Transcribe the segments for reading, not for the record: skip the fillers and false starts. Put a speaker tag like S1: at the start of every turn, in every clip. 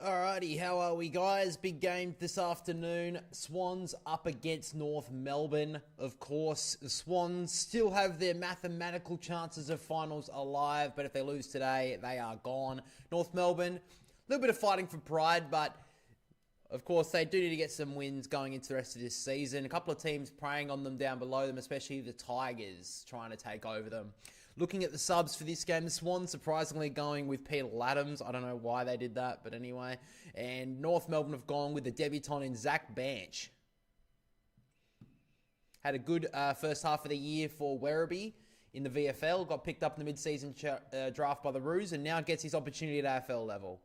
S1: Alrighty, how are we, guys? Big game this afternoon. Swans up against North Melbourne. Of course, the Swans still have their mathematical chances of finals alive, but if they lose today, they are gone. North Melbourne, a little bit of fighting for pride, but of course, they do need to get some wins going into the rest of this season. A couple of teams preying on them down below them, especially the Tigers trying to take over them. Looking at the subs for this game, the Swans surprisingly going with Peter Laddams. I don't know why they did that, but anyway. And North Melbourne have gone with the debutant in Zach Banch. Had a good first half of the year for Werribee in the VFL. Got picked up in the mid-season draft by the Roos and now gets his opportunity at AFL level.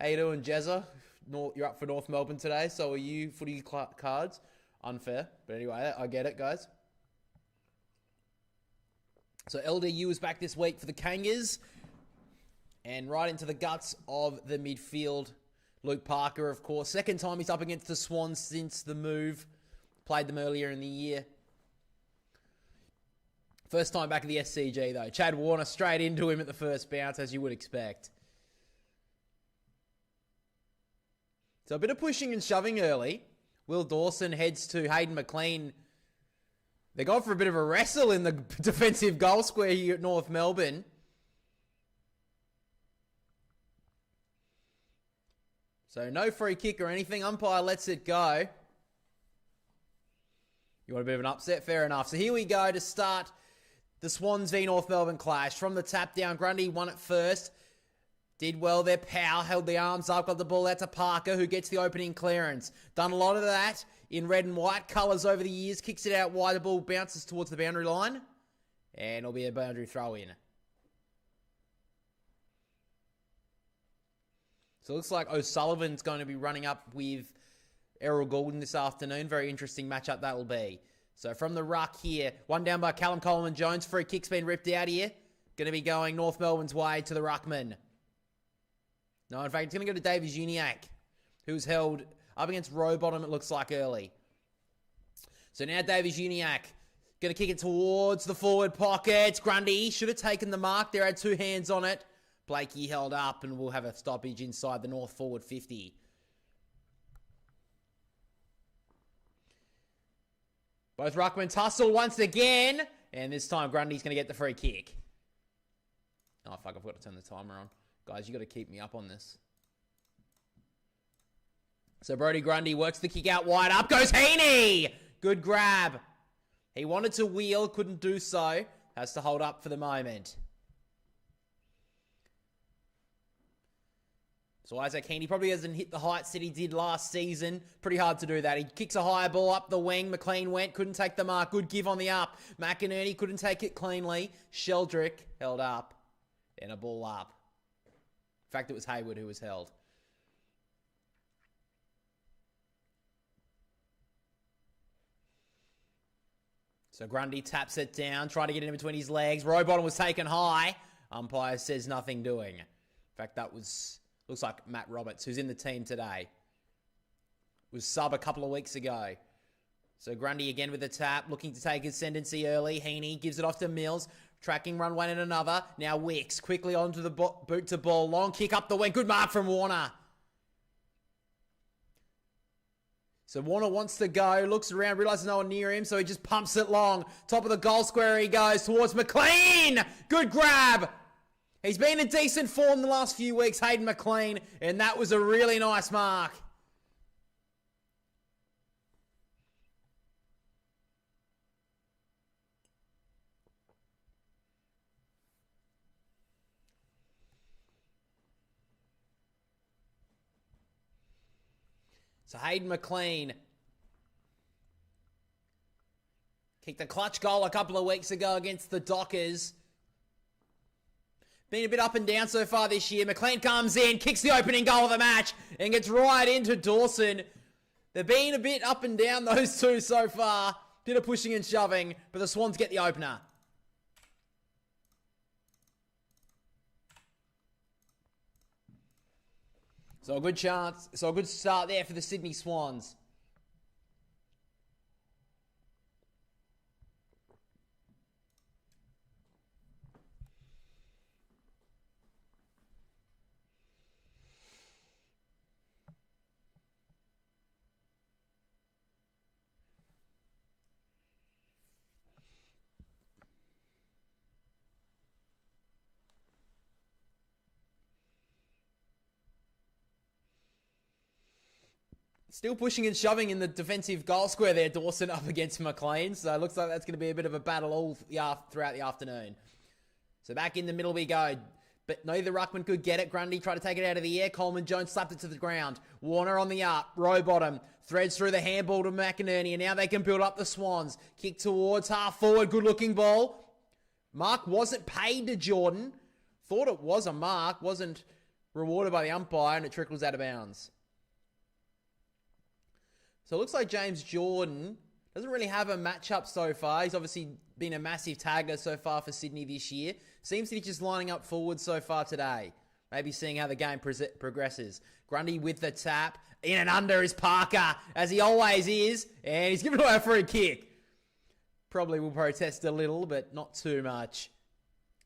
S1: How you doing, Jezza? You're up for North Melbourne today, so are you, footy cards? Unfair, but anyway, I get it, guys. So LDU is back this week for the Kangas. And right into the guts of the midfield. Luke Parker, of course. Second time he's up against the Swans since the move. Played them earlier in the year. First time back at the SCG, though. Chad Warner straight into him at the first bounce, as you would expect. So a bit of pushing and shoving early. Will Dawson heads to Hayden McLean. They're going for a bit of a wrestle in the defensive goal square here at North Melbourne. So no free kick or anything. Umpire lets it go. You want a bit of an upset? Fair enough. So here we go to start the Swans v North Melbourne clash. From the tap down, Grundy won it first. Did well there. Powell held the arms up, got the ball out to Parker, who gets the opening clearance. Done a lot of that in red and white colours over the years. Kicks it out wide. The ball bounces towards the boundary line. And it'll be a boundary throw in. So it looks like O'Sullivan's going to be running up with Errol Goulden this afternoon. Very interesting matchup that will be. So from the ruck here, one down by Callum Coleman-Jones. Free kick's been ripped out here. Going to be going North Melbourne's way to the ruckman. No, in fact, it's going to go to Davies Uniacke, who's held up against Rowbottom, it looks like, early. So now Davies Uniacke going to kick it towards the forward pocket. Grundy should have taken the mark there, had two hands on it. Blakey held up and we'll have a stoppage inside the North forward 50. Both ruckmen tussle once again. And this time Grundy's going to get the free kick. Oh, fuck, I've got to turn the timer on. Guys, you got to keep me up on this. So Brodie Grundy works the kick out wide. Up goes Heaney! Good grab. He wanted to wheel, couldn't do so. Has to hold up for the moment. So Isaac Heaney probably hasn't hit the heights that he did last season. Pretty hard to do that. He kicks a high ball up the wing. McLean went, couldn't take the mark. Good give on the up. McInerney couldn't take it cleanly. Sheldrick held up. And a ball up. In fact, it was Hayward who was held. So Grundy taps it down, trying to get it in between his legs. Rowbottom was taken high. Umpire says nothing doing. In fact, that was, looks like Matt Roberts, who's in the team today. Was sub a couple of weeks ago. So Grundy again with the tap, looking to take ascendancy early. Heaney gives it off to Mills. Tracking run one and another. Now Wicks quickly onto the boot to ball. Long kick up the wing. Good mark from Warner. So Warner wants to go. Looks around. Realises no one near him. So he just pumps it long. Top of the goal square he goes towards McLean. Good grab. He's been in decent form the last few weeks, Hayden McLean. And that was a really nice mark. So Hayden McLean kicked a clutch goal a couple of weeks ago against the Dockers. Been a bit up and down so far this year. McLean comes in, kicks the opening goal of the match, and gets right into Dawson. They've been a bit up and down, those two, so far. Bit of pushing and shoving, but the Swans get the opener. So a good chance. So a good start there for the Sydney Swans. Still pushing and shoving in the defensive goal square there, Dawson up against McLean. So it looks like that's going to be a bit of a battle all throughout the afternoon. So back in the middle we go. But neither ruckman could get it. Grundy tried to take it out of the air. Coleman Jones slapped it to the ground. Warner on the up. Rowbottom threads through the handball to McInerney. And now they can build up the Swans. Kick towards half forward. Good looking ball. Mark wasn't paid to Jordan. Thought it was a mark. Wasn't rewarded by the umpire. And it trickles out of bounds. So it looks like James Jordan doesn't really have a matchup so far. He's obviously been a massive tagger so far for Sydney this year. Seems to be just lining up forward so far today. Maybe seeing how the game progresses. Grundy with the tap. In and under is Parker, as he always is. And he's given away a free kick. Probably will protest a little, but not too much.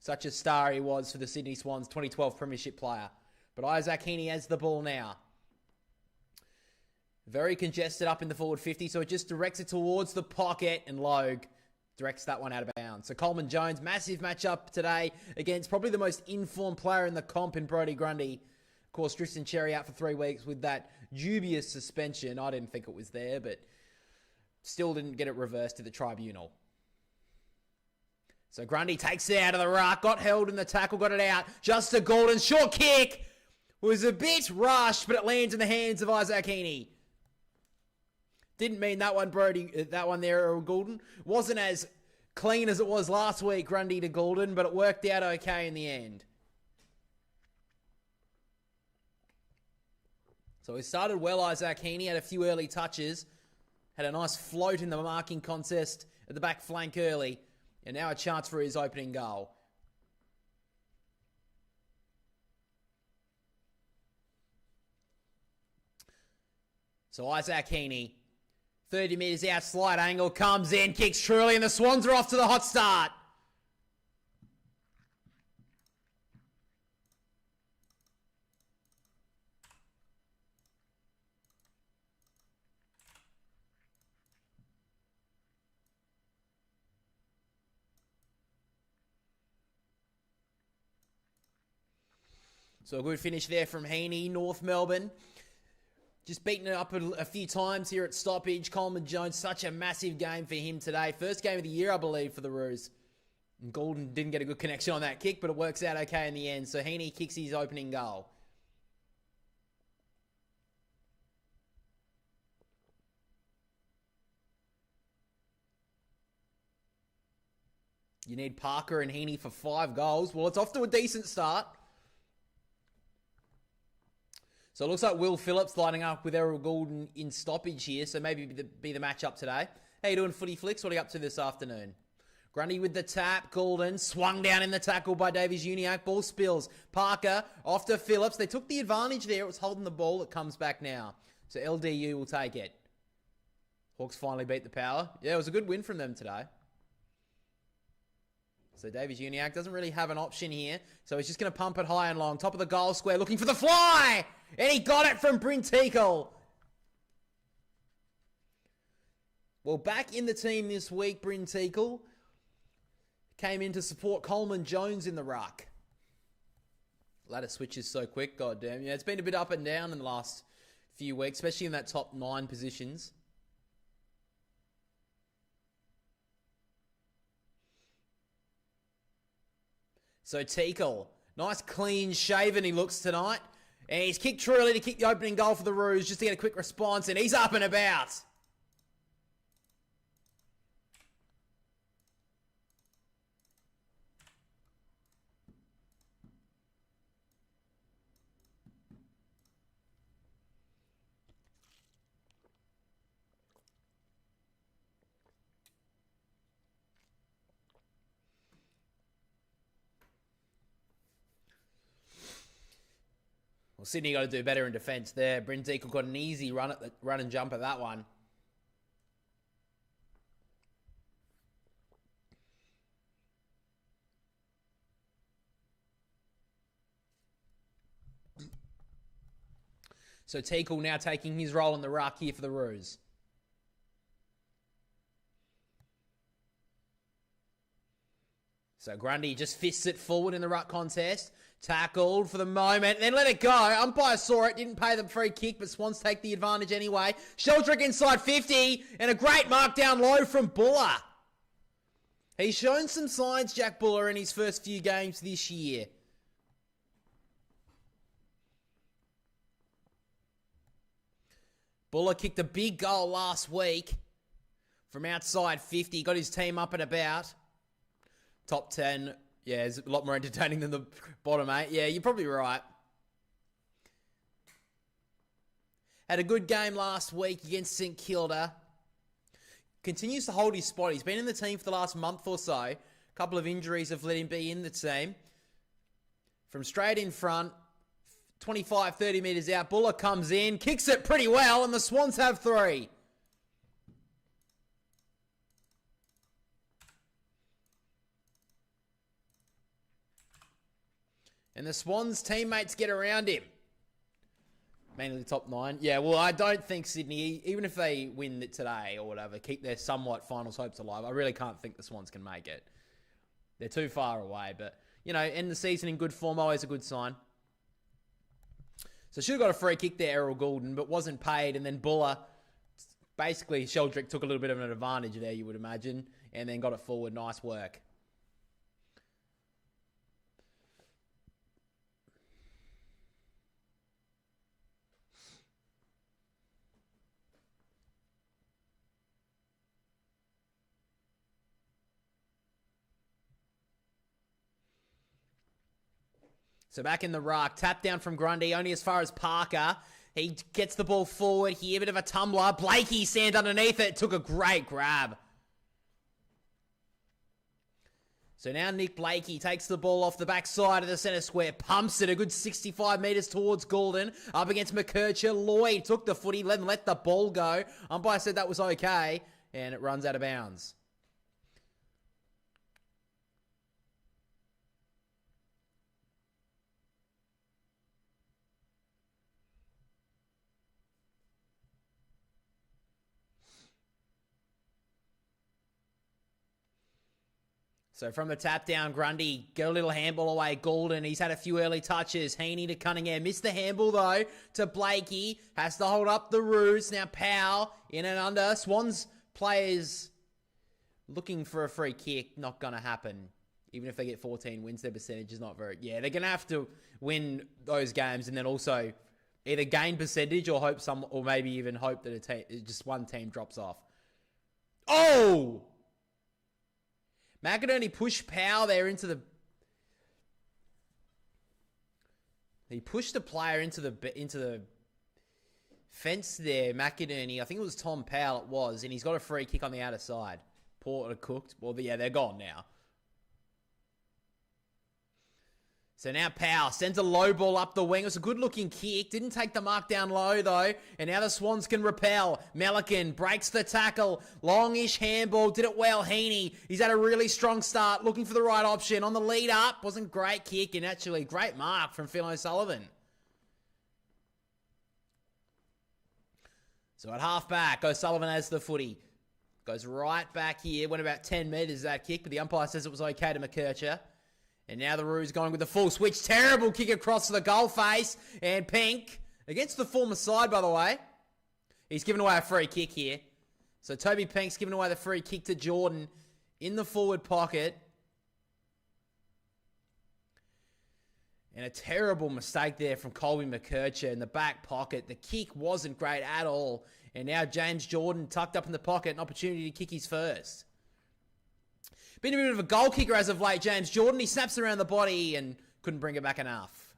S1: Such a star he was for the Sydney Swans, 2012 Premiership player. But Isaac Heaney has the ball now. Very congested up in the forward 50, so it just directs it towards the pocket, and Logue directs that one out of bounds. So Coleman Jones, massive matchup today against probably the most informed player in the comp in Brodie Grundy. Of course, Tristan Cherry out for 3 weeks with that dubious suspension. I didn't think it was there, but still didn't get it reversed to the tribunal. So Grundy takes it out of the ruck, got held in the tackle, got it out. Just a Golden short kick. Was a bit rushed, but it lands in the hands of Isaac Heaney. Didn't mean that one, Brodie. That one there, Goulden. Wasn't as clean as it was last week, Grundy to Goulden, but it worked out okay in the end. So he started well, Isaac Heaney. Had a few early touches. Had a nice float in the marking contest at the back flank early. And now a chance for his opening goal. So Isaac Heaney. 30 metres out, slide angle, comes in, kicks truly, and the Swans are off to the hot start. So a good finish there from Heaney, North Melbourne. Just beaten it up a few times here at stoppage. Coleman Jones, such a massive game for him today. First game of the year, I believe, for the Roos. And Goulden didn't get a good connection on that kick, but it works out okay in the end. So Heaney kicks his opening goal. You need Parker and Heaney for 5 goals. Well, it's off to a decent start. So it looks like Will Phillips lining up with Errol Goulden in stoppage here. So maybe be the matchup today. How you doing, Footy Flicks? What are you up to this afternoon? Grundy with the tap. Goulden swung down in the tackle by Davies-Uniacke. Ball spills. Parker off to Phillips. They took the advantage there. It was holding the ball. It comes back now. So LDU will take it. Hawks finally beat the Power. Yeah, it was a good win from them today. So Davies-Uniacke doesn't really have an option here. So he's just going to pump it high and long. Top of the goal square, looking for the fly! And he got it from Bryn Teakle. Well, back in the team this week, Bryn Teakle came in to support Coleman Jones in the ruck. Ladder switches so quick, goddamn. Yeah, it's been a bit up and down in the last few weeks, especially in that top 9 positions. So Teakle, nice clean shaven he looks tonight. And he's kicked truly to kick the opening goal for the Roos just to get a quick response. And he's up and about. Well, Sydney got to do better in defence there. Bryn Teakle got an easy run and jump at that one. So Teakle now taking his role in the ruck here for the Roos. So Grundy just fists it forward in the ruck contest. Tackled for the moment, then let it go. Umpire saw it, didn't pay the free kick, but Swans take the advantage anyway. Sheldrick inside 50, and a great mark down low from Buller. He's shown some signs, Jack Buller, in his first few games this year. Buller kicked a big goal last week from outside 50. Got his team up and about. Top 10. Yeah, it's a lot more entertaining than the bottom 8. Yeah, you're probably right. Had a good game last week against St Kilda. Continues to hold his spot. He's been in the team for the last month or so. A couple of injuries have let him be in the team. From straight in front, 25, 30 metres out, Buller comes in, kicks it pretty well, and the Swans have 3. And the Swans teammates get around him. Mainly the top 9. Yeah, well, I don't think Sydney, even if they win it today or whatever, keep their somewhat finals hopes alive, I really can't think the Swans can make it. They're too far away, but, you know, end the season in good form, always a good sign. So should have got a free kick there, Errol Goulden, but wasn't paid, and then Buller, basically, Sheldrick took a little bit of an advantage there, you would imagine, and then got it forward. Nice work. So back in the ruck, tap down from Grundy, only as far as Parker. He gets the ball forward here, bit of a tumbler. Blakey sand underneath it, took a great grab. So now Nick Blakey takes the ball off the backside of the centre square, pumps it a good 65 metres towards Goulden, up against McKercher. Lloyd took the footy, let the ball go. Umpire said that was okay, and it runs out of bounds. So from the tap down, Grundy, get a little handball away. Goulden, he's had a few early touches. Heaney to Cunningham. Missed the handball, though, to Blakey. Has to hold up the Roos. Now Powell in and under. Swans players looking for a free kick. Not going to happen. Even if they get 14 wins, their percentage is not very... Yeah, they're going to have to win those games and then also either gain percentage or hope some, or maybe even hope that just one team drops off. Oh! McInerney pushed Powell there into the... He pushed the player into the fence there, McInerney. I think it was Tom Powell, it was. And he's got a free kick on the outer side. Porter cooked. Well, yeah, they're gone now. So now Powell sends a low ball up the wing. It was a good-looking kick. Didn't take the mark down low, though. And now the Swans can repel. Melican breaks the tackle. Longish handball. Did it well. Heaney. He's had a really strong start. Looking for the right option. On the lead up. Wasn't great kick. And actually, great mark from Phil O'Sullivan. So at half-back, O'Sullivan has the footy. Goes right back here. Went about 10 metres, that kick. But the umpire says it was okay to McKercher. And now the Roos going with the full switch. Terrible kick across to the goal face. And Pink, against the former side, by the way. He's given away a free kick here. So Toby Pink's given away the free kick to Jordan in the forward pocket. And a terrible mistake there from Colby McKercher in the back pocket. The kick wasn't great at all. And now James Jordan tucked up in the pocket. An opportunity to kick his first. Been a bit of a goal kicker as of late, James Jordan. He snaps around the body and couldn't bring it back enough.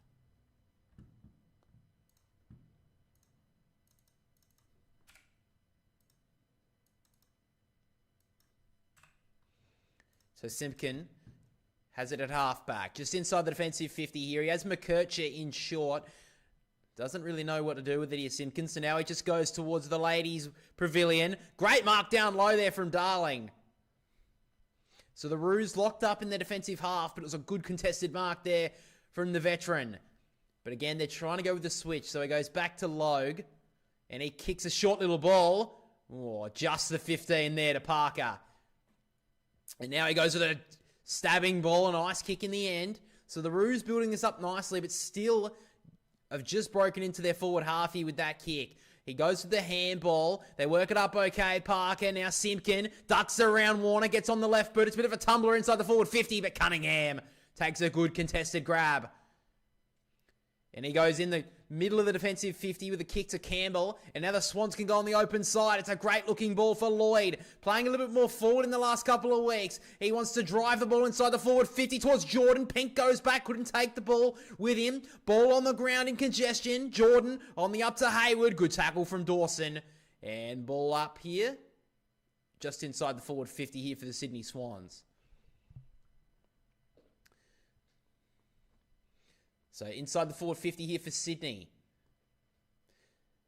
S1: So Simpkin has it at halfback. Just inside the defensive 50 here. He has McKercher in short. Doesn't really know what to do with it here, Simpkins. So now he just goes towards the ladies' pavilion. Great mark down low there from Darling. So the Roos locked up in the defensive half, but it was a good contested mark there from the veteran. But again, they're trying to go with the switch. So he goes back to Logue, and he kicks a short little ball. Oh, just the 15 there to Parker. And now he goes with a Stabbing ball, a nice kick in the end. So the Roos building this up nicely, but still have just broken into their forward half here with that kick. He goes with the handball. They work it up okay. Parker, now Simpkin. Ducks around Warner, gets on the left boot. It's a bit of a tumbler inside the forward 50, but Cunningham takes a good contested grab. And he goes in the middle of the defensive 50 with a kick to Campbell. And now the Swans can go on the open side. It's a great looking ball for Lloyd. Playing a little bit more forward in the last couple of weeks. He wants to drive the ball inside the forward 50 towards Jordan. Pink goes back, couldn't take the ball with him. Ball on the ground in congestion. Jordan on the up to Hayward. Good tackle from Dawson. And ball up here. Just inside the forward 50 here for the Sydney Swans. So inside the forward 50 here for Sydney.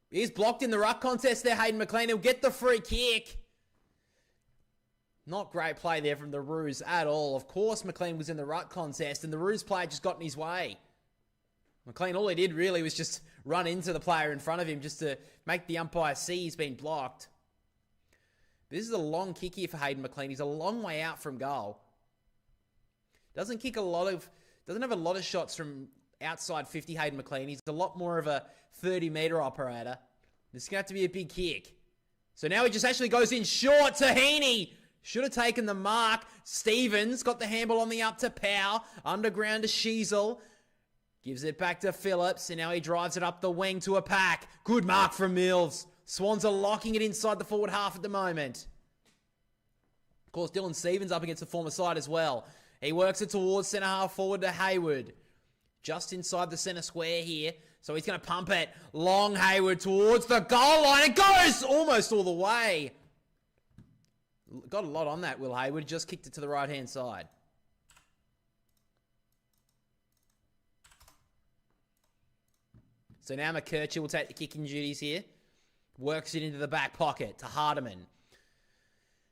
S1: He's blocked in the ruck contest there, Hayden McLean. He'll get the free kick. Not great play there from the Roos at all. Of course, McLean was in the ruck contest, and the Roos player just got in his way. McLean, all he did really was just run into the player in front of him just to make the umpire see he's been blocked. This is a long kick here for Hayden McLean. He's a long way out from goal. Doesn't have a lot of shots from outside 50, Hayden McLean. He's a lot more of a 30-metre operator. This is going to have to be a big kick. So now he just actually goes in short to Heaney. Should have taken the mark. Stevens got the handball on the up to Powell. Underground to Sheasel. Gives it back to Phillips. And now he drives it up the wing to a pack. Good mark from Mills. Swans are locking it inside the forward half at the moment. Of course, Dylan Stevens up against the former side as well. He works it towards centre half forward to Hayward. Just inside the centre square here. So he's going to pump it. Long Hayward towards the goal line. It goes almost all the way. Got a lot on that, Will Hayward. Just kicked it to the right-hand side. So now McKercher will take the kicking duties here. Works it into the back pocket to Hardiman.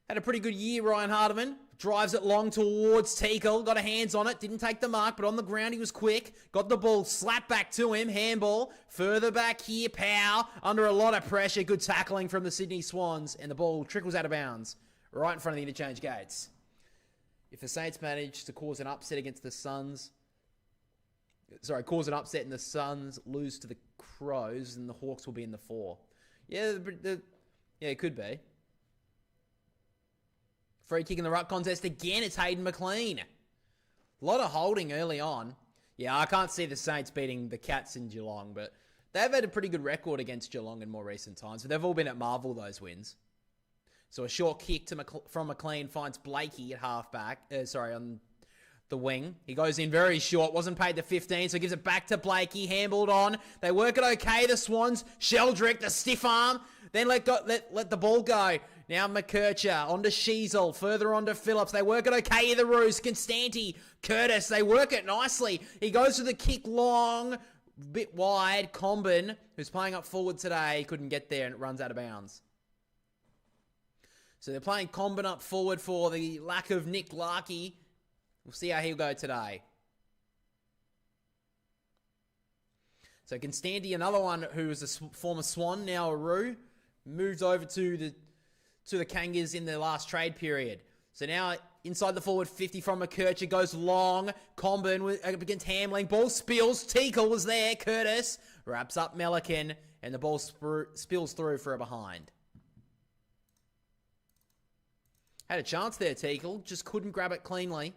S1: Had a pretty good year, Ryan Hardiman. Drives it long towards Teakle. Got a hands on it. Didn't take the mark, but on the ground he was quick. Got the ball slapped back to him. Handball. Further back here, Powell. Under a lot of pressure. Good tackling from the Sydney Swans. And the ball trickles out of bounds. Right in front of the interchange gates. If the Saints manage to cause an upset against the Suns... cause an upset and the Suns lose to the Crows, then the Hawks will be in the 4. Yeah, it could be. Free kick in the ruck contest again. It's Hayden McLean. A lot of holding early on. Yeah, I can't see the Saints beating the Cats in Geelong, but they've had a pretty good record against Geelong in more recent times. But they've all been at Marvel, those wins. So a short kick from McLean finds Blakey at halfback. On the wing. He goes in very short. Wasn't paid the 15, so gives it back to Blakey. Handballed on. They work it okay, the Swans. Sheldrick, the stiff arm. Then let the ball go. Now McKercher, onto Sheasel, further onto Phillips. They work it okay, the Roos, Constanti, Curtis, they work it nicely. He goes to the kick long, bit wide. Combin, who's playing up forward today, couldn't get there and it runs out of bounds. So they're playing Combin up forward for the lack of Nick Larkey. We'll see how he'll go today. So Constanti, another one who was a former Swan, now a Roo, moves over to the Kangas in the last trade period. So now inside the forward 50 from McKercher, goes long. Combin against Hamling. Ball spills. Teakle was there. Curtis wraps up Melican. And the ball spills through for a behind. Had a chance there, Teakle. Just couldn't grab it cleanly.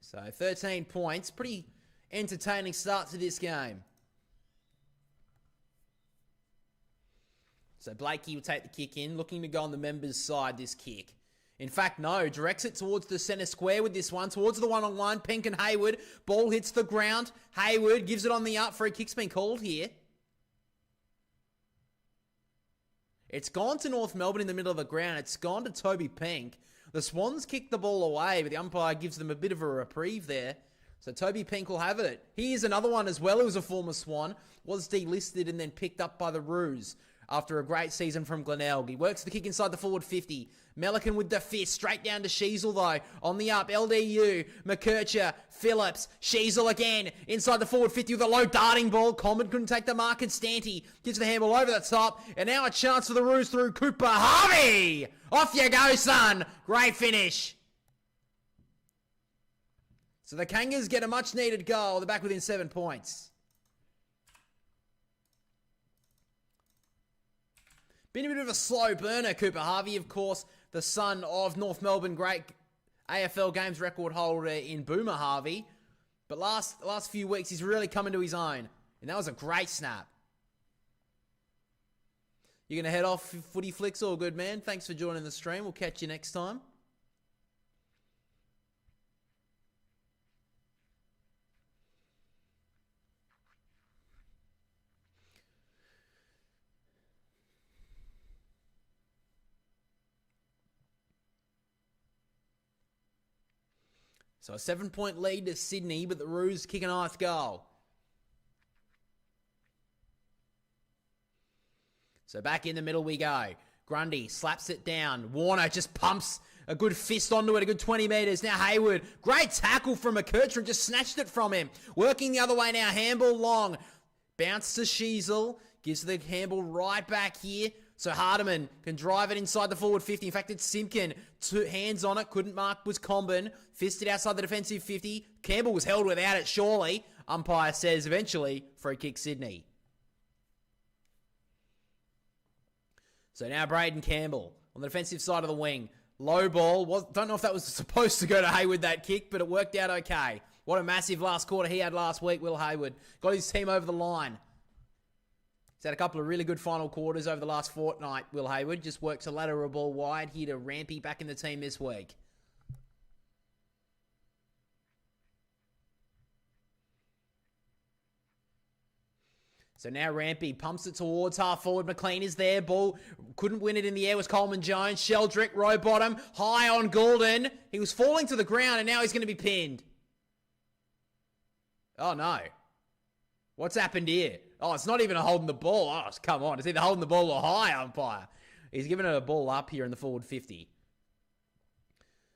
S1: So 13 points. Pretty entertaining start to this game. So Blakey will take the kick in, looking to go on the members' side this kick. In fact, no, directs it towards the centre square with this one, towards the one-on-one, Pink and Hayward. Ball hits the ground. Hayward gives it on the up. Free kick's been called here. It's gone to North Melbourne in the middle of the ground. It's gone to Toby Pink. The Swans kick the ball away, but the umpire gives them a bit of a reprieve there. So Toby Pink will have it. Here's another one as well who was a former Swan. Was delisted and then picked up by the Roos after a great season from Glenelg. He works the kick inside the forward 50. Melican with the fist, straight down to Sheasel though. On the up, LDU, McKercher, Phillips, Sheasel again. Inside the forward 50 with a low darting ball. Common couldn't take the mark, and Stanty gives the handball over the top. And now a chance for the Roos through Cooper. Harvey! Off you go, son! Great finish. So the Kangas get a much-needed goal. They're back within 7 points. Been a bit of a slow burner, Cooper Harvey, of course, the son of North Melbourne great AFL games record holder in Boomer Harvey. But last few weeks, he's really come into his own. And that was a great snap. You're going to head off, Footy Flicks? All good, man. Thanks for joining the stream. We'll catch you next time. So a 7-point lead to Sydney, but the Roos kick a nice goal. So back in the middle we go. Grundy slaps it down. Warner just pumps a good fist onto it, a good 20 metres. Now Hayward, great tackle from McKercher, just snatched it from him. Working the other way now, handball long. Bounce to Sheasel, gives the handball right back here. So Hardiman can drive it inside the forward 50. In fact, it's Simpkin. 2 hands on it. Couldn't mark, was Comben. Fisted outside the defensive 50. Campbell was held without it, surely. Umpire says eventually, free kick Sydney. So now Braden Campbell on the defensive side of the wing. Low ball. Don't know if that was supposed to go to Hayward, that kick, but it worked out okay. What a massive last quarter he had last week, Will Hayward. Got his team over the line. He's had a couple of really good final quarters over the last fortnight, Will Hayward. Just works a lateral ball wide here to Rampy back in the team this week. So now Rampy pumps it towards half forward. McLean is there. Ball couldn't win it in the air. Was Coleman Jones. Sheldrick, row bottom. High on Goulden. He was falling to the ground and now he's going to be pinned. Oh no. What's happened here? Oh, it's not even a holding the ball. Oh, come on. It's either holding the ball or high, umpire. He's giving it a ball up here in the forward 50.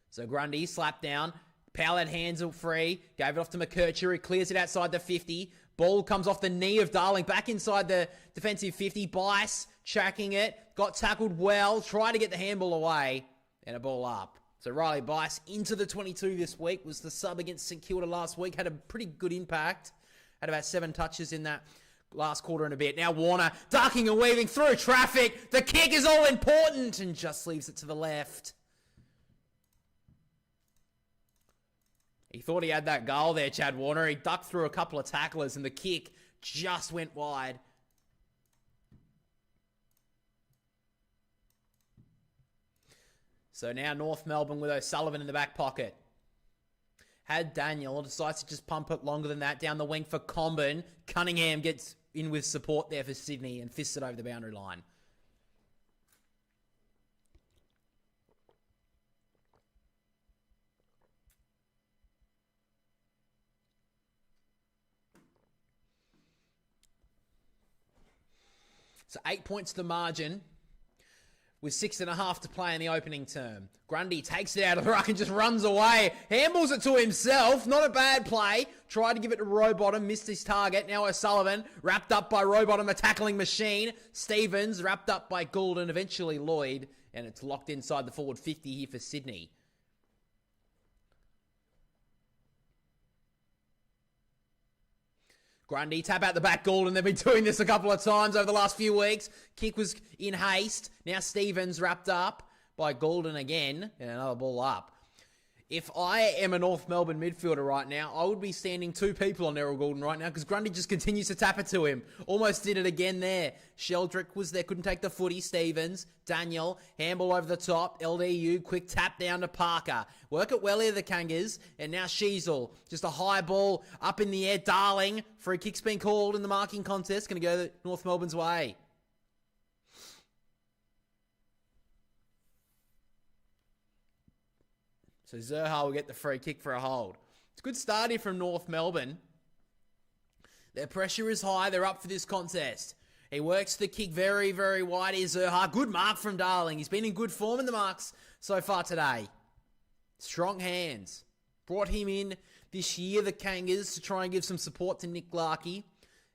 S1: So Grundy slapped down. Powell hands it free. Gave it off to McKercher. He clears it outside the 50. Ball comes off the knee of Darling. Back inside the defensive 50. Bice tracking it. Got tackled well. Tried to get the handball away. And a ball up. So Riley Bice into the 22 this week. Was the sub against St Kilda last week. Had a pretty good impact. Had about 7 touches in that last quarter and a bit. Now Warner ducking and weaving through traffic. The kick is all important and just leaves it to the left. He thought he had that goal there, Chad Warner. He ducked through a couple of tacklers and the kick just went wide. So now North Melbourne with O'Sullivan in the back pocket. Had Daniel, decides to just pump it longer than that down the wing for Comben. Cunningham gets in with support there for Sydney and fists it over the boundary line. So 8 points to the margin with 6.5 to play in the opening term. Grundy takes it out of the ruck and just runs away. Handballs it to himself. Not a bad play. Tried to give it to Rowbottom. Missed his target. Now O'Sullivan wrapped up by Rowbottom, a tackling machine. Stevens wrapped up by Goulden. Eventually Lloyd. And it's locked inside the forward 50 here for Sydney. Grundy, tap out the back, Goulden. They've been doing this a couple of times over the last few weeks. Kick was in haste. Now Stevens wrapped up by Goulden again. And another ball up. If I am a North Melbourne midfielder right now, I would be standing 2 people on Errol Goulden right now because Grundy just continues to tap it to him. Almost did it again there. Sheldrick was there, couldn't take the footy. Stevens, Daniel, handball over the top. LDU, quick tap down to Parker. Work it well here, the Kangas. And now Sheasel, just a high ball up in the air. Darling, free kick's been called in the marking contest. Going to go North Melbourne's way. So Zerha will get the free kick for a hold. It's a good start here from North Melbourne. Their pressure is high. They're up for this contest. He works the kick very, very wide here, Zerha. Good mark from Darling. He's been in good form in the marks so far today. Strong hands. Brought him in this year, the Kangas, to try and give some support to Nick Larkey.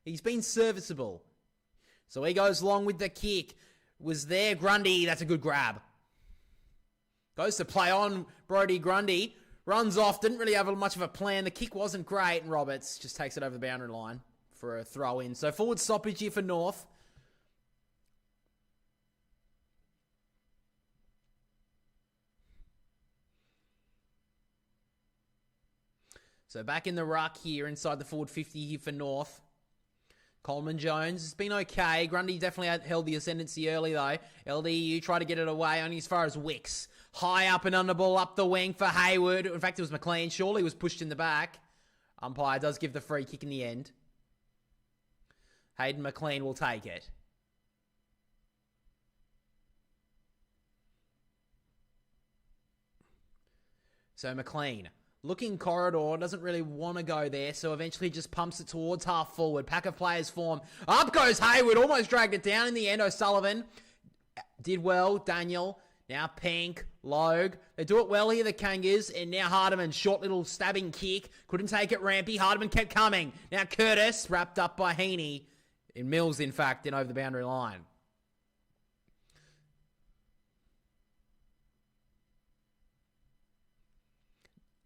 S1: He's been serviceable. So he goes long with the kick. Was there, Grundy. That's a good grab. Goes to play on Brodie Grundy. Runs off, didn't really have much of a plan. The kick wasn't great, and Roberts just takes it over the boundary line for a throw in. So forward stoppage here for North. So back in the ruck here inside the forward 50 here for North. Coleman Jones has been okay. Grundy definitely held the ascendancy early though. LDU tried to get it away only as far as Wicks. High up and under ball up the wing for Hayward. In fact, it was McLean. Surely was pushed in the back. Umpire does give the free kick in the end. Hayden McLean will take it. So McLean. Looking corridor, doesn't really want to go there, so eventually just pumps it towards half forward. Pack of players form. Up goes Hayward, almost dragged it down in the end. O'Sullivan did well. Daniel, now Pink, Logue. They do it well here, the Kangas, and now Hardiman, short little stabbing kick. Couldn't take it, Rampy. Hardiman kept coming. Now Curtis, wrapped up by Heaney. In Mills, in fact, in over the boundary line.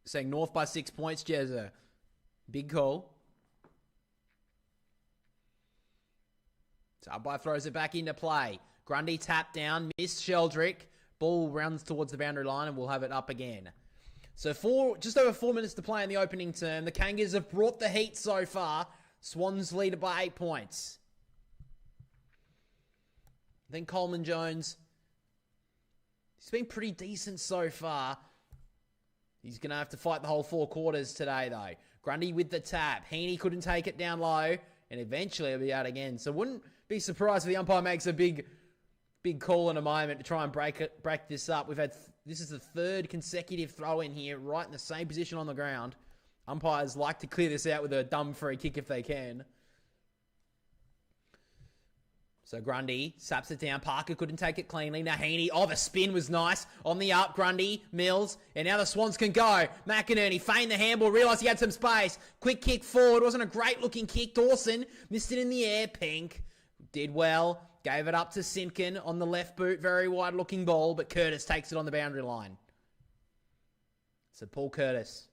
S1: Saying North by 6 points, Jezza. Big call. So Umpire throws it back into play. Grundy tapped down, missed Sheldrick. Ball runs towards the boundary line and we'll have it up again. So just over 4 minutes to play in the opening term. The Kangas have brought the heat so far. Swans lead it by 8 points. Then Coleman Jones. He's been pretty decent so far. He's going to have to fight the whole 4 quarters today, though. Grundy with the tap. Heaney couldn't take it down low, and eventually he'll be out again. So wouldn't be surprised if the umpire makes a big call in a moment to try and break this up. This is the 3rd consecutive throw in here, right in the same position on the ground. Umpires like to clear this out with a dumb free kick if they can. So Grundy saps it down. Parker couldn't take it cleanly. Now Heaney. Oh, the spin was nice. On the up, Grundy, Mills. And now the Swans can go. McInerney feigned the handball. Realised he had some space. Quick kick forward. Wasn't a great looking kick. Dawson missed it in the air. Pink did well. Gave it up to Simpkin on the left boot. Very wide looking ball. But Curtis takes it on the boundary line. So Paul Curtis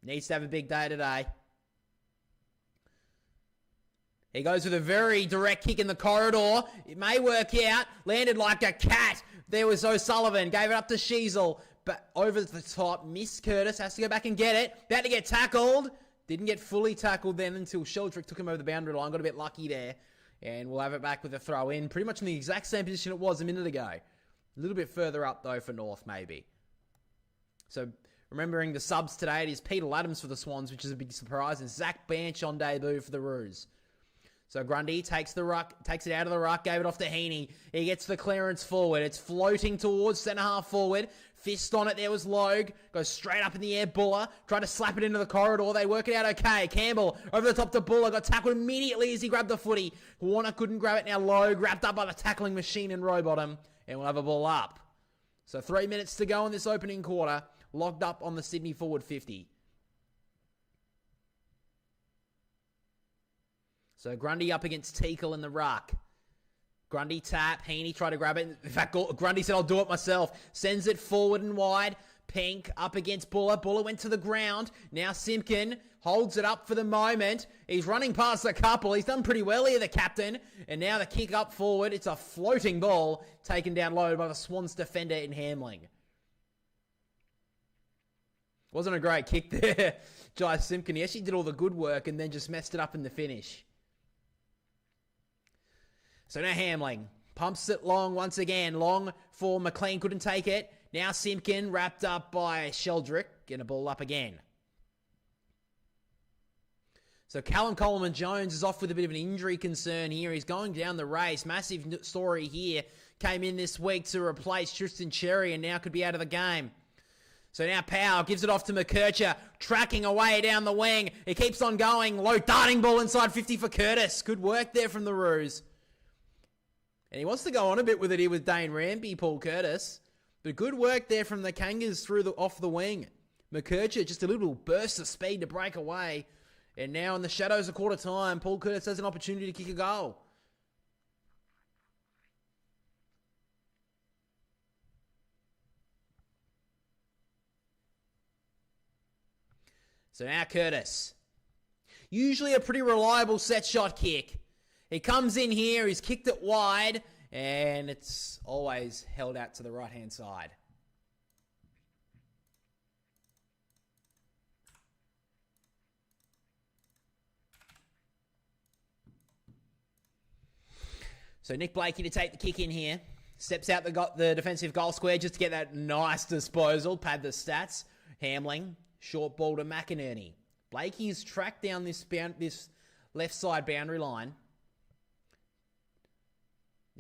S1: needs to have a big day today. He goes with a very direct kick in the corridor. It may work out. Landed like a cat. There was O'Sullivan. Gave it up to Sheasel. But over the top. Missed Curtis. Has to go back and get it. About to get tackled. Didn't get fully tackled then until Sheldrick took him over the boundary line. Got a bit lucky there. And we'll have it back with a throw in. Pretty much in the exact same position it was a minute ago. A little bit further up though for North maybe. So remembering the subs today, it is Peter Adams for the Swans, which is a big surprise. And Zach Banch on debut for the Roos. So Grundy takes it out of the ruck, gave it off to Heaney. He gets the clearance forward. It's floating towards centre half forward. Fist on it, there was Logue. Goes straight up in the air, Buller. Tried to slap it into the corridor. They work it out okay. Campbell over the top to Buller. Got tackled immediately as he grabbed the footy. Warner couldn't grab it. Now Logue wrapped up by the tackling machine in Rowbottom. And we'll have a ball up. So 3 minutes to go in this opening quarter. Locked up on the Sydney forward 50. So Grundy up against Teakle in the ruck. Grundy tap. Heaney tried to grab it. In fact, Grundy said, I'll do it myself. Sends it forward and wide. Pink up against Buller. Buller went to the ground. Now Simpkin holds it up for the moment. He's running past a couple. He's done pretty well here, the captain. And now the kick up forward. It's a floating ball taken down low by the Swans defender in Hamling. Wasn't a great kick there, Jai Simpkin. He actually did all the good work and then just messed it up in the finish. So now Hamling pumps it long once again. Long for McLean, couldn't take it. Now Simpkin wrapped up by Sheldrick. Getting a ball up again. So Callum Coleman-Jones is off with a bit of an injury concern here. He's going down the race. Massive story here. Came in this week to replace Tristan Cherry and now could be out of the game. So now Powell gives it off to McKercher, tracking away down the wing. He keeps on going. Low darting ball inside 50 for Curtis. Good work there from the Roos. And he wants to go on a bit with it here with Dane Rampy, Paul Curtis. But good work there from the Kangas off the wing. McKercher, just a little burst of speed to break away. And now in the shadows of quarter time, Paul Curtis has an opportunity to kick a goal. So now Curtis. Usually a pretty reliable set shot kick. He comes in here, he's kicked it wide, and it's always held out to the right-hand side. So Nick Blakey to take the kick in here. Steps out the defensive goal square just to get that nice disposal. Pad the stats. Hamling. Short ball to McInerney. Blakey's tracked down this left side boundary line.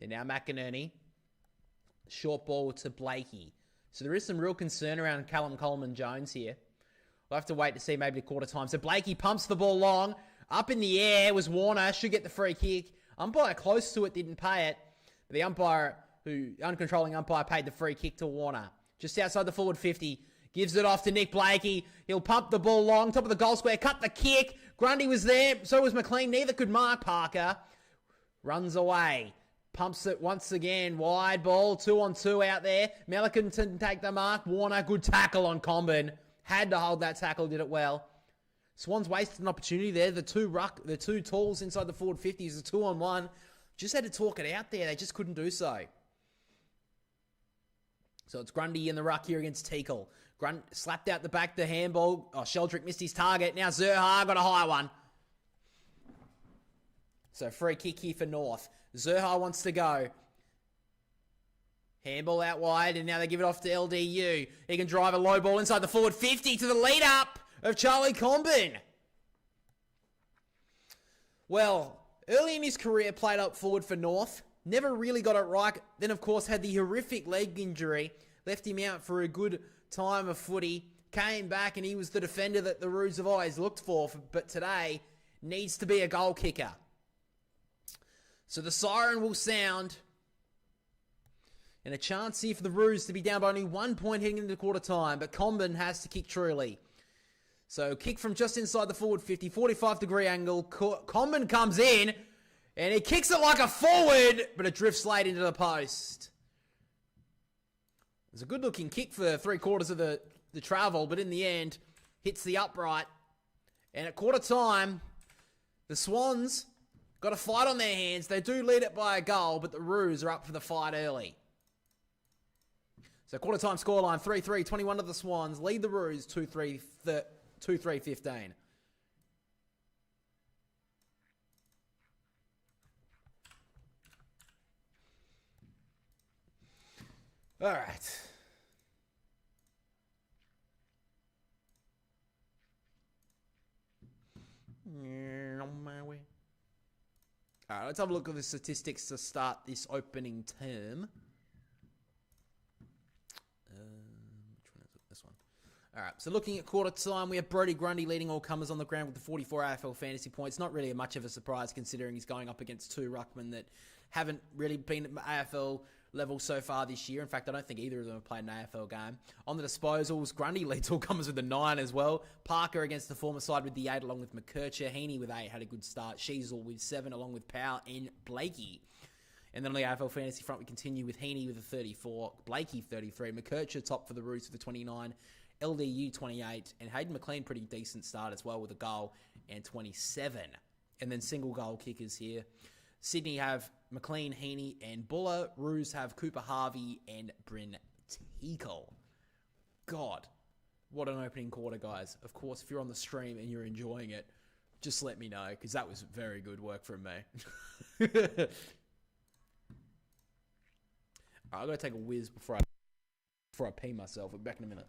S1: And now McInerney. Short ball to Blakey. So there is some real concern around Callum Coleman-Jones here. We'll have to wait to see maybe the quarter time. So Blakey pumps the ball long. Up in the air was Warner. Should get the free kick. Umpire close to it didn't pay it. But the uncontrolling umpire paid the free kick to Warner. Just outside the forward 50. Gives it off to Nick Blakey. He'll pump the ball long. Top of the goal square. Cut the kick. Grundy was there. So was McLean. Neither could mark Parker. Runs away. Pumps it once again. Wide ball. 2-on-2 out there. Melican didn't take the mark. Warner. Good tackle on Comben. Had to hold that tackle. Did it well. Swans wasted an opportunity there. The two talls inside the forward 50 is a 2-on-1. Just had to talk it out there. They just couldn't do so. So it's Grundy in the ruck here against Teakle. Grunt slapped out the back, the handball. Oh, Sheldrick missed his target. Now Zerha got a high one. So free kick here for North. Zerha wants to go. Handball out wide, and now they give it off to LDU. He can drive a low ball inside the forward 50 to the lead up of Charlie Comben. Well, early in his career, played up forward for North. Never really got it right. Then, of course, had the horrific leg injury. Left him out for a good time of footy. Came back and he was the defender that the Roos have always looked for. But today, needs to be a goal kicker. So the siren will sound. And a chance here for the Roos to be down by only 1 point heading into quarter time. But Comben has to kick truly. So kick from just inside the forward 50, 45-degree angle. Comben comes in, and he kicks it like a forward, but it drifts late into the post. It was a good-looking kick for 3/4 of the travel, but in the end, hits the upright. And at quarter time, the Swans got a fight on their hands. They do lead it by a goal, but the Roos are up for the fight early. So quarter time scoreline, 3-3, 21 to the Swans. Lead the Roos, 2-3-15. All right. On my way. All right, let's have a look at the statistics to start this opening term. Which one is it? This one. All right, so looking at quarter time, we have Brodie Grundy leading all comers on the ground with the 44 AFL fantasy points. Not really much of a surprise considering he's going up against two ruckmen that haven't really been at AFL level so far this year. In fact, I don't think either of them have played an AFL game. On the disposals, Grundy leads all comers with the 9 as well. Parker against the former side with the 8 along with McKercher. Heaney with 8 had a good start. Sheasel with 7 along with Powell and Blakey. And then on the AFL fantasy front, we continue with Heaney with a 34, Blakey 33, McKercher top for the Roos with a 29, LDU 28, and Hayden McLean pretty decent start as well with a goal and 27. And then single goal kickers here. Sydney have McLean, Heaney, and Buller. Roos have Cooper Harvey and Bryn Teakle. God, what an opening quarter, guys. Of course, if you're on the stream and you're enjoying it, just let me know, because that was very good work from me. I've got to take a whiz before I pee myself. I'll be back in a minute.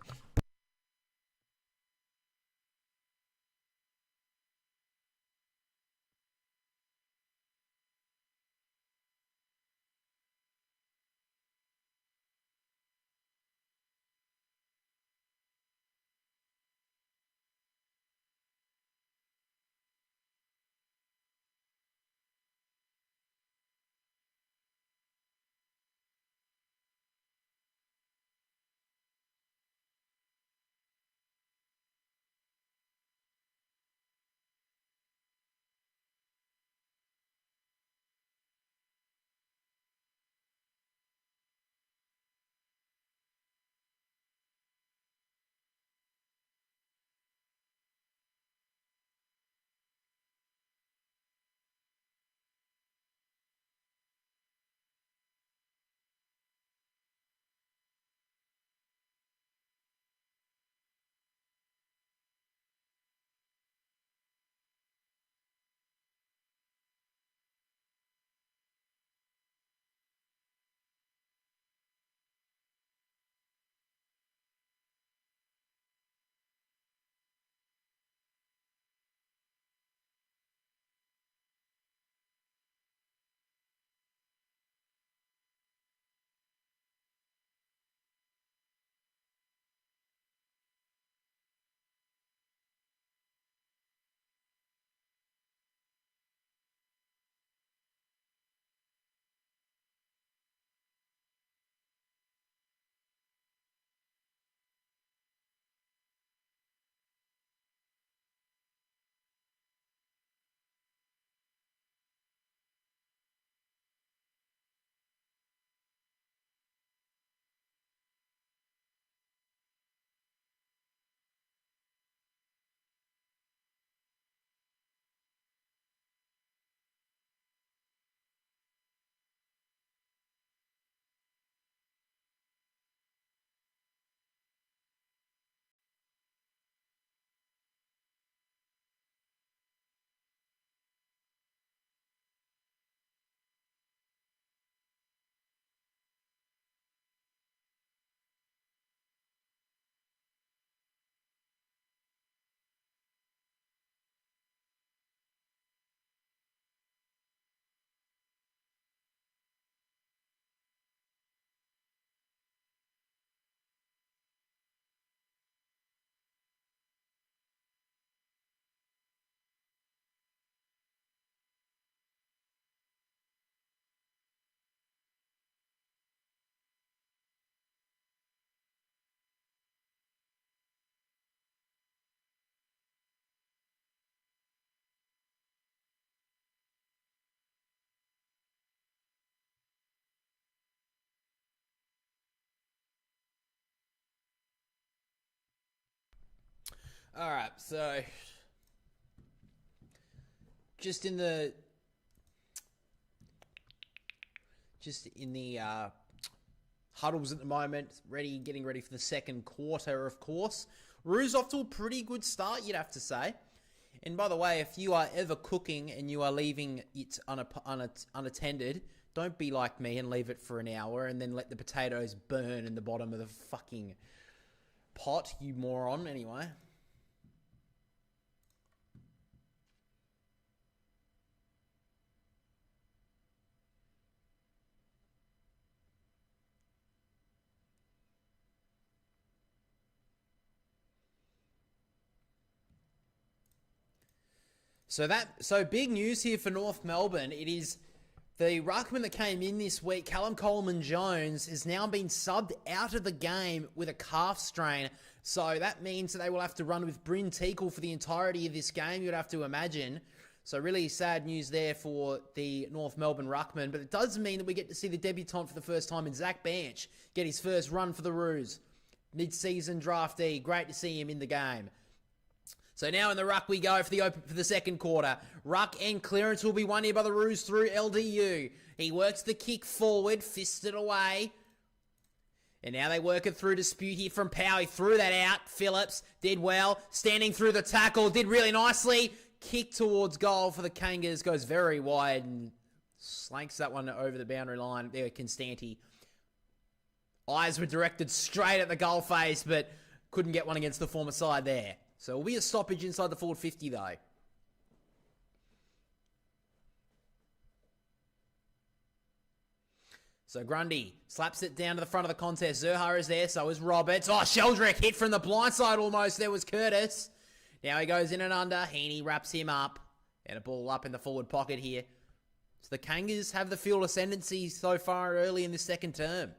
S1: All right, so just in the huddles at the moment, getting ready for the second quarter, of course. Roos off to a pretty good start, you'd have to say. And by the way, if you are ever cooking and you are leaving it unattended, don't be like me and leave it for an hour and then let the potatoes burn in the bottom of the fucking pot, you moron, anyway. So big news here for North Melbourne. It is the ruckman that came in this week, Callum Coleman-Jones, has now been subbed out of the game with a calf strain. So that means that they will have to run with Bryn Teakle for the entirety of this game, you'd have to imagine. So really sad news there for the North Melbourne ruckman. But it does mean that we get to see the debutant for the first time in Zach Banch get his first run for the Roos. Mid-season draftee. Great to see him in the game. So now in the ruck we go for the second quarter. Ruck and clearance will be won here by the Roos through LDU. He works the kick forward, fisted away. And now they work it through dispute here from Pow. He threw that out. Phillips did well. Standing through the tackle. Did really nicely. Kick towards goal for the Kangas. Goes very wide and slanks that one over the boundary line. There, Constanti. Eyes were directed straight at the goal face, but couldn't get one against the former side there. So it will be a stoppage inside the forward 50, though. So Grundy slaps it down to the front of the contest. Zerha is there, so is Roberts. Oh, Sheldrick hit from the blind side almost. There was Curtis. Now he goes in and under. Heaney wraps him up. And a ball up in the forward pocket here. So the Kangas have the field ascendancy so far early in this second term.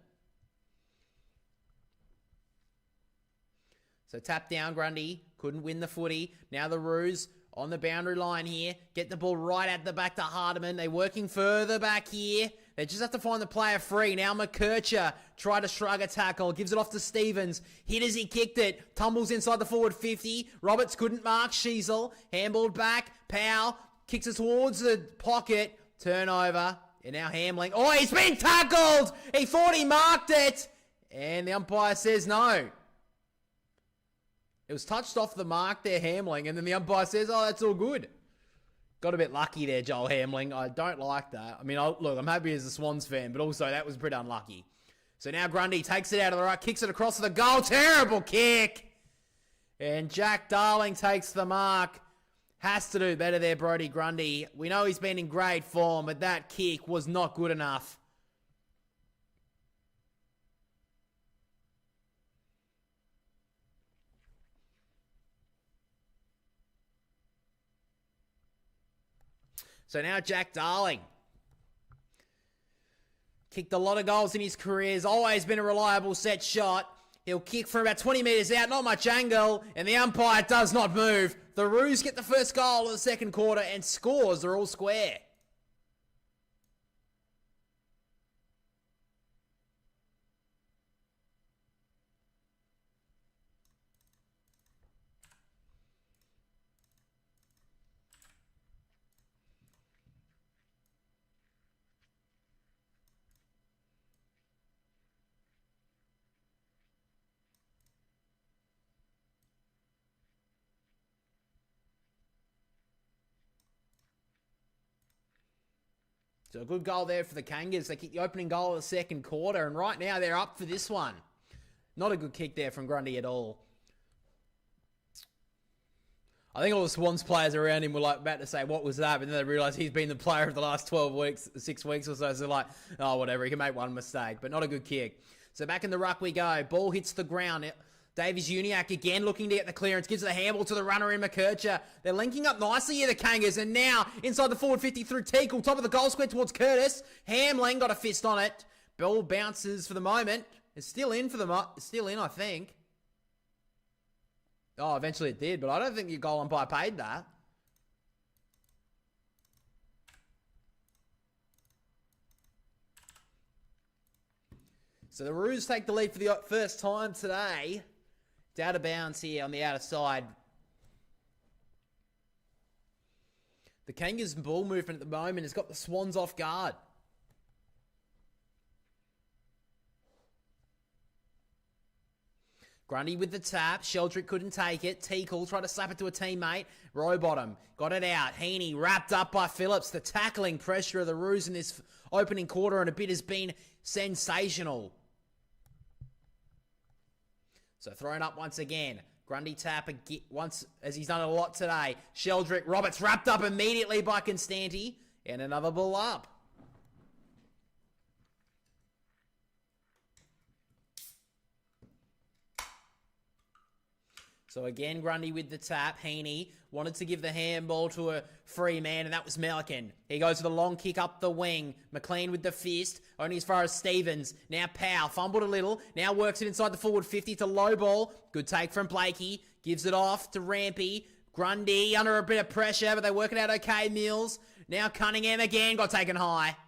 S1: So tap down Grundy. Couldn't win the footy. Now the Roos on the boundary line here. Get the ball right at the back to Hardiman. They're working further back here. They just have to find the player free. Now McKercher tried to shrug a tackle. Gives it off to Stevens. Hit as he kicked it. Tumbles inside the forward 50. Roberts couldn't mark Sheasel. Handballed back. Powell kicks it towards the pocket. Turnover. And now Hamling. Oh, he's been tackled! He thought he marked it. And the umpire says no. It was touched off the mark there, Hamling, and then the umpire says, oh, that's all good. Got a bit lucky there, Joel Hamling. I don't like that. I mean, look, I'm happy as a Swans fan, but also that was pretty unlucky. So now Grundy takes it out of the right, kicks it across to the goal. Terrible kick. And Jack Darling takes the mark. Has to do better there, Brodie Grundy. We know he's been in great form, but that kick was not good enough. So now Jack Darling. Kicked a lot of goals in his career. Has always been a reliable set shot. He'll kick from about 20 metres out. Not much angle. And the umpire does not move. The Roos get the first goal of the second quarter and scores. They're all square. So a good goal there for the Kangas. They kick the opening goal of the second quarter, and right now they're up for this one. Not a good kick there from Grundy at all. I think all the Swans players around him were like about to say, what was that? But then they realised he's been the player of the last 12 weeks, 6 weeks or so. So they're like, oh, whatever, he can make one mistake, but not a good kick. So back in the ruck we go. Ball hits the ground. Davies Uniacke again looking to get the clearance. Gives the handball to the runner in McKercher. They're linking up nicely here, the Kangas. And now inside the forward 50 through Teakle. Top of the goal square towards Curtis. Hamling got a fist on it. Ball bounces for the moment. It's still in for the still in, I think. Oh, eventually it did, but I don't think your goal umpire paid that. So the Roos take the lead for the first time today. It's out of bounds here on the outer side. The Kangas' ball movement at the moment has got the Swans off guard. Grundy with the tap. Sheldrick couldn't take it. Teakle tried to slap it to a teammate. Rowbottom got it out. Heaney wrapped up by Phillips. The tackling pressure of the Roos in this opening quarter and a bit has been sensational. So thrown up once again. Grundy tap once, as he's done a lot today. Sheldrick, Roberts wrapped up immediately by Constanti. And another ball up. So again, Grundy with the tap. Heaney wanted to give the handball to a free man, and that was Melican. He goes with a long kick up the wing. McLean with the fist, only as far as Stevens. Now Powell, fumbled a little. Now works it inside the forward 50 to low ball. Good take from Blakey. Gives it off to Rampy. Grundy under a bit of pressure, but they work it out okay, Mills. Now Cunningham again got taken high.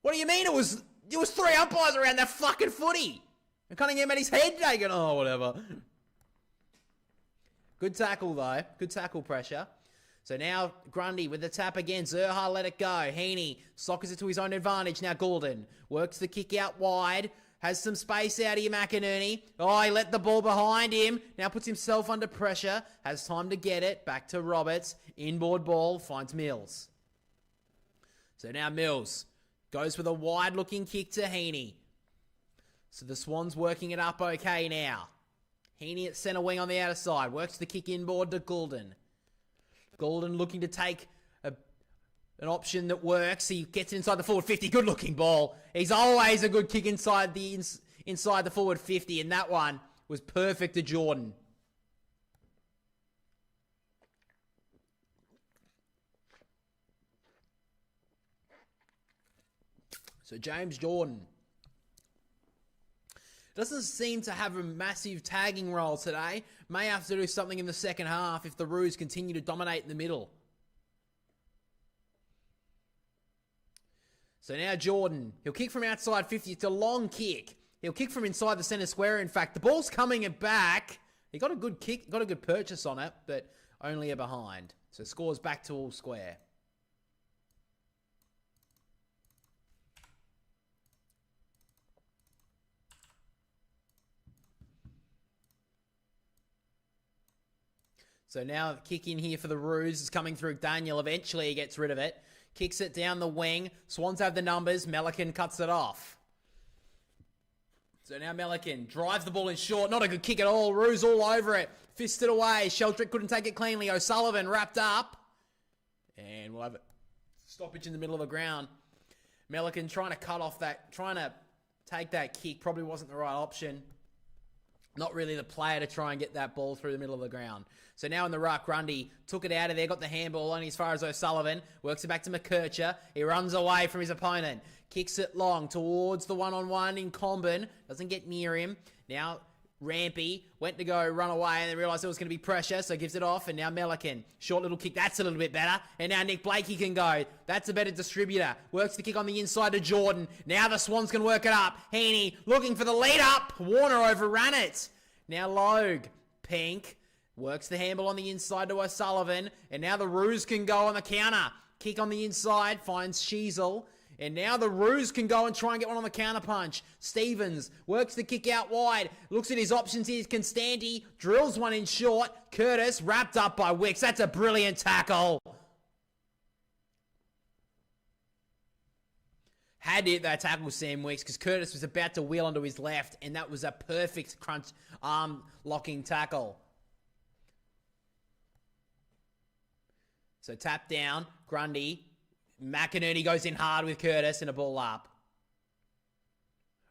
S1: What do you mean it was 3 umpires around that fucking footy? And Cunningham had his head taken. Oh, whatever. Good tackle, though. Good tackle pressure. So now Grundy with the tap again. Zerha let it go. Heaney sockers it to his own advantage. Now Goulden works the kick out wide. Has some space out here, McInerney. Oh, he let the ball behind him. Now puts himself under pressure. Has time to get it. Back to Roberts. Inboard ball. Finds Mills. So now Mills goes with a wide-looking kick to Heaney. So the Swans working it up okay now. Heaney at centre wing on the outer side. Works the kick inboard to Goulden. Goulden looking to take an option that works. He gets inside the forward 50. Good looking ball. He's always a good kick inside the forward 50. And that one was perfect to Jordan. So James Jordan doesn't seem to have a massive tagging role today. May have to do something in the second half if the Roos continue to dominate in the middle. So now Jordan. He'll kick from outside 50. It's a long kick. He'll kick from inside the centre square, in fact. The ball's coming back. He got a good kick, got a good purchase on it, but only a behind. So scores back to all square. So now kick in here for the Roos is coming through Daniel. Eventually he gets rid of it. Kicks it down the wing. Swans have the numbers. Melican cuts it off. So now Melican drives the ball in short. Not a good kick at all. Roos all over it. Fisted away. Sheldrick couldn't take it cleanly. O'Sullivan wrapped up. And we'll have a stoppage in the middle of the ground. Melican trying to cut off that, trying to take that kick. Probably wasn't the right option. Not really the player to try and get that ball through the middle of the ground. So now in the ruck, Grundy took it out of there, got the handball only as far as O'Sullivan. Works it back to McKercher. He runs away from his opponent. Kicks it long towards the one-on-one in Combin. Doesn't get near him. Now Rampy went to go run away and then realised there was going to be pressure, so gives it off. And now Melican. Short little kick. That's a little bit better. And now Nick Blakey can go. That's a better distributor. Works the kick on the inside to Jordan. Now the Swans can work it up. Heaney looking for the lead up. Warner overran it. Now Logue. Pink. Works the handball on the inside to O'Sullivan. And now the Roos can go on the counter. Kick on the inside. Finds Sheasel. And now the Roos can go and try and get one on the counter punch. Stevens works the kick out wide. Looks at his options here. Constanti drills one in short. Curtis wrapped up by Wicks. That's a brilliant tackle. Had to hit that tackle, Sam Wicks, because Curtis was about to wheel onto his left. And that was a perfect crunch arm locking tackle. So tap down. Grundy. McInerney goes in hard with Curtis and a ball up.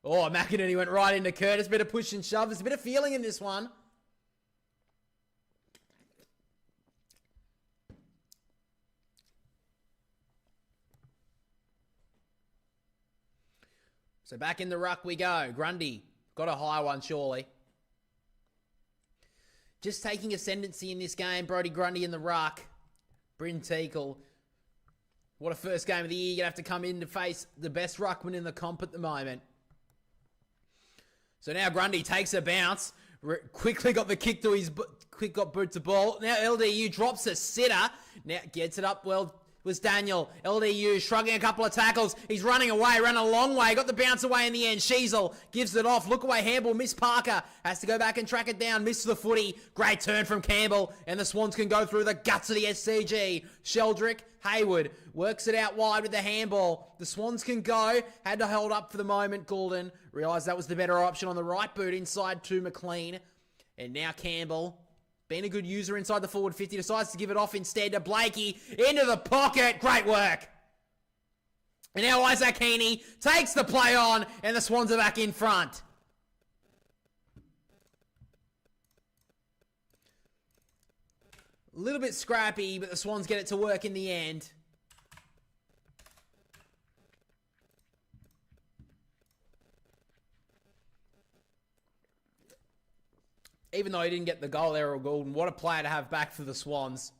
S1: Oh, McInerney went right into Curtis. Bit of push and shove. There's a bit of feeling in this one. So back in the ruck we go. Grundy got a high one, surely. Just taking ascendancy in this game. Brodie Grundy in the ruck. Bryn Teakle. What a first game of the year. You're going to have to come in to face the best ruckman in the comp at the moment. So now Grundy takes a bounce. Quickly got the kick to his... Quick got boot to ball. Now LDU drops a sitter. Now gets it up well. Was Daniel. LDU shrugging a couple of tackles. He's running away, ran a long way. Got the bounce away in the end. Sheasel gives it off. Look away handball. Miss Parker has to go back and track it down. Misses the footy. Great turn from Campbell. And the Swans can go through the guts of the SCG. Sheldrick, Hayward works it out wide with the handball. The Swans can go. Had to hold up for the moment. Goulden realised that was the better option on the right boot inside to McLean. And now Campbell, being a good user inside the forward 50, decides to give it off instead to Blakey. Into the pocket. Great work. And now Isaac Heaney takes the play on, and the Swans are back in front. A little bit scrappy, but the Swans get it to work in the end. Even though he didn't get the goal there, Goulden, what a player to have back for the Swans.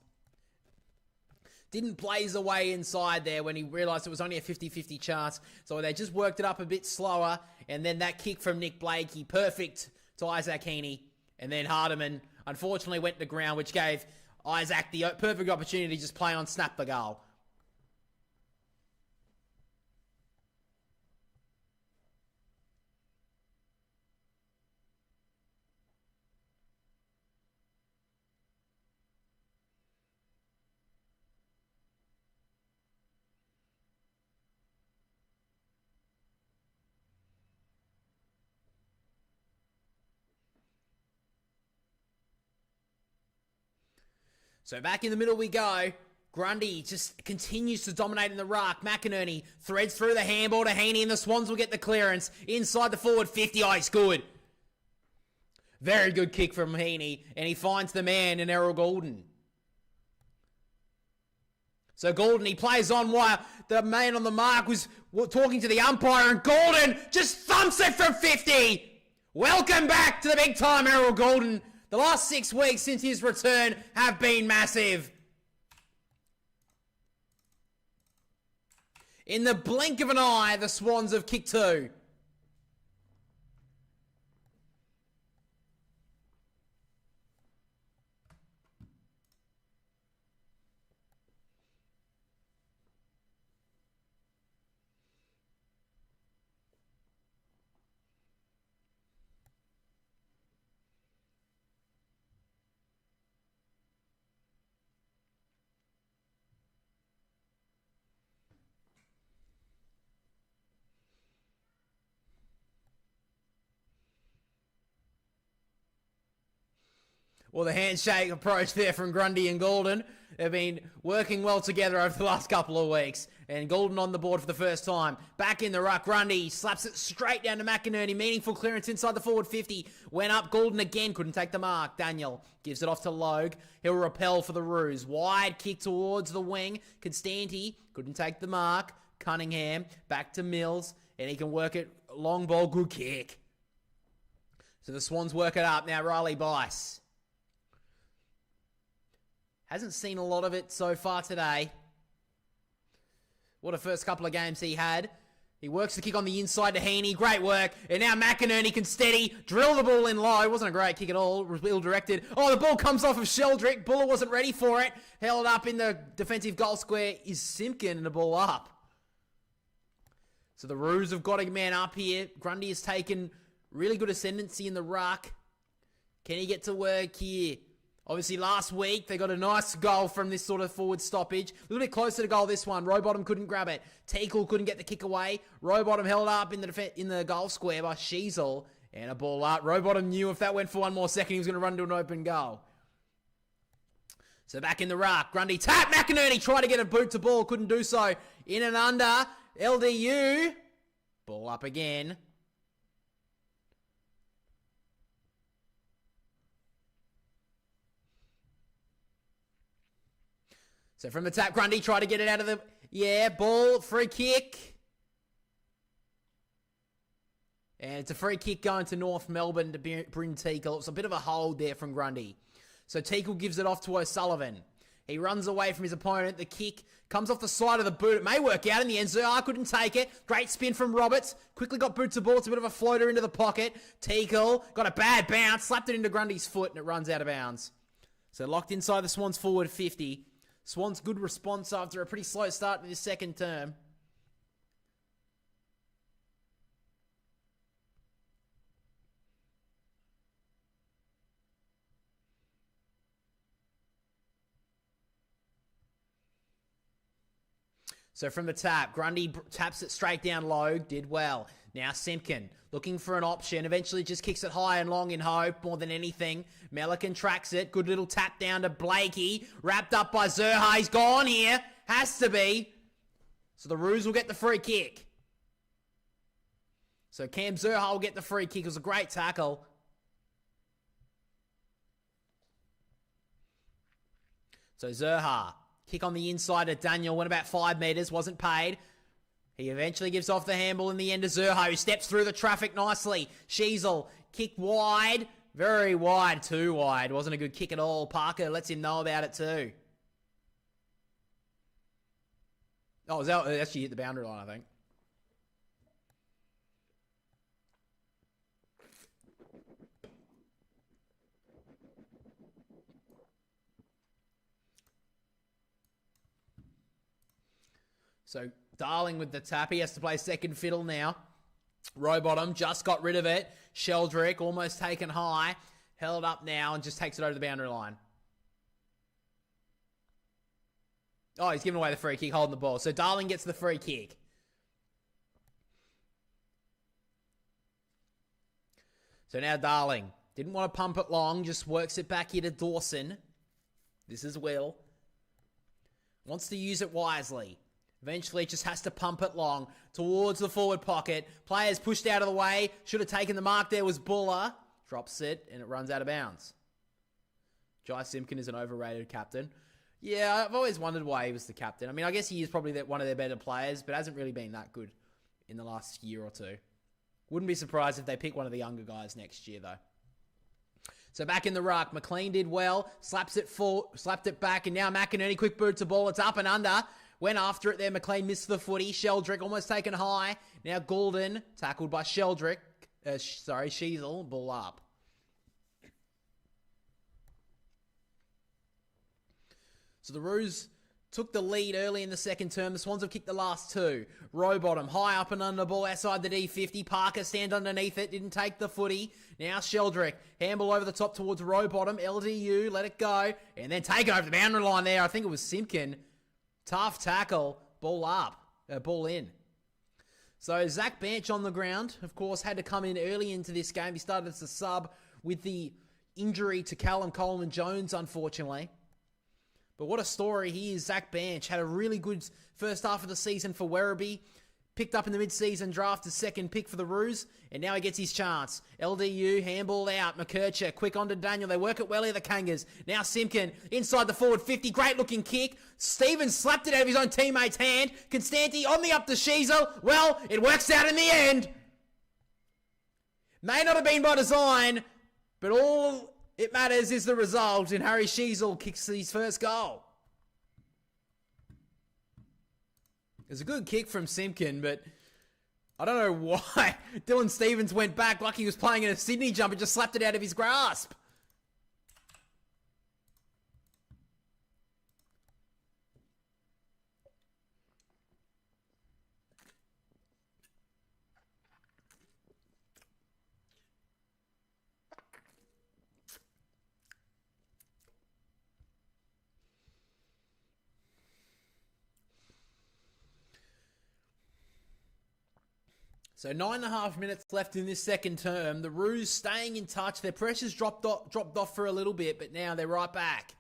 S1: Didn't blaze away inside there when he realised it was only a 50-50 chance. So they just worked it up a bit slower. And then that kick from Nick Blakey, perfect to Isaac Heaney. And then Hardiman, unfortunately, went to ground, which gave Isaac the perfect opportunity to just play on, snap the goal. So back in the middle we go. Grundy just continues to dominate in the ruck. McInerney threads through the handball to Heaney, and the Swans will get the clearance inside the forward 50. Oh, he's good. Very good kick from Heaney, and he finds the man in Errol Goulden. So Goulden, he plays on while the man on the mark was talking to the umpire, and Goulden just thumps it from 50. Welcome back to the big time, Errol Goulden. The last 6 weeks since his return have been massive. In the blink of an eye, the Swans have kicked 2. Well, the handshake approach there from Grundy and Goulden. They've been working well together over the last couple of weeks. And Goulden on the board for the first time. Back in the ruck, Grundy slaps it straight down to McInerney. Meaningful clearance inside the forward 50. Went up, Goulden again, couldn't take the mark. Daniel gives it off to Logue. He'll repel for the Roos. Wide kick towards the wing. Constanti couldn't take the mark. Cunningham back to Mills. And he can work it. Long ball, good kick. So the Swans work it up. Now Riley Bice. Hasn't seen a lot of it so far today. What a first couple of games he had. He works the kick on the inside to Heaney. Great work. And now McInerney can steady. Drill the ball in low. Wasn't a great kick at all. Was ill-directed. Oh, the ball comes off of Sheldrick. Buller wasn't ready for it. Held up in the defensive goal square is Simpkin, and the ball up. So the Roos have got a man up here. Grundy has taken really good ascendancy in the ruck. Can he get to work here? Obviously, last week, they got a nice goal from this sort of forward stoppage. A little bit closer to goal this one. Rowbottom couldn't grab it. Teakle couldn't get the kick away. Rowbottom held up in the goal square by Sheasel. And a ball out. Rowbottom knew if that went for one more second, he was going to run to an open goal. So back in the ruck. Grundy tap. McInerney tried to get a boot to ball. Couldn't do so. In and under. LDU. Ball up again. So from the tap, Grundy tried to get it out of the... Yeah, ball, free kick. And it's a free kick going to North Melbourne to bring Teakle. It's a bit of a hold there from Grundy. So Teakle gives it off to O'Sullivan. He runs away from his opponent. The kick comes off the side of the boot. It may work out in the end. Zerha couldn't take it. Great spin from Roberts. Quickly got boot to ball. It's a bit of a floater into the pocket. Teagle got a bad bounce. Slapped it into Grundy's foot and it runs out of bounds. So locked inside the Swans forward 50. Swans good response after a pretty slow start to this second term. So from the tap, Grundy taps it straight down low, did well. Now Simpkin looking for an option, eventually just kicks it high and long in hope more than anything. Melican tracks it, good little tap down to Blakey, wrapped up by Zerha, he's gone here, has to be. So the Roos will get the free kick. So Cam Zerha will get the free kick, it was a great tackle. So Zerha. Kick on the inside of Daniel, went about 5 metres, wasn't paid. He eventually gives off the handball in the end to Zerha, who steps through the traffic nicely. Sheasel, kick wide, very wide, too wide. Wasn't a good kick at all. Parker lets him know about it too. Oh, it actually hit the boundary line, I think. So Darling with the tap. He has to play second fiddle now. Rowbottom just got rid of it. Sheldrick almost taken high. Held up now and just takes it over the boundary line. Oh, he's giving away the free kick, holding the ball. So Darling gets the free kick. So now Darling. Didn't want to pump it long. Just works it back here to Dawson. This is Will. Wants to use it wisely. Eventually, just has to pump it long towards the forward pocket. Players pushed out of the way. Should have taken the mark there was Buller. Drops it, and it runs out of bounds. Jai Simpkin is an overrated captain. Yeah, I've always wondered why he was the captain. I mean, I guess he is probably one of their better players, but hasn't really been that good in the last year or two. Wouldn't be surprised if they pick one of the younger guys next year, though. So back in the ruck, McLean did well. Slapped it back, and now McInerney, quick boot to ball. It's up and under. Went after it there. McLean missed the footy. Sheldrick almost taken high. Now Goulden tackled by Sheldrick. Sheasel. Ball up. So the Roos took the lead early in the second term. The Swans have kicked the last two. Rowbottom high up and under ball outside the D50. Parker stand underneath it. Didn't take the footy. Now Sheldrick. Handball over the top towards Rowbottom. LDU. Let it go. And then taken over the boundary line there. I think it was Simpkin. Tough tackle, ball up, ball in. So Zach Bench on the ground, of course, had to come in early into this game. He started as a sub with the injury to Callum Coleman-Jones, unfortunately. But what a story he is, Zach Bench. Had a really good first half of the season for Werribee. Picked up in the mid-season draft as second pick for the Roos. And now he gets his chance. LDU, handball out. McKercher, quick on to Daniel. They work it well here, the Kangas. Now Simpkin, inside the forward 50. Great looking kick. Stevens slapped it out of his own teammate's hand. Constanti on the up to Sheasel. Well, it works out in the end. May not have been by design, but all it matters is the result. And Harry Sheasel kicks his first goal. It was a good kick from Simpkin, but I don't know why Dylan Stevens went back like he was playing in a Sydney jump and just slapped it out of his grasp. So 9.5 minutes left in this second term. The Roos staying in touch. Their pressure's dropped off for a little bit, but now they're right back.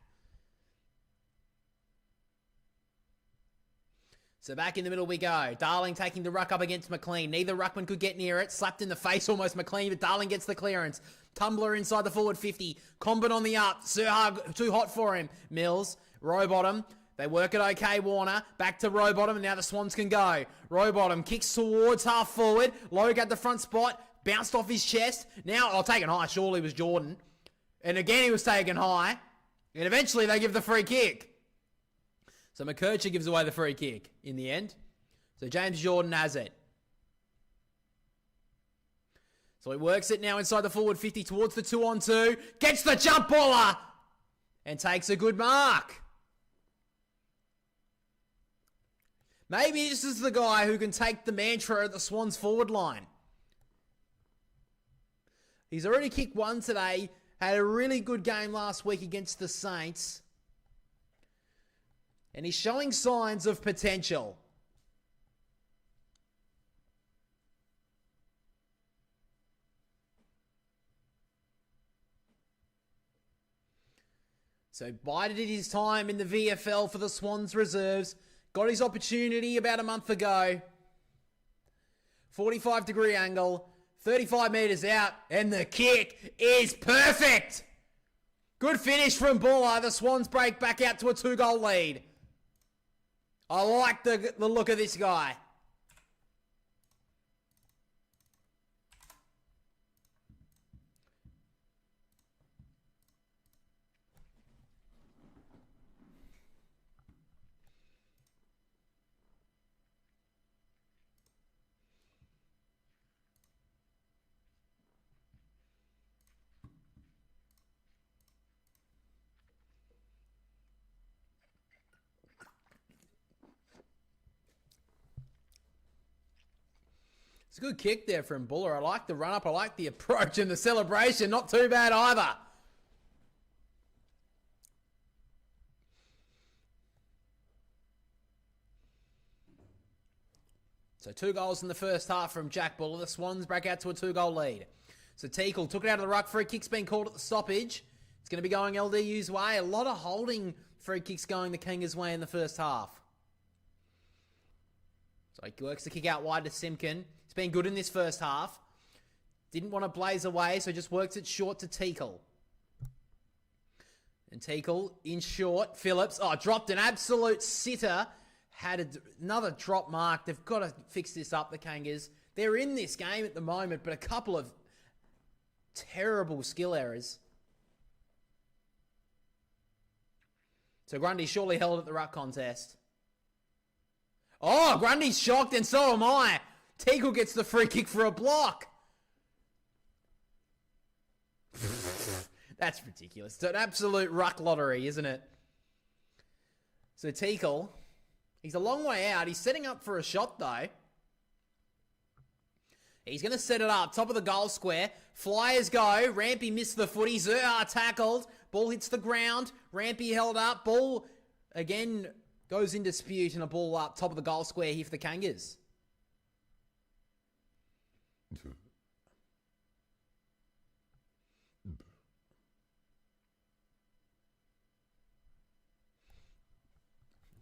S1: So back in the middle we go. Darling taking the ruck up against McLean. Neither ruckman could get near it. Slapped in the face almost McLean, but Darling gets the clearance. Tumbler inside the forward 50. Combat on the up. Sirhag too hot for him. Mills. Rowbottom. They work it okay, Warner. Back to Rowbottom, and now the Swans can go. Rowbottom kicks towards half forward. Logue at the front spot. Bounced off his chest. Now, taken high. Surely was Jordan. And again, he was taken high. And eventually, they give the free kick. So McKercher gives away the free kick in the end. So James Jordan has it. So he works it now inside the forward 50 towards the 2-on-2. Gets the jump baller. And takes a good mark. Maybe this is the guy who can take the mantra at the Swans forward line. He's already kicked one today. Had a really good game last week against the Saints. And he's showing signs of potential. So bided his time in the VFL for the Swans reserves. Got his opportunity about a month ago. 45-degree angle. 35 metres out. And the kick is perfect. Good finish from Buller. The Swans break back out to a 2-goal lead. I like the look of this guy. It's a good kick there from Buller. I like the run-up. I like the approach and the celebration. Not too bad either. So 2 goals in the first half from Jack Buller. The Swans break out to a 2-goal lead. So Teakle took it out of the ruck. Free kick's been called at the stoppage. It's going to be going LDU's way. A lot of holding free kicks going the Kangas' way in the first half. So he works the kick out wide to Simpkin. He's been good in this first half. Didn't want to blaze away, so just works it short to Teakle. And Teakle in short. Phillips, dropped an absolute sitter. Had another drop mark. They've got to fix this up, the Kangas. They're in this game at the moment, but a couple of terrible skill errors. So Grundy surely held at the ruck contest. Oh, Grundy's shocked, and so am I. Teakle gets the free kick for a block. That's ridiculous. It's an absolute ruck lottery, isn't it? So Teakle, he's a long way out. He's setting up for a shot, though. He's going to set it up. Top of the goal square. Flyers go. Rampy missed the footy. Zerha tackled. Ball hits the ground. Rampy held up. Ball, again, goes in dispute, and a ball up top of the goal square here for the Kangas.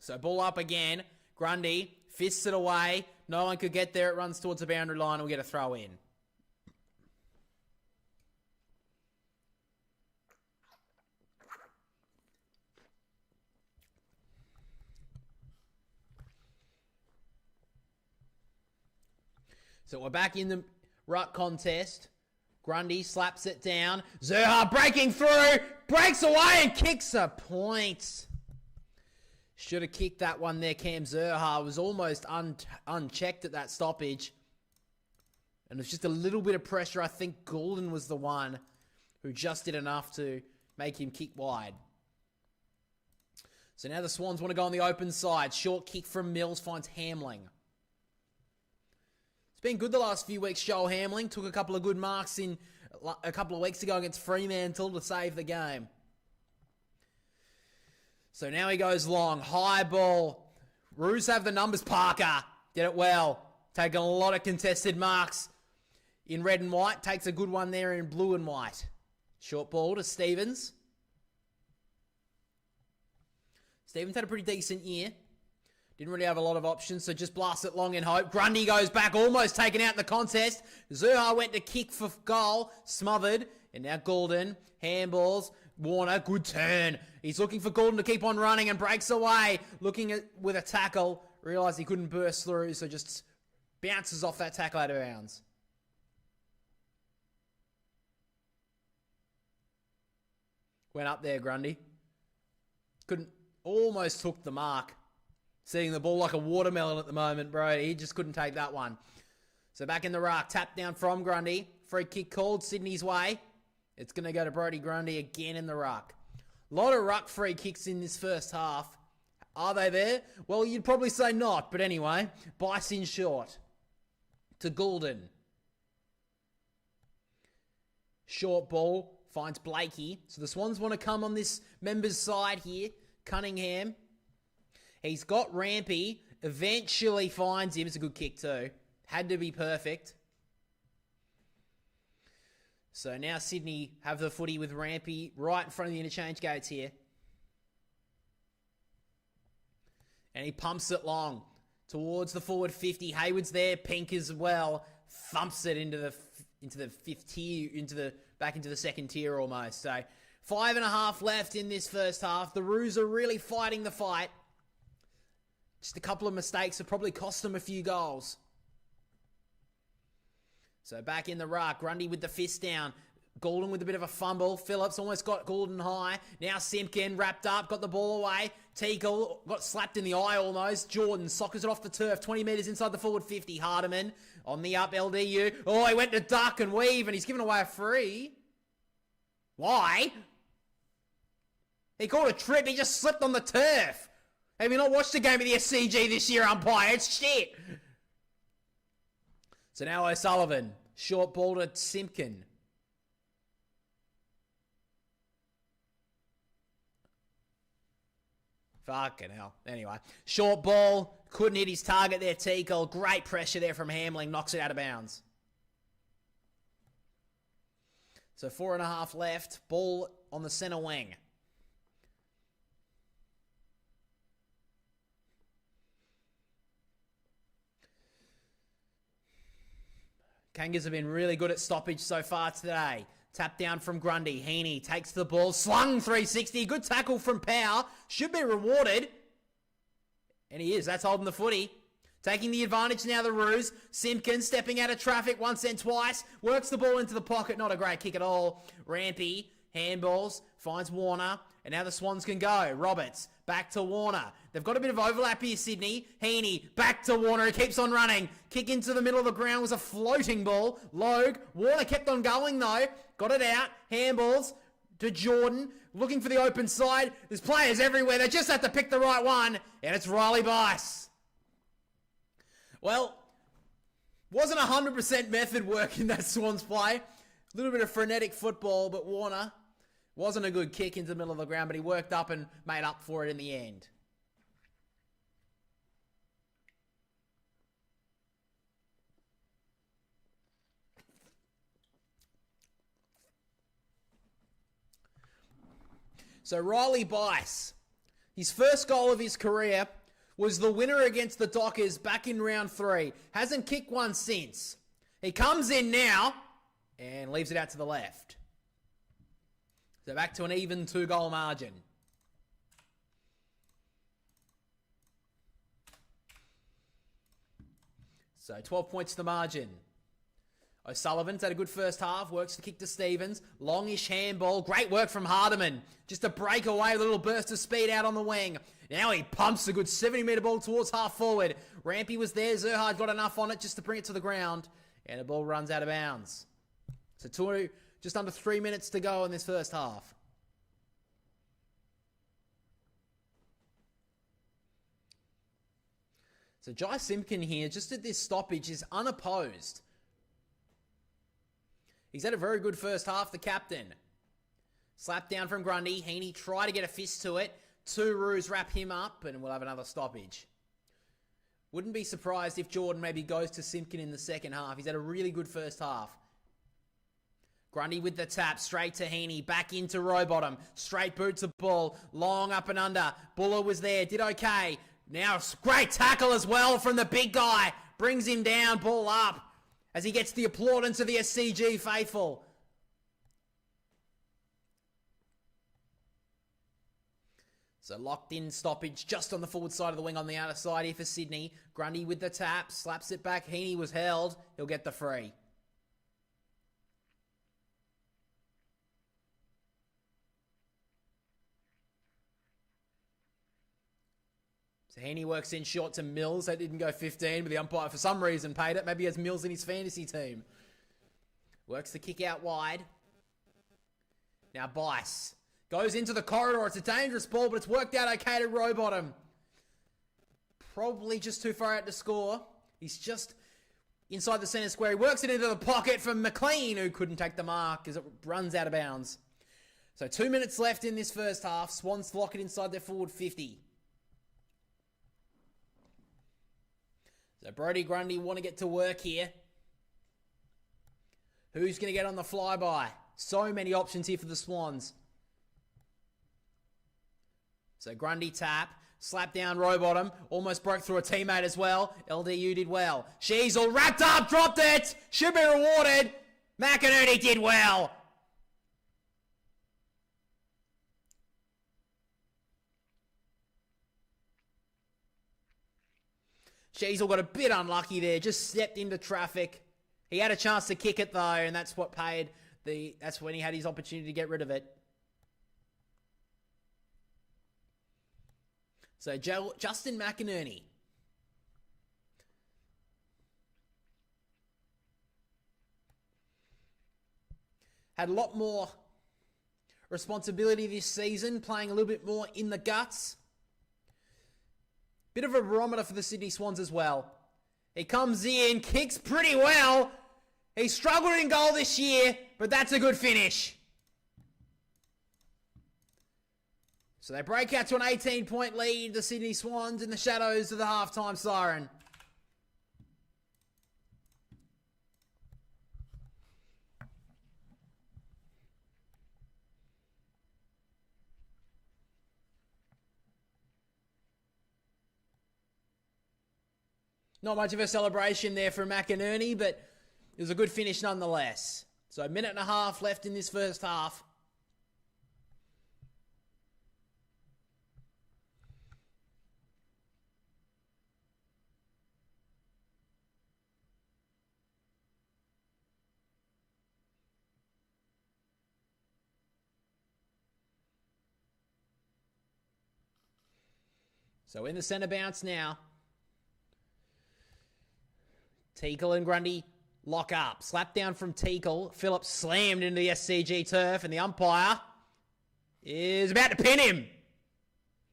S1: So ball up again. Grundy fists it away. No one could get there. It runs towards the boundary line. We'll get a throw in. So we're back in the ruck contest. Grundy slaps it down. Zerha breaking through. Breaks away and kicks a point. Should have kicked that one there. Cam Zerha was almost unchecked at that stoppage. And it was just a little bit of pressure. I think Goulden was the one who just did enough to make him kick wide. So now the Swans want to go on the open side. Short kick from Mills finds Hamling. It's been good the last few weeks, Joel Hamling. Took a couple of good marks in a couple of weeks ago against Fremantle to save the game. So now he goes long. High ball. Roos have the numbers. Parker did it well. Taking a lot of contested marks in red and white. Takes a good one there in blue and white. Short ball to Stevens. Stevens had a pretty decent year. Didn't really have a lot of options, so just blast it long in hope. Grundy goes back, almost taken out in the contest. Zerha went to kick for goal, smothered. And now Goulden, handballs. Warner, good turn. He's looking for Goulden to keep on running and breaks away. Looking at with a tackle. Realised he couldn't burst through, so just bounces off that tackle out of bounds. Went up there, Grundy. Almost took the mark. Seeing the ball like a watermelon at the moment, bro. He just couldn't take that one. So back in the ruck. Tap down from Grundy. Free kick called Sydney's way. It's going to go to Brodie Grundy again in the ruck. A lot of ruck free kicks in this first half. Are they there? Well, you'd probably say not. But anyway, Bice in short. To Goulden. Short ball. Finds Blakey. So the Swans want to come on this member's side here. Cunningham. He's got Rampy. Eventually finds him. It's a good kick too. Had to be perfect. So now Sydney have the footy with Rampy right in front of the interchange gates here. And he pumps it long towards the forward 50. Hayward's there. Pink as well. Thumps it into the fifth tier, back into the second tier almost. So 5.5 left in this first half. The Roos are really fighting the fight. Just a couple of mistakes have probably cost them a few goals. So back in the ruck, Grundy with the fist down. Goulden with a bit of a fumble. Phillips almost got Goulden high. Now Simpkin wrapped up, got the ball away. Teagle got slapped in the eye almost. Jordan soccers it off the turf, 20 metres inside the forward 50. Hardiman on the up, LDU. Oh, he went to duck and weave, and he's given away a free. Why? He called a trip, he just slipped on the turf. Have you not watched the game of the SCG this year, umpire? It's shit. So now O'Sullivan. Short ball to Simpkin. Fucking hell. Anyway. Short ball. Couldn't hit his target there, Teagle. Great pressure there from Hamling. Knocks it out of bounds. So 4.5 left. Ball on the centre wing. Kangas have been really good at stoppage so far today. Tap down from Grundy. Heaney takes the ball. Slung 360. Good tackle from Power. Should be rewarded. And he is. That's holding the footy. Taking the advantage now, the Roos. Simpkins stepping out of traffic once and twice. Works the ball into the pocket. Not a great kick at all. Rampy. Handballs. Finds Warner. And now the Swans can go. Roberts. Back to Warner. They've got a bit of overlap here, Sydney. Heaney. Back to Warner. He keeps on running. Kick into the middle of the ground was a floating ball. Logue. Warner kept on going though. Got it out. Handballs to Jordan. Looking for the open side. There's players everywhere. They just have to pick the right one. And it's Riley Bice. Well, wasn't 100% method work in that Swans play. A little bit of frenetic football, but Warner wasn't a good kick into the middle of the ground, but he worked up and made up for it in the end. So Riley Bice, his first goal of his career was the winner against the Dockers back in round 3. Hasn't kicked one since. He comes in now and leaves it out to the left. So back to an even 2-goal margin. So 12 points to the margin. O'Sullivan's had a good first half. Works the kick to Stevens. Longish handball. Great work from Hardiman. Just a breakaway. A little burst of speed out on the wing. Now he pumps a good 70-metre ball towards half forward. Rampy was there. Zerhard got enough on it just to bring it to the ground. And the ball runs out of bounds. So just under 3 minutes to go in this first half. So Jai Simpkin here, just at this stoppage, is unopposed. He's had a very good first half, the captain. Slap down from Grundy. Heaney try to get a fist to it. 2 Roos wrap him up, and we'll have another stoppage. Wouldn't be surprised if Jordan maybe goes to Simpkin in the second half. He's had a really good first half. Grundy with the tap, straight to Heaney, back into Rowbottom. Straight boot to Bull, long up and under. Buller was there, did okay. Now, great tackle as well from the big guy. Brings him down, Bull up. As he gets the applaudance of the SCG faithful. So locked in stoppage just on the forward side of the wing on the outer side here for Sydney. Grundy with the tap, slaps it back. Heaney was held. He'll get the free. So So Heaney works in short to Mills. That didn't go 15, but the umpire for some reason paid it. Maybe he has Mills in his fantasy team. Works the kick out wide. Now Bice goes into the corridor. It's a dangerous ball, but it's worked out okay to Rowbottom. Probably just too far out to score. He's just inside the centre square. He works it into the pocket from McLean, who couldn't take the mark as it runs out of bounds. So 2 minutes left in this first half. Swans lock it inside their forward 50. So Brodie Grundy want to get to work here. Who's going to get on the flyby? So many options here for the Swans. So Grundy tap. Slap down Rowbottom. Almost broke through a teammate as well. LDU did well. Sheasel wrapped up. Dropped it. Should be rewarded. McInerney did well. Sheasel got a bit unlucky there. Just stepped into traffic. He had a chance to kick it though, and that's what paid the... That's when he had his opportunity to get rid of it. So Justin McInerney. Had a lot more responsibility this season, playing a little bit more in the guts. Bit of a barometer for the Sydney Swans as well. He comes in, kicks pretty well. He struggled in goal this year, but that's a good finish. So they break out to an 18-point lead, the Sydney Swans, in the shadows of the halftime siren. Not much of a celebration there for McInerney, but it was a good finish nonetheless. So a minute and a half left in this first half. So in the centre bounce now. Teakle and Grundy lock up. Slap down from Teakle. Phillips slammed into the SCG turf, and the umpire is about to pin him.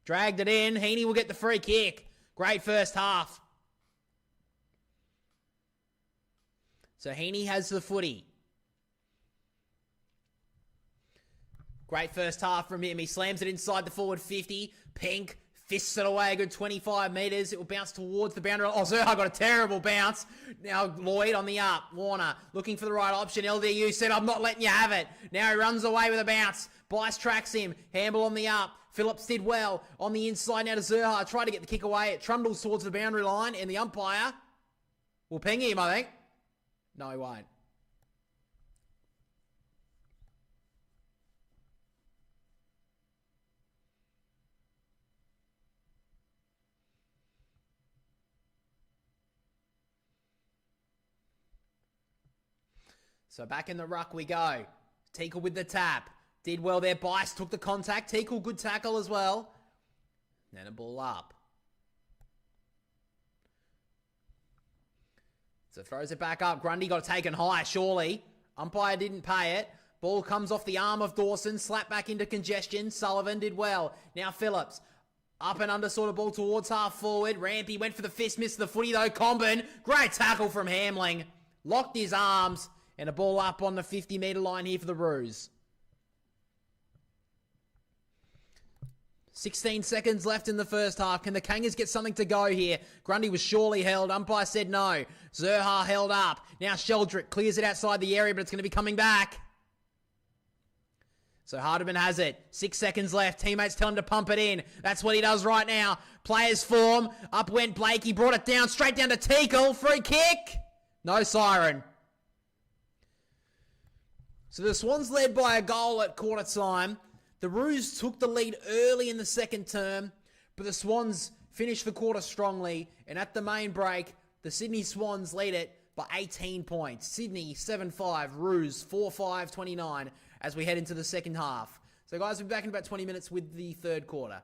S1: Dragged it in. Heaney will get the free kick. Great first half. So Heaney has the footy. Great first half from him. He slams it inside the forward 50. Pink fists it away a good 25 metres. It will bounce towards the boundary. Oh, Zerha got a terrible bounce. Now Lloyd on the up. Warner looking for the right option. LDU said, I'm not letting you have it. Now he runs away with a bounce. Bice tracks him. Hamble on the up. Phillips did well. On the inside now to Zerha. Try to get the kick away. It trundles towards the boundary line. And the umpire will ping him, I think. No, he won't. So back in the ruck we go. Teakle with the tap. Did well there. Bice took the contact. Teakle, good tackle as well. Then a ball up. So throws it back up. Grundy got taken high, surely. Umpire didn't pay it. Ball comes off the arm of Dawson. Slap back into congestion. Sullivan did well. Now Phillips. Up and under sort of ball towards half forward. Rampy went for the fist. Missed the footy though. Combin. Great tackle from Hamling. Locked his arms. And a ball up on the 50-metre line here for the Roos. 16 seconds left in the first half. Can the Kangas get something to go here? Grundy was surely held. Umpire said no. Zerha held up. Now Sheldrick clears it outside the area, but it's going to be coming back. So Hardiman has it. 6 seconds left. Teammates tell him to pump it in. That's what he does right now. Players form. Up went Blake. He brought it down. Straight down to Teakle. Free kick. No siren. So the Swans led by a goal at quarter time. The Roos took the lead early in the second term, but the Swans finished the quarter strongly. And at the main break, the Sydney Swans lead it by 18 points. Sydney 7-5, Roos 4-5, 29 as we head into the second half. So guys, we'll be back in about 20 minutes with the third quarter.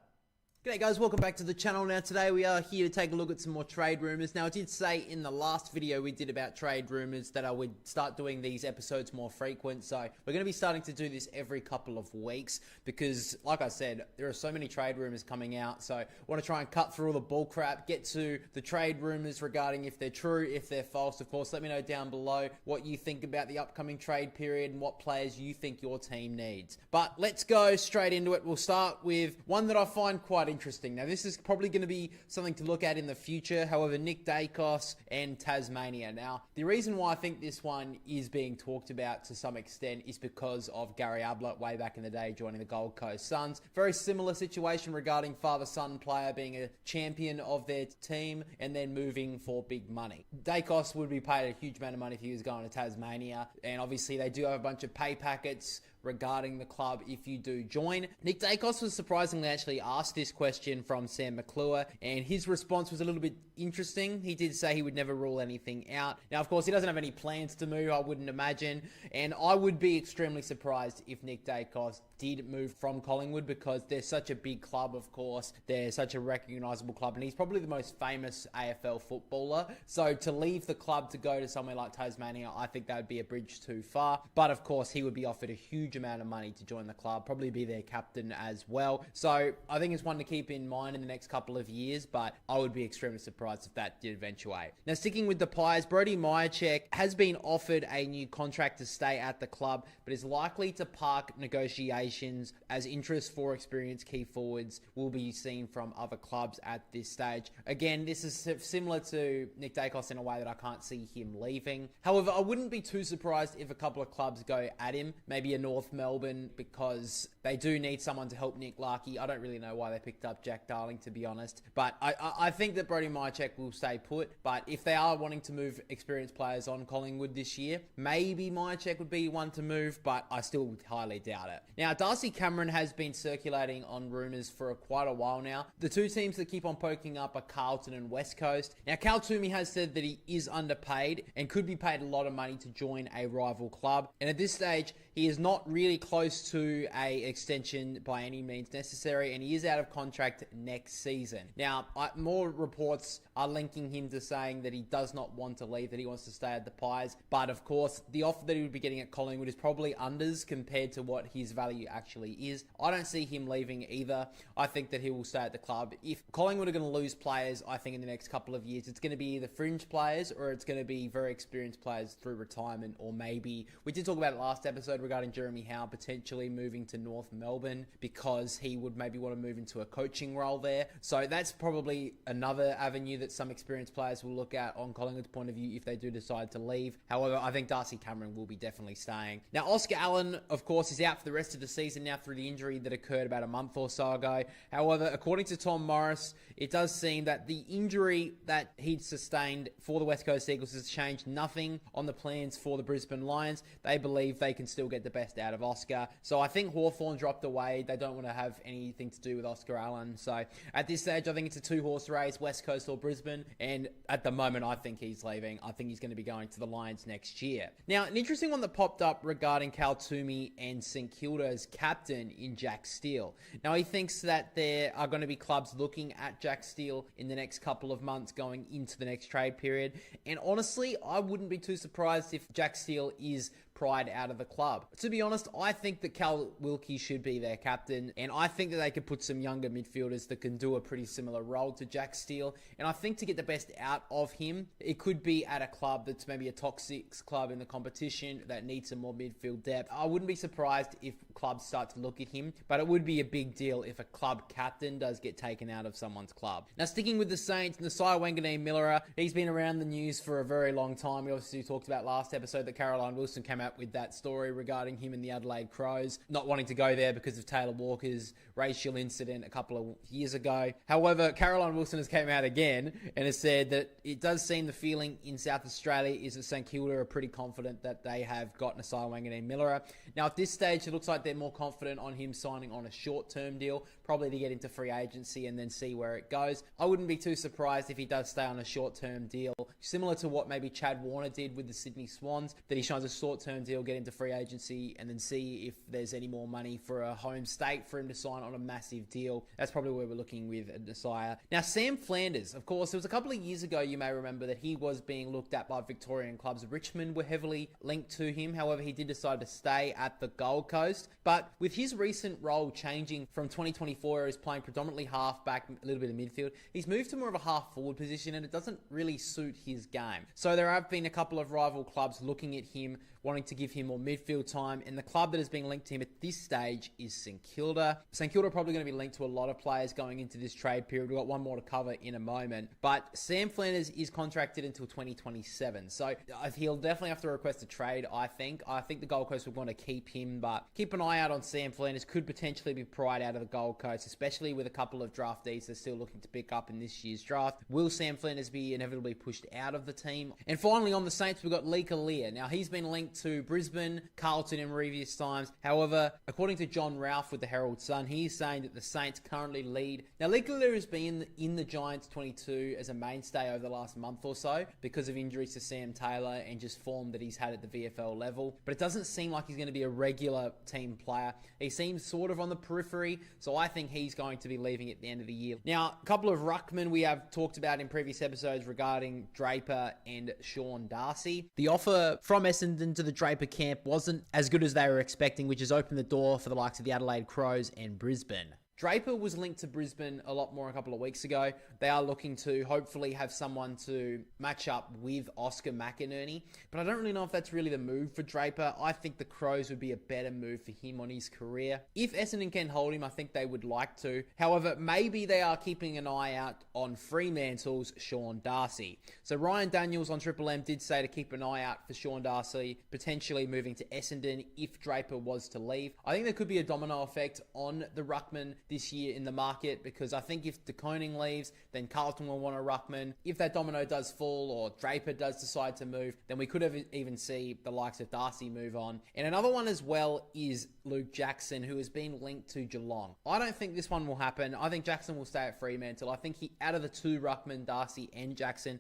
S1: G'day guys, welcome back to the channel. Now today we are here to take a look at some more trade rumours. Now I did say in the last video we did about trade rumours that I would start doing these episodes more frequent. So we're going to be starting to do this every couple of weeks because like I said, there are so many trade rumours coming out. So I want to try and cut through all the bull crap, get to the trade rumours regarding if they're true, if they're false. Of course, let me know down below what you think about the upcoming trade period and what players you think your team needs. But let's go straight into it. We'll start with one that I find quite interesting. Now, this is probably going to be something to look at in the future. However, Nick Dacos and Tasmania. Now, the reason why I think this one is being talked about to some extent is because of Gary Ablett way back in the day joining the Gold Coast Suns. Very similar situation regarding father-son player being a champion of their team and then moving for big money. Dacos would be paid a huge amount of money if he was going to Tasmania, and obviously they do have a bunch of pay packets regarding the club if you do join. Nick Dacos was surprisingly actually asked this question from Sam McClure, and his response was a little bit interesting. He did say he would never rule anything out. Now, of course, he doesn't have any plans to move, I wouldn't imagine, and I would be extremely surprised if Nick Dacos did move from Collingwood because they're such a big club, of course. They're such a recognisable club, and he's probably the most famous AFL footballer. So to leave the club to go to somewhere like Tasmania, I think that would be a bridge too far. But of course, he would be offered a huge amount of money to join the club, probably be their captain as well. So I think it's one to keep in mind in the next couple of years, but I would be extremely surprised if that did eventuate. Now, sticking with the Pies, Brody Myercheck has been offered a new contract to stay at the club, but is likely to park negotiations as interest for experienced key forwards will be seen from other clubs at this stage. Again, this is similar to Nick Dacos in a way that I can't see him leaving. However, I wouldn't be too surprised if a couple of clubs go at him, maybe a North Melbourne, because they do need someone to help Nick Larkey. I don't really know why they picked up Jack Darling, to be honest, but I think that Brody Myercheck will stay put. But if they are wanting to move experienced players on Collingwood this year, maybe Myercheck would be one to move, but I still would highly doubt it. Now, Darcy Cameron has been circulating on rumours for quite a while now. The two teams that keep on poking up are Carlton and West Coast. Now, Cal Toomey has said that he is underpaid and could be paid a lot of money to join a rival club, and at this stage he is not really close to a extension by any means necessary, and he is out of contract next season. Now, more reports are linking him to saying that he does not want to leave, that he wants to stay at the Pies. But of course, the offer that he would be getting at Collingwood is probably unders compared to what his value actually is. I don't see him leaving either. I think that he will stay at the club. If Collingwood are going to lose players, I think in the next couple of years, it's going to be either fringe players or it's going to be very experienced players through retirement, or maybe, we did talk about it last episode regarding Jeremy Howe potentially moving to North Melbourne because he would maybe want to move into a coaching role there. So that's probably another avenue that some experienced players will look at on Collingwood's point of view if they do decide to leave. However, I think Darcy Cameron will be definitely staying. Now, Oscar Allen, of course, is out for the rest of the season now through the injury that occurred about a month or so ago. However, according to Tom Morris, it does seem that the injury that he'd sustained for the West Coast Eagles has changed nothing on the plans for the Brisbane Lions. They believe they can still get the best out of Oscar. So I think Hawthorn dropped away. They don't want to have anything to do with Oscar Allen. So at this stage, I think it's a two-horse race, West Coast or Brisbane. And at the moment, I think he's leaving. I think he's going to be going to the Lions next year. Now, an interesting one that popped up regarding Cal Toomey and St Kilda's captain in Jack Steele. Now, he thinks that there are going to be clubs looking at Jack Steele in the next couple of months going into the next trade period. And honestly, I wouldn't be too surprised if Jack Steele is pried out of the club. To be honest, I think that Cal Wilkie should be their captain, and I think that they could put some younger midfielders that can do a pretty similar role to Jack Steele, and I think to get the best out of him, it could be at a club that's maybe a top 6 club in the competition that needs some more midfield depth. I wouldn't be surprised if clubs start to look at him, but it would be a big deal if a club captain does get taken out of someone's club. Now, sticking with the Saints, Nasiah Wanganeen-Miller, he's been around the news for a very long time. We obviously talked about last episode that Caroline Wilson came out with that story regarding him and the Adelaide Crows not wanting to go there because of Taylor Walker's racial incident a couple of years ago. However, Caroline Wilson has came out again and has said that it does seem the feeling in South Australia is that St Kilda are pretty confident that they have got Nasiah Wanganeen-Miller. Now, at this stage, it looks like they're more confident on him signing on a short-term deal, probably to get into free agency and then see where it goes. I wouldn't be too surprised if he does stay on a short-term deal, similar to what maybe Chad Warner did with the Sydney Swans, that he signs a short-term short-term deal, get into free agency, and then see if there's any more money for a home state for him to sign on a massive deal. That's probably where we're looking with Desire. Now, Sam Flanders, of course, it was a couple of years ago, you may remember, that he was being looked at by Victorian clubs. Richmond were heavily linked to him. However, he did decide to stay at the Gold Coast. But with his recent role changing from 2024, where he's playing predominantly half-back, a little bit of midfield, he's moved to more of a half-forward position, and it doesn't really suit his game. So there have been a couple of rival clubs looking at him, wanting to give him more midfield time, and the club that has been linked to him at this stage is St Kilda. St Kilda are probably going to be linked to a lot of players going into this trade period. We've got one more to cover in a moment, but Sam Flanders is contracted until 2027, so he'll definitely have to request a trade, I think. I think the Gold Coast would want to keep him, but keep an eye out on Sam Flanders. Could potentially be pried out of the Gold Coast, especially with a couple of draftees they're still looking to pick up in this year's draft. Will Sam Flanders be inevitably pushed out of the team? And finally, on the Saints, we've got Lee Lear. Now, he's been linked to Brisbane, Carlton in previous times. However, according to John Ralph with the Herald Sun, he's saying that the Saints currently lead. Now, Lee Lear has been in the Giants 22 as a mainstay over the last month or so because of injuries to Sam Taylor and just form that he's had at the VFL level. But it doesn't seem like he's going to be a regular team player. He seems sort of on the periphery, so I think he's going to be leaving at the end of the year. Now, a couple of ruckmen we have talked about in previous episodes regarding Draper and Sean Darcy. The offer from Essendon to the Draper camp wasn't as good as they were expecting, which has opened the door for the likes of the Adelaide Crows and Brisbane. Draper was linked to Brisbane a lot more a couple of weeks ago. They are looking to hopefully have someone to match up with Oscar McInerney, but I don't really know if that's really the move for Draper. I think the Crows would be a better move for him on his career. If Essendon can hold him, I think they would like to. However, maybe they are keeping an eye out on Fremantle's Sean Darcy. So Ryan Daniels on Triple M did say to keep an eye out for Sean Darcy potentially moving to Essendon if Draper was to leave. I think there could be a domino effect on the ruckman this year in the market, because I think if De Koning leaves, then Carlton will want a ruckman. If that domino does fall or Draper does decide to move, then we could have even see the likes of Darcy move on. And another one as well is Luke Jackson, who has been linked to Geelong. I don't think this one will happen. I think Jackson will stay at Fremantle. I think out of the two ruckmen, Darcy and Jackson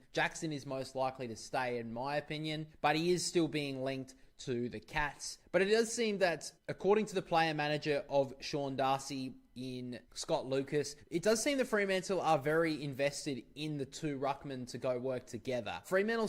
S1: is most likely to stay in my opinion, but he is still being linked to the Cats. But it does seem that, according to the player manager of Sean Darcy in Scott Lucas, it does seem that Fremantle are very invested in the two ruckmen to go work together. Fremantle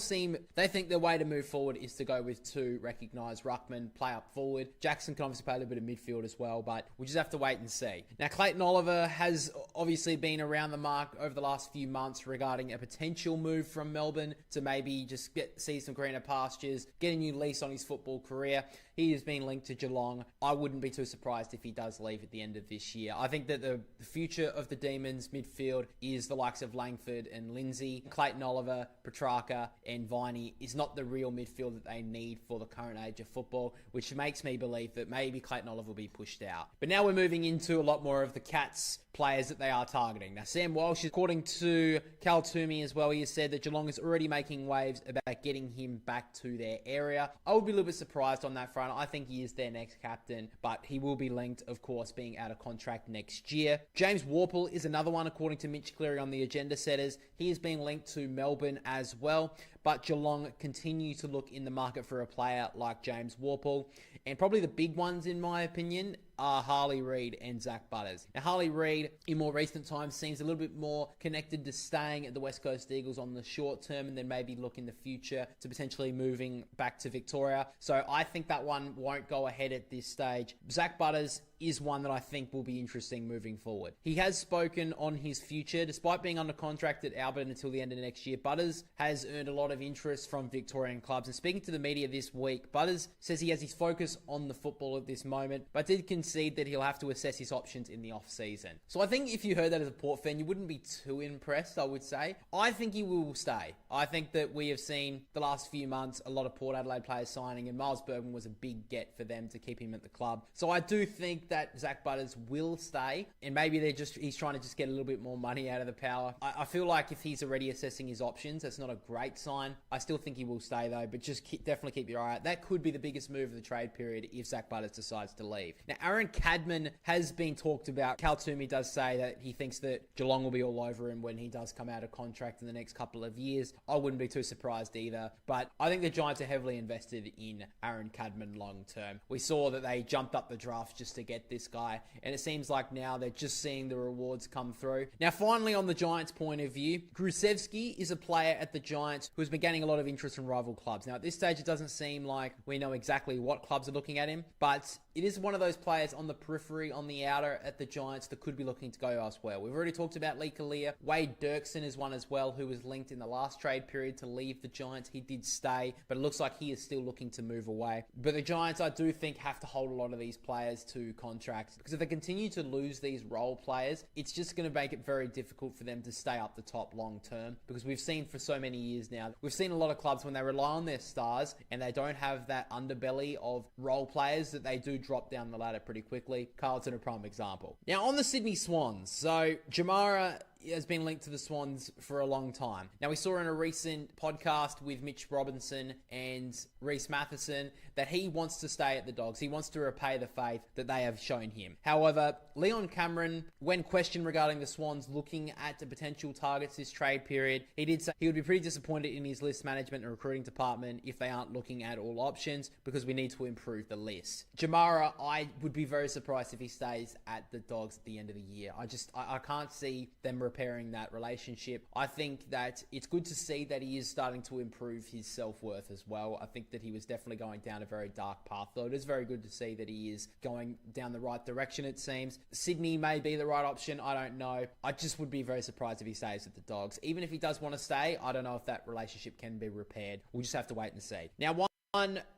S1: they think their way to move forward is to go with two recognised ruckmen, play up forward. Jackson can obviously play a little bit of midfield as well, but we'll just have to wait and see. Now, Clayton Oliver has obviously been around the mark over the last few months regarding a potential move from Melbourne to maybe just see some greener pastures, get a new lease on his football career. He has been linked to Geelong. I wouldn't be too surprised if he does leave at the end of this year. I think that the future of the Demons midfield is the likes of Langford and Lindsay. Clayton Oliver, Petrarca and Viney is not the real midfield that they need for the current age of football, which makes me believe that maybe Clayton Oliver will be pushed out. But now we're moving into a lot more of the Cats players that they are targeting. Now, Sam Walsh, according to Cal Toomey as well, he has said that Geelong is already making waves about getting him back to their area. I would be a little bit surprised on that front. I think he is their next captain, but he will be linked, of course, being out of contract next year. James Worpel is another one, according to Mitch Cleary on the Agenda Setters. He is being linked to Melbourne as well, but Geelong continue to look in the market for a player like James Worpel. And probably the big ones, in my opinion, are Harley Reid and Zach Butters. Now, Harley Reid, in more recent times, seems a little bit more connected to staying at the West Coast Eagles on the short term and then maybe look in the future to potentially moving back to Victoria. So I think that one won't go ahead at this stage. Zach Butters is one that I think will be interesting moving forward. He has spoken on his future. Despite being under contract at Albert until the end of next year, Butters has earned a lot of interest from Victorian clubs. And speaking to the media this week, Butters says he has his focus on the football at this moment, but did concede that he'll have to assess his options in the off-season. So I think if you heard that as a Port fan, you wouldn't be too impressed, I would say. I think he will stay. I think that we have seen the last few months a lot of Port Adelaide players signing, and Miles Bergman was a big get for them to keep him at the club. So I do think that Zach Butters will stay, and maybe he's trying to just get a little bit more money out of the Power. I feel like if he's already assessing his options, that's not a great sign. I still think he will stay though, but just definitely keep your eye out. That could be the biggest move of the trade period if Zach Butters decides to leave. Now, Aaron Aaron Cadman has been talked about. Cal Toomey does say that he thinks that Geelong will be all over him when he does come out of contract in the next couple of years. I wouldn't be too surprised either. But I think the Giants are heavily invested in Aaron Cadman long term. We saw that they jumped up the draft just to get this guy, and it seems like now they're just seeing the rewards come through. Now, finally, on the Giants' point of view, Grusevski is a player at the Giants who has been gaining a lot of interest from rival clubs. Now, at this stage, it doesn't seem like we know exactly what clubs are looking at him, but it is one of those players on the periphery, on the outer at the Giants that could be looking to go elsewhere. We've already talked about Lee Kalia. Wade Dirksen is one as well, who was linked in the last trade period to leave the Giants. He did stay, but it looks like he is still looking to move away. But the Giants, I do think, have to hold a lot of these players to contracts, because if they continue to lose these role players, it's just going to make it very difficult for them to stay up the top long term, because we've seen for so many years now, we've seen a lot of clubs when they rely on their stars and they don't have that underbelly of role players, that they do drop down the ladder pretty quickly. Carlton, a prime example. Now, on the Sydney Swans, so Jamara has been linked to the Swans for a long time. Now, we saw in a recent podcast with Mitch Robinson and Reece Matheson that he wants to stay at the Dogs. He wants to repay the faith that they have shown him. However, Leon Cameron, when questioned regarding the Swans looking at the potential targets this trade period, he did say he would be pretty disappointed in his list management and recruiting department if they aren't looking at all options, because we need to improve the list. Jamara, I would be very surprised if he stays at the Dogs at the end of the year. I can't see them repairing that relationship. I think that it's good to see that he is starting to improve his self-worth as well. I think that he was definitely going down a very dark path, though it is very good to see that he is going down the right direction, it seems. Sydney may be the right option, I don't know. I just would be very surprised if he stays at the Dogs. Even if he does want to stay, I don't know if that relationship can be repaired. We'll just have to wait and see. Now, one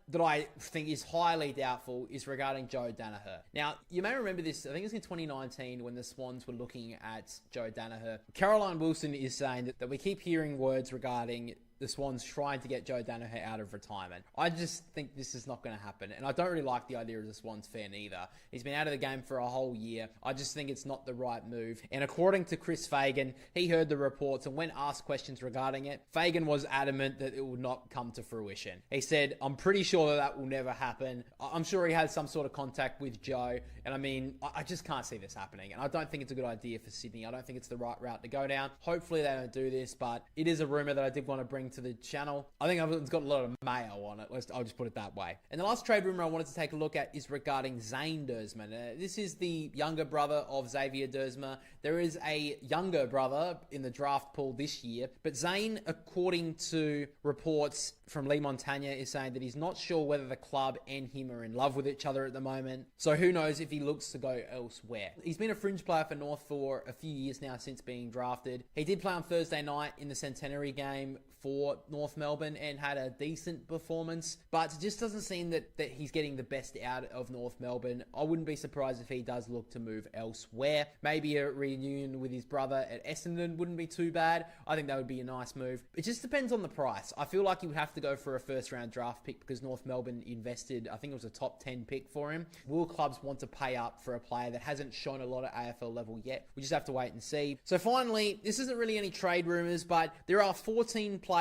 S1: that I think is highly doubtful is regarding Joe Danaher. Now, you may remember this, I think it was in 2019 when the Swans were looking at Joe Danaher. Caroline Wilson is saying that we keep hearing words regarding the Swans trying to get Joe Danaher out of retirement. I just think this is not going to happen, and I don't really like the idea of the Swans fan either. He's been out of the game for a whole year. I just think it's not the right move. And according to Chris Fagan, he heard the reports, and when asked questions regarding it, Fagan was adamant that it would not come to fruition. He said, I'm pretty sure that will never happen. I'm sure he has some sort of contact with Joe, and I mean, I just can't see this happening, and I don't think it's a good idea for Sydney. I don't think it's the right route to go down. Hopefully they don't do this, but it is a rumor that I did want to bring to the channel. I think it's got a lot of mayo on it. I'll just put it that way. And the last trade rumor I wanted to take a look at is regarding Zane Dersma. This is the younger brother of Xavier Dersma. There is a younger brother in the draft pool this year, but Zane, according to reports from Lee Montagna, is saying that he's not sure whether the club and him are in love with each other at the moment. So who knows if he looks to go elsewhere. He's been a fringe player for North for a few years now since being drafted. He did play on Thursday night in the centenary game for North Melbourne and had a decent performance, but it just doesn't seem that he's getting the best out of North Melbourne. I wouldn't be surprised if he does look to move elsewhere. Maybe a reunion with his brother at Essendon wouldn't be too bad. I think that would be a nice move. It just depends on the price. I feel like he would have to go for a first round draft pick because North Melbourne invested, I think it was a top 10 pick for him. Will clubs want to pay up for a player that hasn't shown a lot at AFL level yet? We just have to wait and see. So finally, this isn't really any trade rumors, but there are 14 players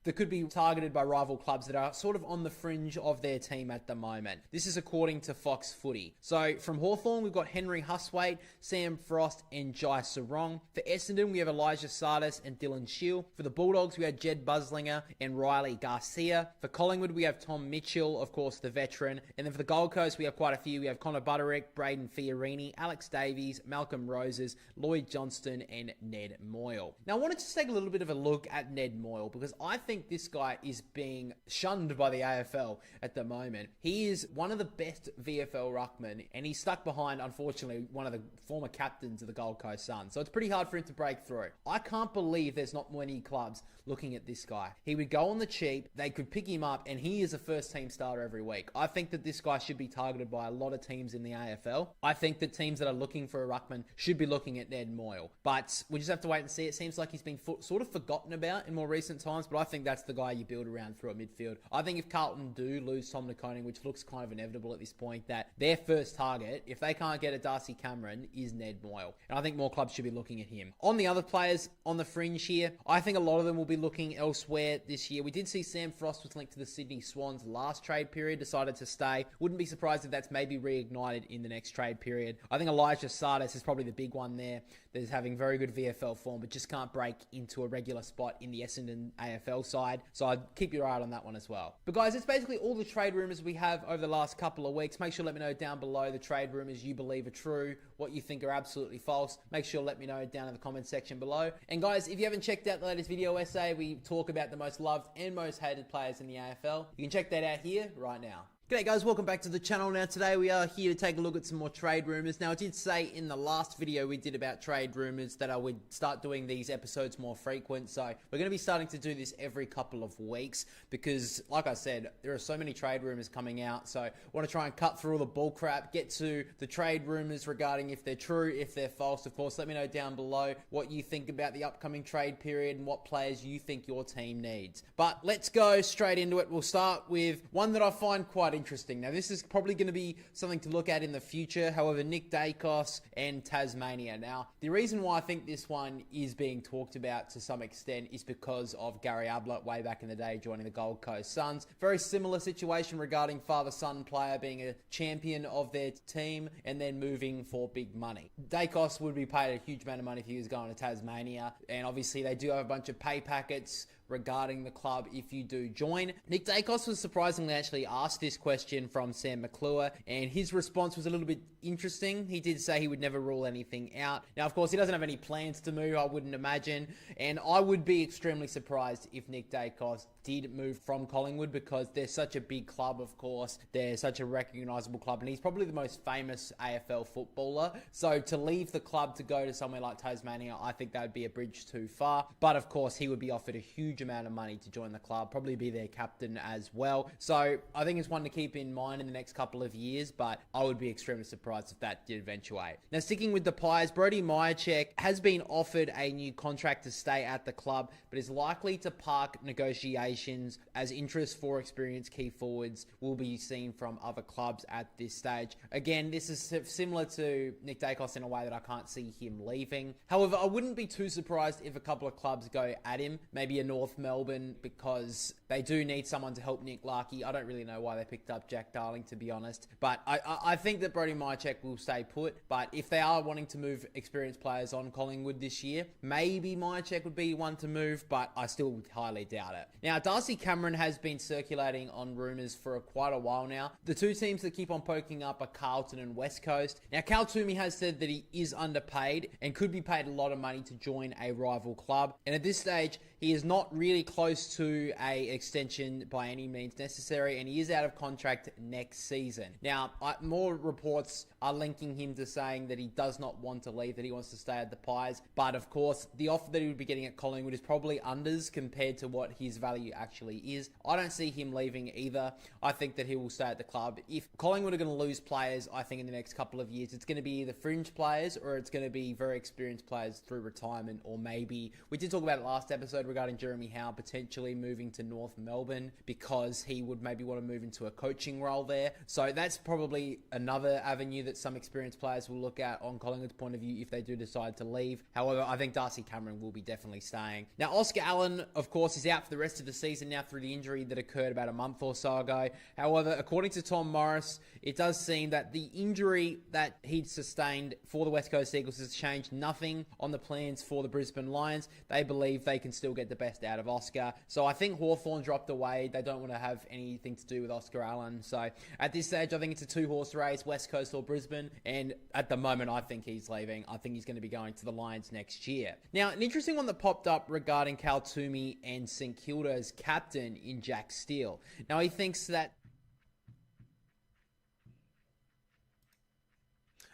S1: that could be targeted by rival clubs that are sort of on the fringe of their team at the moment. This is according to Fox Footy. So from Hawthorn, we've got Henry Huswaite, Sam Frost, and Jai Sarong. For Essendon, we have Elijah Sardis and Dylan Shield. For the Bulldogs, we have Jed Buslinger and Riley Garcia. For Collingwood, we have Tom Mitchell, of course, the veteran. And then for the Gold Coast, we have quite a few. We have Connor Butterick, Braden Fiorini, Alex Davies, Malcolm Roses, Lloyd Johnston, and Ned Moyle. Now, I wanted to take a little bit of a look at Ned Moyle because I think this guy is being shunned by the AFL at the moment. He is one of the best VFL ruckmen, and he's stuck behind, unfortunately, one of the former captains of the Gold Coast Suns. So it's pretty hard for him to break through. I can't believe there's not many clubs looking at this guy. He would go on the cheap, they could pick him up, and he is a first team starter every week. I think that this guy should be targeted by a lot of teams in the AFL. I think that teams that are looking for a ruckman should be looking at Ned Moyle. But we just have to wait and see. It seems like he's been sort of forgotten about in more recent times, but I think that's the guy you build around through a midfield. I think if Carlton do lose Tom Nakoning, which looks kind of inevitable at this point, that their first target, if they can't get a Darcy Cameron, is Ned Moyle. And I think more clubs should be looking at him. On the other players on the fringe here, I think a lot of them will be looking elsewhere this year. We did see Sam Sam Frost was linked to the Sydney Swans last trade period, decided to stay. Wouldn't be surprised if that's maybe reignited in the next trade period. I think Elijah Sardes is probably the big one there. That is having very good VFL form, but just can't break into a regular spot in the Essendon AFL side. So I'd keep your eye on that one as well. But guys, it's basically all the trade rumours we have over the last couple of weeks. Make sure to let me know down below the trade rumours you believe are true, what you think are absolutely false. Make sure to let me know down in the comment section below. And guys, if you haven't checked out the latest video essay, we talk about the most loved and most hated players in the AFL. You can check that out here right now. G'day guys, welcome back to the channel. Now today we are here to take a look at some more trade rumours. Now I did say in the last video we did about trade rumours that I would start doing these episodes more frequent. So we're going to be starting to do this every couple of weeks because like I said, there are so many trade rumours coming out. So I want to try and cut through all the bull crap, get to the trade rumours regarding if they're true, if they're false. Of course, let me know down below what you think about the upcoming trade period and what players you think your team needs. But let's go straight into it. We'll start with one that I find quite interesting. Now, this is probably going to be something to look at in the future. However, Nick Dacos and Tasmania. Now, the reason why I think this one is being talked about to some extent is because of Gary Ablett way back in the day joining the Gold Coast Suns. Very similar situation regarding father-son player being a champion of their team and then moving for big money. Dacos would be paid a huge amount of money if he was going to Tasmania, and obviously they do have a bunch of pay packets regarding the club if you do join. Nick Dacos was surprisingly actually asked this question from Sam McClure, and his response was a little bit interesting. He did say he would never rule anything out. Now, of course, he doesn't have any plans to move, I wouldn't imagine, and I would be extremely surprised if Nick Dacos did move from Collingwood because they're such a big club, of course. They're such a recognisable club, and he's probably the most famous AFL footballer. So to leave the club to go to somewhere like Tasmania, I think that would be a bridge too far. But of course, he would be offered a huge amount of money to join the club, probably be their captain as well. So I think it's one to keep in mind in the next couple of years, but I would be extremely surprised if that did eventuate. Now, sticking with the Pies, Brody Myercheck has been offered a new contract to stay at the club, but is likely to park negotiations as interest for experienced key forwards will be seen from other clubs at this stage. Again, this is similar to Nick Dacos in a way that I can't see him leaving. However, I wouldn't be too surprised if a couple of clubs go at him, maybe a North Melbourne, because they do need someone to help Nick Larkey. I don't really know why they picked up Jack Darling, to be honest, but I think that Brody Myercheck will stay put. But if they are wanting to move experienced players on Collingwood this year, maybe Myercheck would be one to move, but I still would highly doubt it. Now, Darcy Cameron has been circulating on rumours for quite a while now. The two teams that keep on poking up are Carlton and West Coast. Now, Cal Toomey has said that he is underpaid and could be paid a lot of money to join a rival club. And at this stage, he is not really close to a extension by any means necessary, and he is out of contract next season. Now, more reports are linking him to saying that he does not want to leave, that he wants to stay at the Pies. But of course, the offer that he would be getting at Collingwood is probably unders compared to what his value actually is. I don't see him leaving either. I think that he will stay at the club. If Collingwood are going to lose players, I think in the next couple of years, it's going to be either fringe players or it's going to be very experienced players through retirement, or maybe, we did talk about it last episode regarding Jeremy Howe potentially moving to North Melbourne because he would maybe want to move into a coaching role there. So that's probably another avenue that some experienced players will look at on Collingwood's point of view if they do decide to leave. However, I think Darcy Cameron will be definitely staying. Now, Oscar Allen, of course, is out for the rest of the season now through the injury that occurred about a month or so ago. However, according to Tom Morris, it does seem that the injury that he'd sustained for the West Coast Eagles has changed nothing on the plans for the Brisbane Lions. They believe they can still get the best out of Oscar. So I think Hawthorn dropped away. They don't want to have anything to do with Oscar Allen. So at this stage, I think it's a two-horse race, West Coast or Brisbane. And at the moment, I think he's leaving. I think he's going to be going to the Lions next year. Now, an interesting one that popped up regarding Cal Toomey and St Kilda's captain in Jack Steele. Now, he thinks that...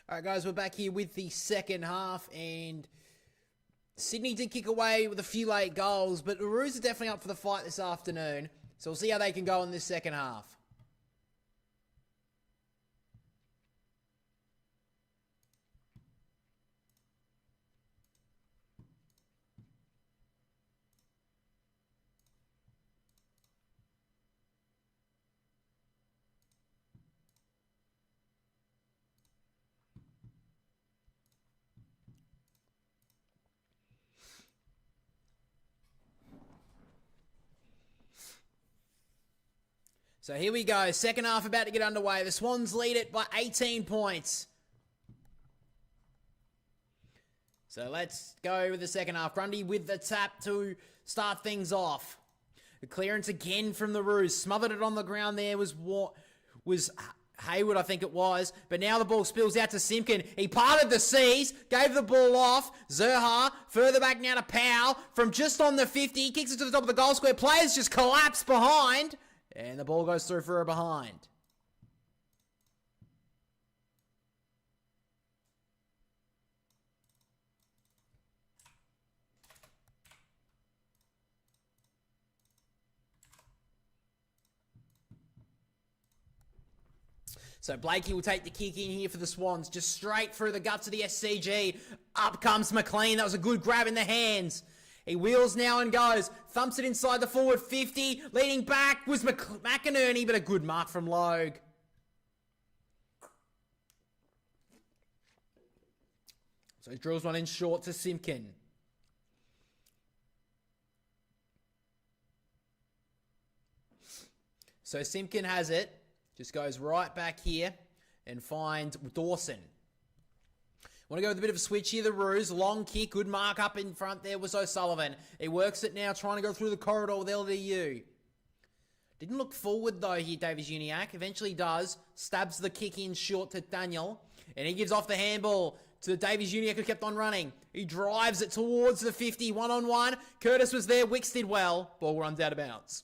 S1: All right, guys, we're back here with the second half, and Sydney did kick away with a few late goals, but the Roos are definitely up for the fight this afternoon, so we'll see how they can go in this second half. So here we go. Second half about to get underway. The Swans lead it by 18 points. So let's go with the second half. Grundy with the tap to start things off. The clearance again from the Roos. Smothered it on the ground there was Hayward, I think it was. But now the ball spills out to Simpkin. He parted the seas, gave the ball off. Zerha, further back now to Powell. From just on the 50, kicks it to the top of the goal square. Players just collapse behind. And the ball goes through for a behind. So Blakey will take the kick in here for the Swans. Just straight through the guts of the SCG. Up comes McLean. That was a good grab in the hands. He wheels now and goes. Thumps it inside the forward 50. Leading back was McInerney, but a good mark from Logue. So he drills one in short to Simpkin. So Simpkin has it. Just goes right back here and finds Dawson. Want to go with a bit of a switch here, the Roos. Long kick, good mark up in front there was O'Sullivan. He works it now, trying to go through the corridor with LDU. Didn't look forward though here, Davies Uniacke. Eventually does. Stabs the kick in short to Daniel. And he gives off the handball to Davies Uniacke, who kept on running. He drives it towards the 50, one-on-one. Curtis was there, Wicks did well. Ball runs out of bounds.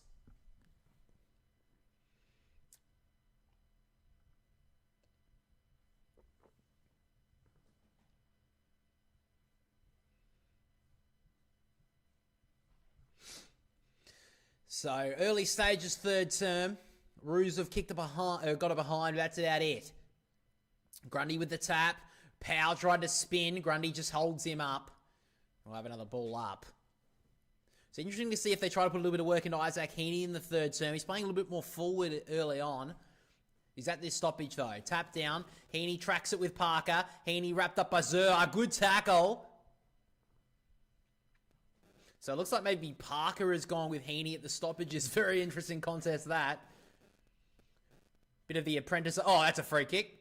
S1: So, early stages, third term. Roos have kicked it behind, got it behind, that's about it. Grundy with the tap. Powell tried to spin. Grundy just holds him up. We'll have another ball up. It's interesting to see if they try to put a little bit of work into Isaac Heaney in the third term. He's playing a little bit more forward early on. He's at this stoppage though. Tap down. Heaney tracks it with Parker. Heaney wrapped up by Zer. A good tackle. So it looks like maybe Parker has gone with Heaney at the stoppages. Very interesting contest, that. Bit of the apprentice. Oh, that's a free kick.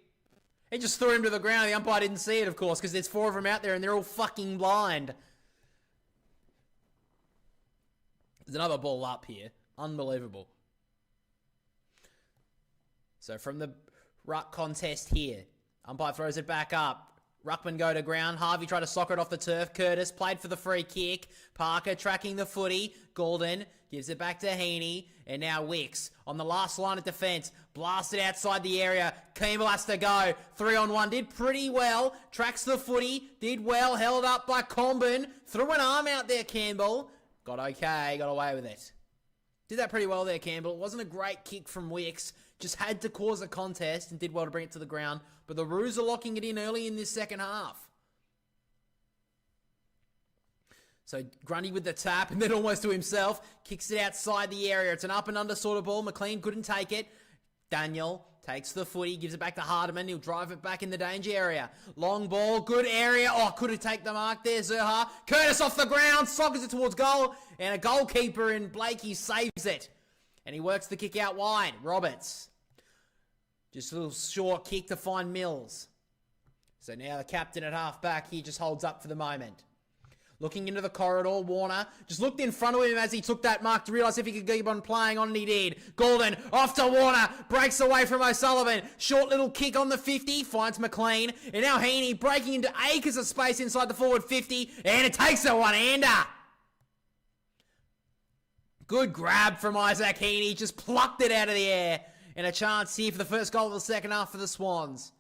S1: He just threw him to the ground. The umpire didn't see it, of course, because there's 4 of them out there and they're all fucking blind. There's another ball up here. Unbelievable. So from the ruck contest here, umpire throws it back up. Ruckman go to ground. Harvey tried to soccer it off the turf. Curtis played for the free kick. Parker tracking the footy. Golden gives it back to Heaney. And now Wicks on the last line of defence. Blasted outside the area. Campbell has to go. 3-on-1. Did pretty well. Tracks the footy. Did well. Held up by Combin. Threw an arm out there, Campbell. Got okay. Got away with it. Did that pretty well there, Campbell. It wasn't a great kick from Wicks. Just had to cause a contest and did well to bring it to the ground. But the Roos are locking it in early in this second half. So Grundy with the tap and then almost to himself. Kicks it outside the area. It's an up and under sort of ball. McLean couldn't take it. Daniel takes the footy, gives it back to Hardiman. He'll drive it back in the danger area. Long ball, good area. Oh, could have taken the mark there, Zerha. Curtis off the ground, sockers it towards goal. And a goalkeeper in Blakey saves it. And he works the kick out wide. Roberts. Just a little short kick to find Mills. So now the captain at half back, he just holds up for the moment. Looking into the corridor, Warner just looked in front of him as he took that mark to realise if he could keep on playing on, and he did. Golden off to Warner, breaks away from O'Sullivan. Short little kick on the 50, finds McLean. And now Heaney breaking into acres of space inside the forward 50, and it takes a one-hander. Good grab from Isaac Heaney, just plucked it out of the air. And a chance here for the first goal of the second half for the Swans.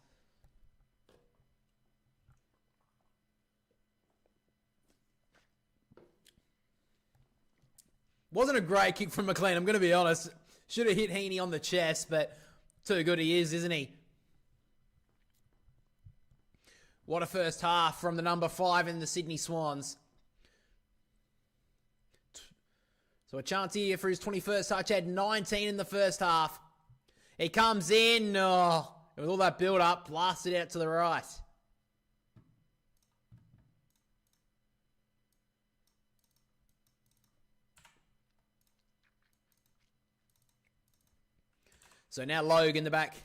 S1: Wasn't a great kick from McLean, I'm going to be honest. Should have hit Heaney on the chest, but too good he is, isn't he? What a first half from the number 5 in the Sydney Swans. So a chance here for his 21st touch. Had 19 in the first half. He comes in. Oh, with all that build-up, blasted out to the right. So now Logue in the back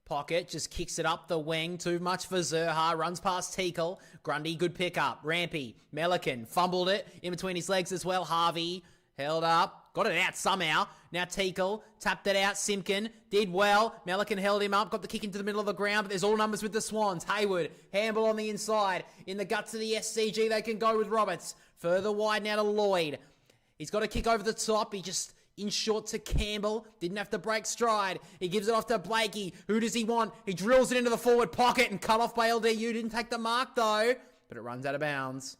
S1: pocket, just kicks it up the wing. Too much for Zerha. Runs past Teakle. Grundy, good pickup. Rampy. Melican fumbled it in between his legs as well. Harvey held up. Got it out somehow. Now Teakle tapped it out. Simpkin did well. Melican held him up. Got the kick into the middle of the ground. But there's all numbers with the Swans. Hayward. Handball on the inside. In the guts of the SCG, they can go with Roberts. Further wide now to Lloyd. He's got a kick over the top. He just in short to Campbell. Didn't have to break stride. He gives it off to Blakey. Who does he want? He drills it into the forward pocket and cut off by LDU. Didn't take the mark though. But it runs out of bounds.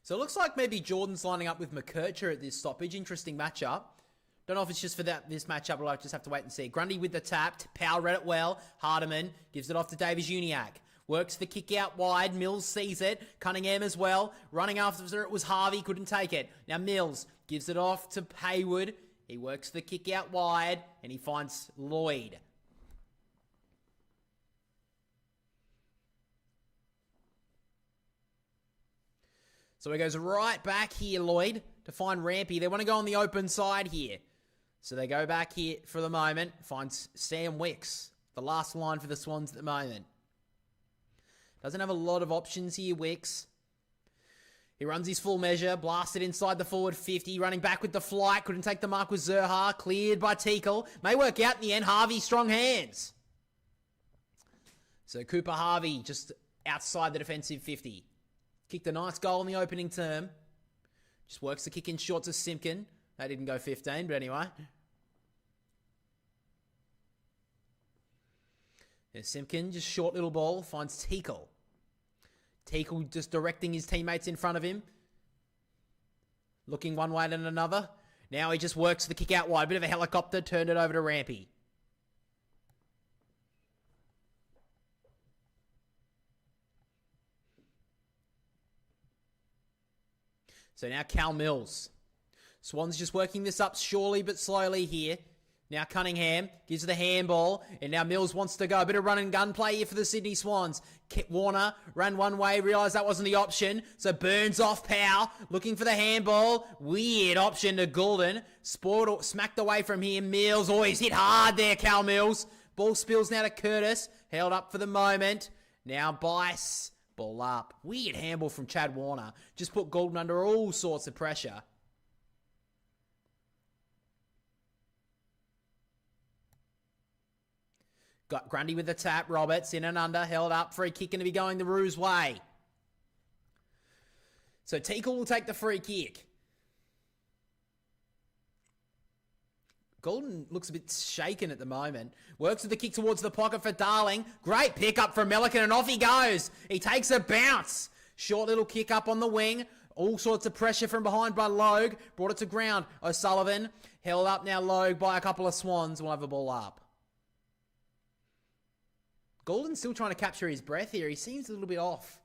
S1: So it looks like maybe Jordan's lining up with McKercher at this stoppage. Interesting matchup. Don't know if it's just for this matchup, or I'll just have to wait and see. Grundy with the tap. Powell read it well. Hardiman gives it off to Davis Uniacke. Works the kick out wide. Mills sees it. Cunningham as well. Running after it was Harvey. Couldn't take it. Now Mills gives it off to Hayward. He works the kick out wide. And he finds Lloyd. So he goes right back here, Lloyd, to find Rampy. They want to go on the open side here. So they go back here for the moment. Finds Sam Wicks, the last line for the Swans at the moment. Doesn't have a lot of options here, Wicks. He runs his full measure, blasted inside the forward 50, running back with the flight. Couldn't take the mark with Zerha. Cleared by Teakle. May work out in the end. Harvey, strong hands. So Cooper Harvey just outside the defensive 50. Kicked a nice goal in the opening term. Just works the kick in short to Simpkin. That didn't go 15, but anyway. There's Simpkin, just short little ball, finds Teakle. Teakle just directing his teammates in front of him. Looking one way and another. Now he just works the kick out wide. Bit of a helicopter, turned it over to Rampy. So now Cal Mills. Swans just working this up surely but slowly here. Now Cunningham gives the handball. And now Mills wants to go. A bit of run and gun play here for the Sydney Swans. Warner ran one way. Realised that wasn't the option. So Burns off Powell. Looking for the handball. Weird option to Goulden. Smacked away from here. Mills. Oh, he's hit hard there, Cal Mills. Ball spills now to Curtis. Held up for the moment. Now Bice. Ball up. Weird handball from Chad Warner. Just put Goulden under all sorts of pressure. Got Grundy with the tap. Roberts in and under. Held up. Free kick going to be going the Roos way. So Teakle will take the free kick. Goulden looks a bit shaken at the moment. Works with the kick towards the pocket for Darling. Great pick up from Melican and off he goes. He takes a bounce. Short little kick up on the wing. All sorts of pressure from behind by Logue. Brought it to ground. O'Sullivan held up now Logue by a couple of Swans. We'll have the ball up. Goulden's still trying to capture his breath here. He seems a little bit off.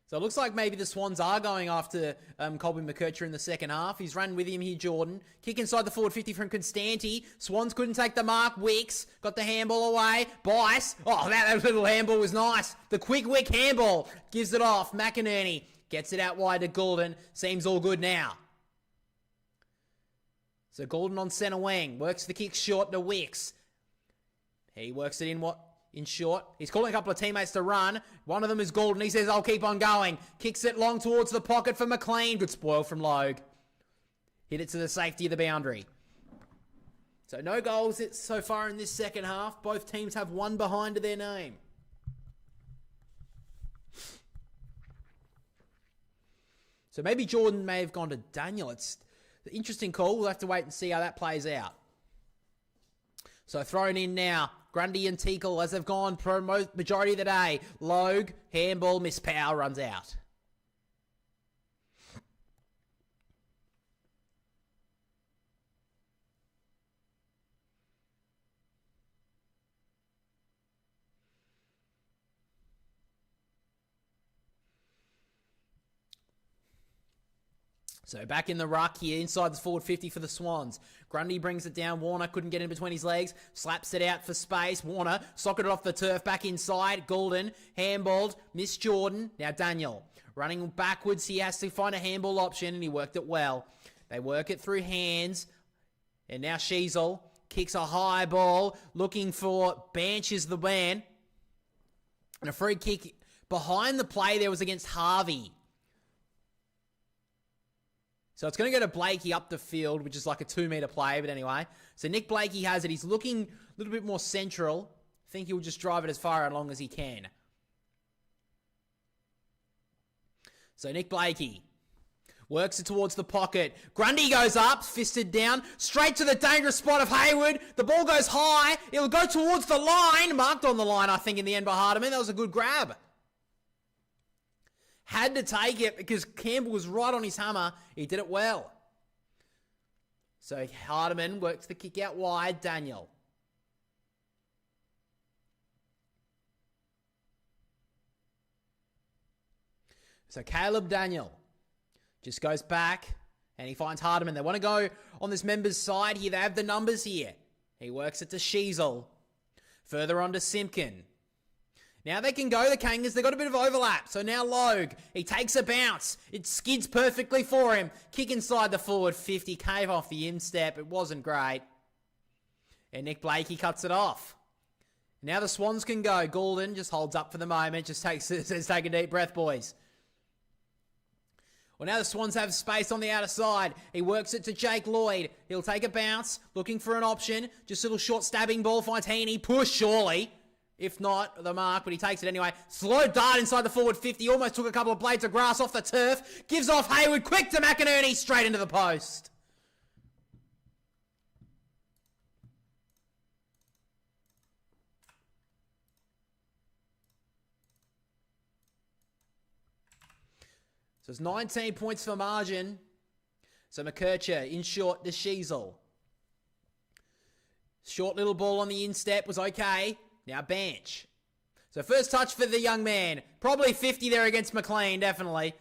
S1: So it looks like maybe the Swans are going after Colby McKercher in the second half. He's run with him here, Jordan. Kick inside the forward 50 from Constanti. Swans couldn't take the mark. Wicks got the handball away. Bice. Oh, that little handball was nice. The quick Wick handball gives it off. McInerney gets it out wide to Goulden. Seems all good now. So Goulden on centre wing. Works the kick short to Wicks. He works it in short. He's calling a couple of teammates to run. One of them is Goulden. He says, I'll keep on going. Kicks it long towards the pocket for McLean. Good spoil from Logue. Hit it to the safety of the boundary. So no goals so far in this second half. Both teams have one behind to their name. So maybe Jordan may have gone to Daniel. It's an interesting call. We'll have to wait and see how that plays out. So thrown in now. Grundy and Teakle as they've gone for majority of the day. Logue, handball, Miss Powell runs out. So back in the ruck here, inside the forward 50 for the Swans. Grundy brings it down. Warner couldn't get in between his legs. Slaps it out for space. Warner socketed off the turf. Back inside. Goulden. Handballed. Miss Jordan. Now Daniel. Running backwards. He has to find a handball option, and he worked it well. They work it through hands. And now Sheasel kicks a high ball. Looking for Banch is the man. And a free kick behind the play there was against Harvey. So it's going to go to Blakey up the field, which is like a 2-metre play, but anyway. So Nick Blakey has it. He's looking a little bit more central. I think he'll just drive it as far along as he can. So Nick Blakey works it towards the pocket. Grundy goes up, fisted down, straight to the dangerous spot of Hayward. The ball goes high. It'll go towards the line. Marked on the line, I think, in the end by Hardiman. That was a good grab. Had to take it because Campbell was right on his hammer. He did it well. So Hardiman works the kick out wide. Daniel. So Caleb Daniel just goes back and he finds Hardiman. They want to go on this member's side here. They have the numbers here. He works it to Sheasel. Further on to Simpkin. Now they can go, the Kangas. They've got a bit of overlap. So now Logue. He takes a bounce. It skids perfectly for him. Kick inside the forward 50. Cave off the instep. It wasn't great. And Nick Blakey cuts it off. Now the Swans can go. Goulden just holds up for the moment. Says take a deep breath, boys. Well, now the Swans have space on the outer side. He works it to Jake Lloyd. He'll take a bounce. Looking for an option. Just a little short stabbing ball. Finds Heaney. Push, surely. If not, the mark, but he takes it anyway. Slow dart inside the forward 50. Almost took a couple of blades of grass off the turf. Gives off Hayward. Quick to McInerney. Straight into the post. So it's 19 points for margin. So McKercher in short to Sheasel. Short little ball on the instep was okay. Now Banch. So first touch for the young man. Probably 50 there against McLean, definitely.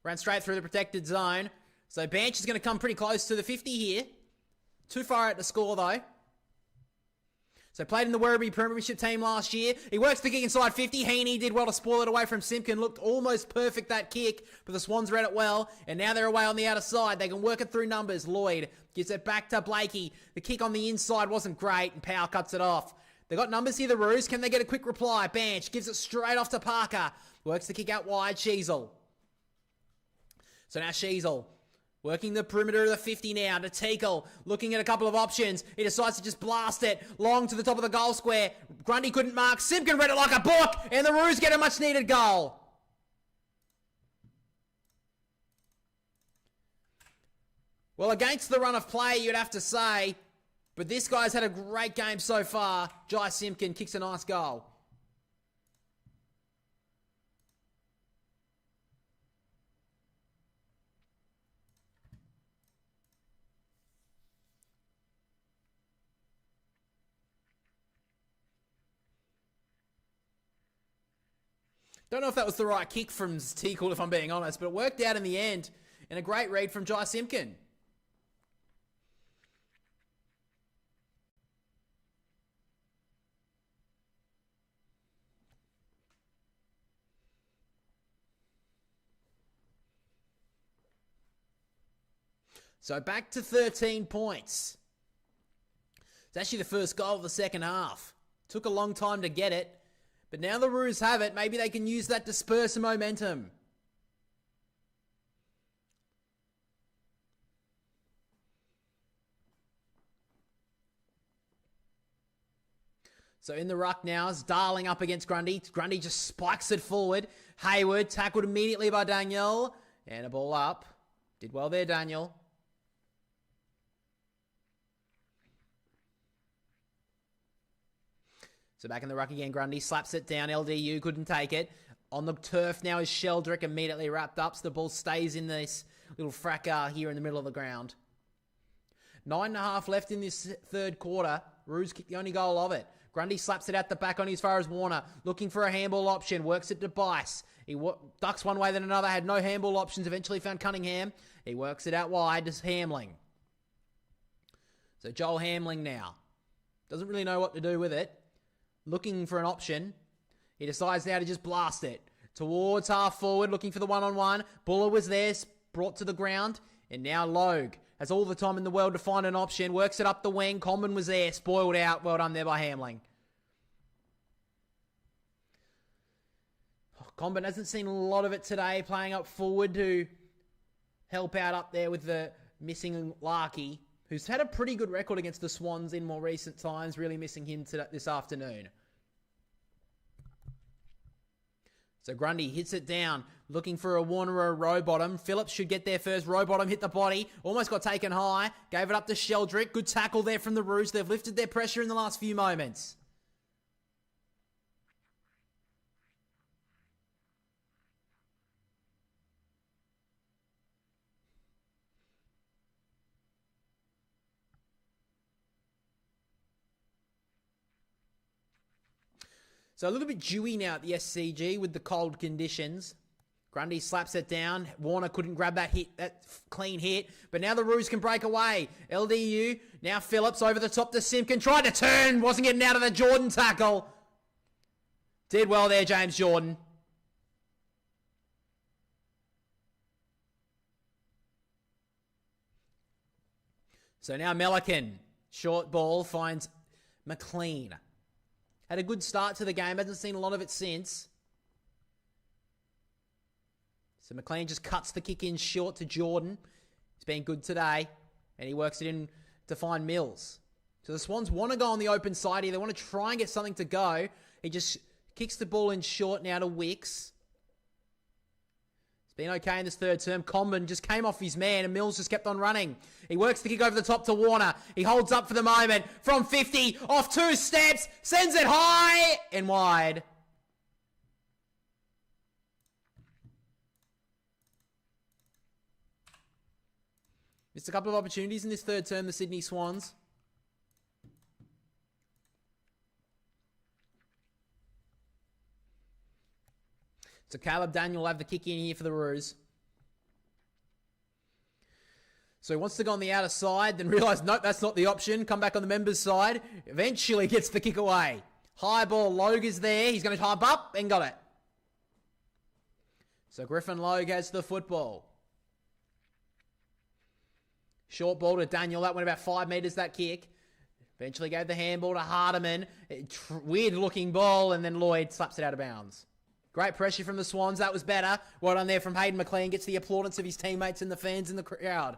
S1: Ran straight through the protected zone. So Banch is going to come pretty close to the 50 here. Too far out to score, though. So played in the Werribee Premiership team last year. He works the kick inside 50. Heaney did well to spoil it away from Simpkin. Looked almost perfect, that kick. But the Swans read it well. And now they're away on the outer side. They can work it through numbers. Lloyd gives it back to Blakey. The kick on the inside wasn't great. And Powell cuts it off. They got numbers here, the Roos. Can they get a quick reply? Banch gives it straight off to Parker. Works the kick out wide. Sheasel. So now Sheasel working the perimeter of the 50 now to Teakle. Looking at a couple of options. He decides to just blast it long to the top of the goal square. Grundy couldn't mark. Simpkin read it like a book. And the Roos get a much needed goal. Well, against the run of play, you'd have to say. But this guy's had a great game so far. Jai Simpkin kicks a nice goal. Don't know if that was the right kick from Teakle, if I'm being honest, but it worked out in the end. And a great read from Jai Simpkin. So back to 13 points. It's actually the first goal of the second half. Took a long time to get it. But now the Roos have it. Maybe they can use that to spur some momentum. So in the ruck now is Darling up against Grundy. Grundy just spikes it forward. Hayward tackled immediately by Daniel. And a ball up. Did well there, Daniel. So back in the ruck again, Grundy slaps it down. LDU couldn't take it. On the turf now is Sheldrick, immediately wrapped up. So the ball stays in this little fracas here in the middle of the ground. 9.5 left in this third quarter. Roos kicked the only goal of it. Grundy slaps it at the back on as far as Warner. Looking for a handball option. Works it to Bice. He ducks one way then another. Had no handball options. Eventually found Cunningham. He works it out wide to Hamling. So Joel Hamling now. Doesn't really know what to do with it. Looking for an option. He decides now to just blast it. Towards half forward. Looking for the one-on-one. Buller was there. Brought to the ground. And now Logue has all the time in the world to find an option. Works it up the wing. Comben was there. Spoiled out. Well done there by Hamling. Comben hasn't seen a lot of it today. Playing up forward to help out up there with the missing Larkey, who's had a pretty good record against the Swans in more recent times. Really missing him this afternoon. So Grundy hits it down, looking for a Warner or a Rowbottom. Phillips should get there first. Rowbottom hit the body, almost got taken high. Gave it up to Sheldrick. Good tackle there from the Roos. They've lifted their pressure in the last few moments. So a little bit dewy now at the SCG with the cold conditions. Grundy slaps it down. Warner couldn't grab that clean hit. But now the Roos can break away. LDU, now Phillips over the top to Simpkin. Tried to turn, wasn't getting out of the Jordan tackle. Did well there, James Jordan. So now Melican, short ball, finds McLean. Had a good start to the game. Hasn't seen a lot of it since. So McLean just cuts the kick in short to Jordan. He's been good today. And he works it in to find Mills. So the Swans want to go on the open side here. They want to try and get something to go. He just kicks the ball in short now to Wicks. It's been okay in this third term. Comben just came off his man and Mills just kept on running. He works the kick over the top to Warner. He holds up for the moment. From 50, off 2 steps, sends it high and wide. Missed a couple of opportunities in this third term, the Sydney Swans. So Caleb Daniel will have the kick in here for the Roos. So he wants to go on the outer side, then realise, nope, that's not the option. Come back on the members' side. Eventually gets the kick away. High ball, Logue is there. He's going to type up and got it. So Griffin Logue has the football. Short ball to Daniel. That went about 5 metres, that kick. Eventually gave the handball to Hardiman. Weird looking ball, and then Lloyd slaps it out of bounds. Great pressure from the Swans. That was better. Well done there from Hayden McLean. Gets the applaudance of his teammates and the fans in the crowd.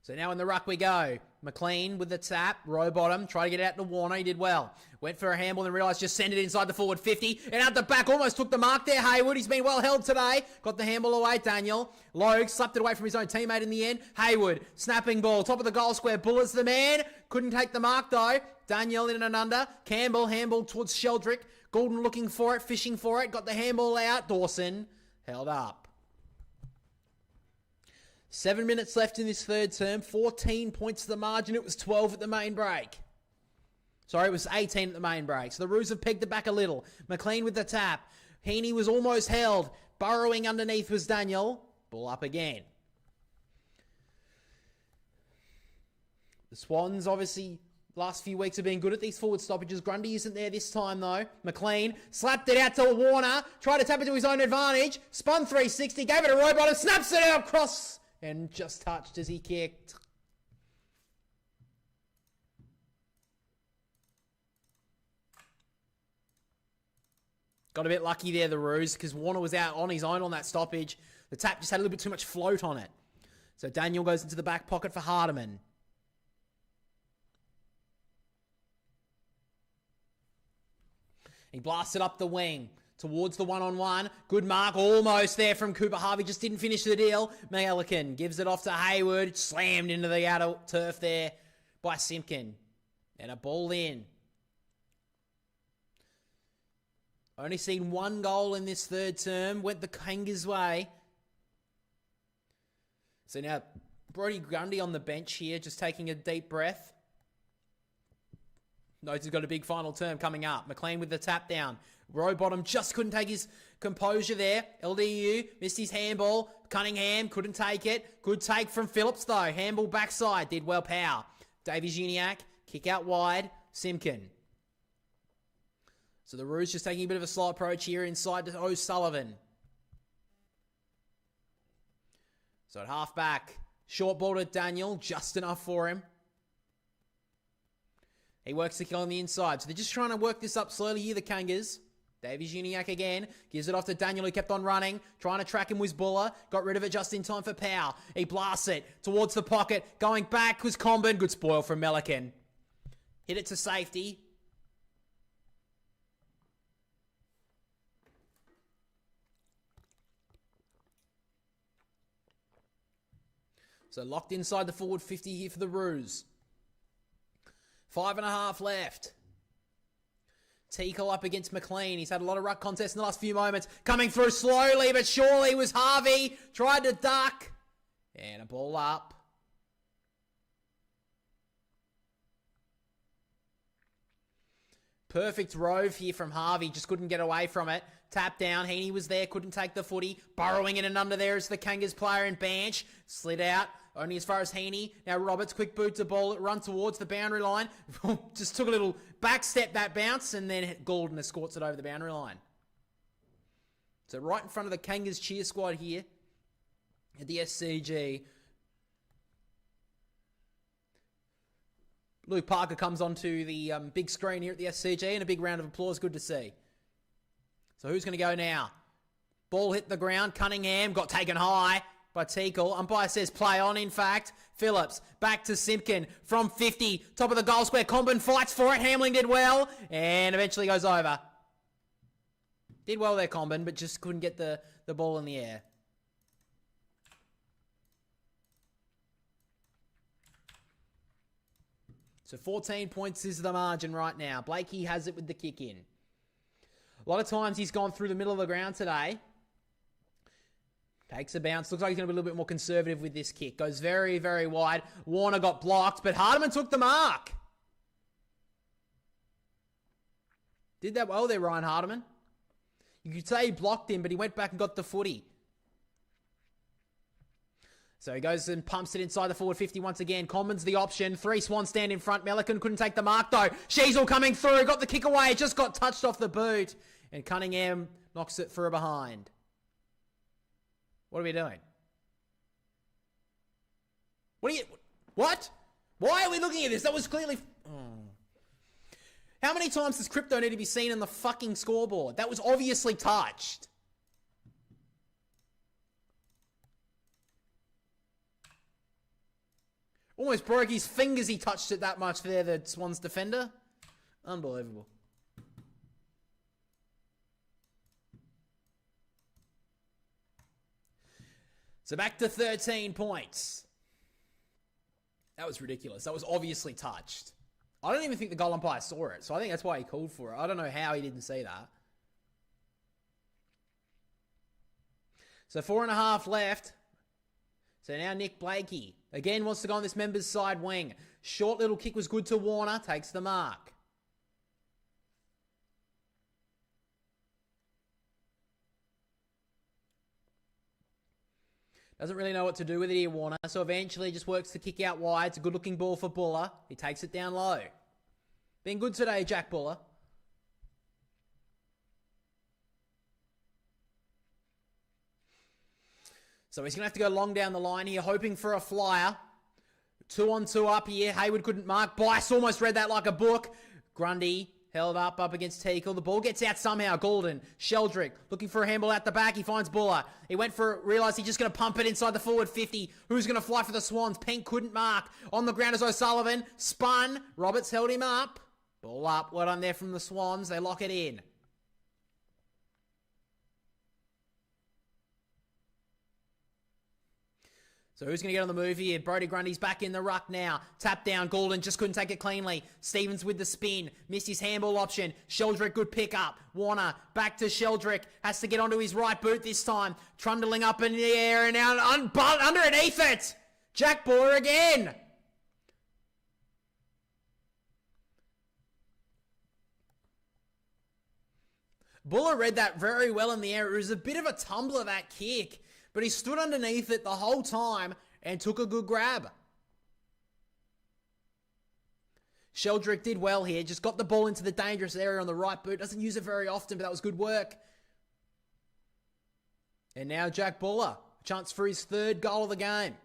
S1: So now in the ruck we go. McLean with the tap. Rowbottom. Try to get it out to Warner. He did well. Went for a handball and realised just send it inside the forward 50. And out the back. Almost took the mark there, Hayward. He's been well held today. Got the handball away, Daniel. Logue slapped it away from his own teammate in the end. Hayward. Snapping ball. Top of the goal square. Buller's the man. Couldn't take the mark though. Daniel in and under. Campbell. Handball towards Sheldrick. Goulden looking for it. Fishing for it. Got the handball out. Dawson. Held up. 7 minutes left in this third term. 14 points to the margin. It was 12 at the main break. Sorry, it was 18 at the main break. So the Roos have pegged it back a little. McLean with the tap. Heaney was almost held. Burrowing underneath was Daniel. Ball up again. The Swans, obviously, last few weeks have been good at these forward stoppages. Grundy isn't there this time, though. McLean slapped it out to Warner. Tried to tap it to his own advantage. Spun 360. Gave it a Rowbottom. Snaps it out across. And just touched as he kicked. Got a bit lucky there, the Roos, because Warner was out on his own on that stoppage. The tap just had a little bit too much float on it. So Daniel goes into the back pocket for Hardiman. He blasted up the wing. Towards the one-on-one. Good mark. Almost there from Cooper Harvey. Just didn't finish the deal. Melican gives it off to Hayward. Slammed into the outer turf there by Simpkin. And a ball in. Only seen one goal in this third term. Went the Kangas' way. So now, Brodie Grundy on the bench here, just taking a deep breath. Knows he's got a big final term coming up. McLean with the tap down. Rowbottom just couldn't take his composure there. LDU missed his handball. Cunningham couldn't take it. Good take from Phillips though. Handball backside. Did well power. Davies-Uniacke. Kick out wide. Simpkin. So the Roos just taking a bit of a slow approach here inside to O'Sullivan. So at half back. Short ball to Daniel. Just enough for him. He works the kill on the inside. So they're just trying to work this up slowly here, the Kangas. Davies-Uniacke again. Gives it off to Daniel, who kept on running. Trying to track him was Buller. Got rid of it just in time for Powell. He blasts it towards the pocket. Going back was Comben. Good spoil from Melican. Hit it to safety. So locked inside the forward 50 here for the Roos. 5.5 left. Teakle up against McLean. He's had a lot of ruck contests in the last few moments. Coming through slowly but surely was Harvey. Tried to duck. And a ball up. Perfect rove here from Harvey. Just couldn't get away from it. Tap down. Heaney was there. Couldn't take the footy. Burrowing in and under there is the Kangas player in Banch. Slid out. Only as far as Heaney. Now Roberts, quick boot to ball. Run towards the boundary line. Just took a little back step that bounce. And then Goulden escorts it over the boundary line. So right in front of the Kangas cheer squad here. At the SCG. Luke Parker comes onto the big screen here at the SCG. And a big round of applause. Good to see. So who's going to go now? Ball hit the ground. Cunningham got taken high by Teakle. Umpire says play on, in fact. Phillips back to Simpkin from 50. Top of the goal square. Comben fights for it. Hamling did well. And eventually goes over. Did well there, Comben, but just couldn't get the ball in the air. So 14 points is the margin right now. Blakey has it with the kick in. A lot of times he's gone through the middle of the ground today. Takes a bounce. Looks like he's going to be a little bit more conservative with this kick. Goes very, very wide. Warner got blocked, but Hardiman took the mark. Did that well there, Ryan Hardiman. You could say he blocked him, but he went back and got the footy. So he goes and pumps it inside the forward 50 once again. Comben's the option. 3 Swans stand in front. Melican couldn't take the mark though. Sheasel coming through. Got the kick away. Just got touched off the boot. And Cunningham knocks it for a behind. What are we doing? What? Why are we looking at this? That was clearly... How many times does Crypto need to be seen in the fucking scoreboard? That was obviously touched. Almost broke his fingers, he touched it that much there, the Swans defender. Unbelievable. So back to 13 points. That was ridiculous. That was obviously touched. I don't even think the goal umpire saw it, so I think that's why he called for it. I don't know how he didn't see that. So 4.5 left. So now Nick Blakey. Again wants to go on this member's side wing. Short little kick was good to Warner. Takes the mark. Doesn't really know what to do with it here, Warner. So eventually just works the kick out wide. It's a good looking ball for Buller. He takes it down low. Been good today, Jack Buller. So he's going to have to go long down the line here, hoping for a flyer. 2-on-2 up here. Hayward couldn't mark. Bice almost read that like a book. Grundy held up against Teakle. The ball gets out somehow. Goulden, Sheldrick, looking for a handball out the back. He finds Buller. He went for it, realised he's just going to pump it inside the forward 50. Who's going to fly for the Swans? Pink couldn't mark. On the ground is O'Sullivan. Spun. Roberts held him up. Ball up. Well done there from the Swans. They lock it in. So who's going to get on the move here? Brodie Grundy's back in the ruck now. Tap down. Goulden just couldn't take it cleanly. Stevens with the spin. Missed his handball option. Sheldrick, good pick up. Warner back to Sheldrick. Has to get onto his right boot this time. Trundling up in the air and out underneath it. Jack Buller again. Buller read that very well in the air. It was a bit of a tumbler, that kick. But he stood underneath it the whole time and took a good grab. Sheldrick did well here. Just got the ball into the dangerous area on the right boot. Doesn't use it very often, but that was good work. And now Jack Buller. Chance for his third goal of the game.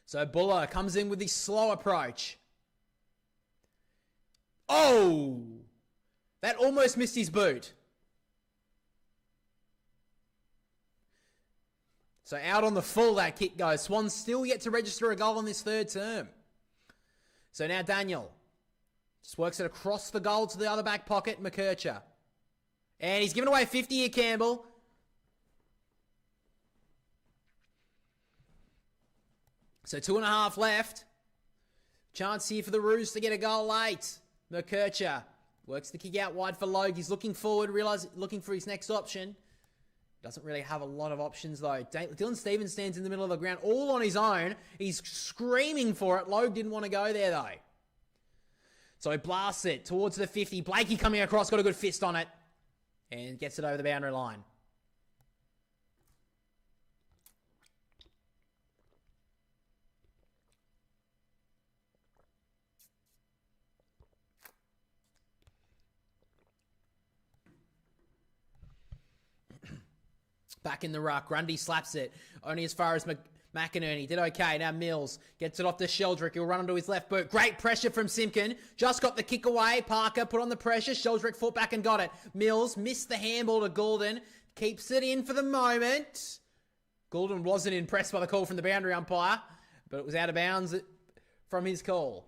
S1: So Buller comes in with his slow approach. Oh! That almost missed his boot. So out on the full that kick goes. Swans still yet to register a goal in this third term. So now Daniel just works it across the goal to the other back pocket, McKercher. And he's given away 50 here, Campbell. So 2.5 left. Chance here for the Roos to get a goal late. McKercher works the kick out wide for Logue. He's looking forward, looking for his next option. Doesn't really have a lot of options though. Dylan Stevens stands in the middle of the ground all on his own. He's screaming for it. Logue didn't want to go there though. So he blasts it towards the 50. Blakey coming across, got a good fist on it. And gets it over the boundary line. Back in the ruck. Grundy slaps it. Only as far as McInerney. Did okay. Now Mills gets it off to Sheldrick. He'll run onto his left boot. Great pressure from Simpkin. Just got the kick away. Parker put on the pressure. Sheldrick fought back and got it. Mills missed the handball to Goulden. Keeps it in for the moment. Goulden wasn't impressed by the call from the boundary umpire, but it was out of bounds from his call.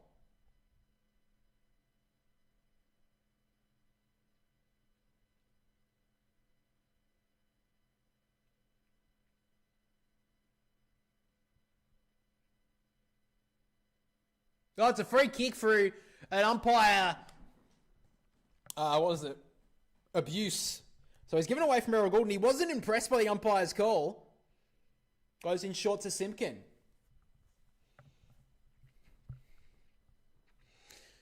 S1: Oh, it's a free kick through an umpire. What was it? Abuse. So he's given away from Errol Goulden. He wasn't impressed by the umpire's call. Goes in short to Simpkin.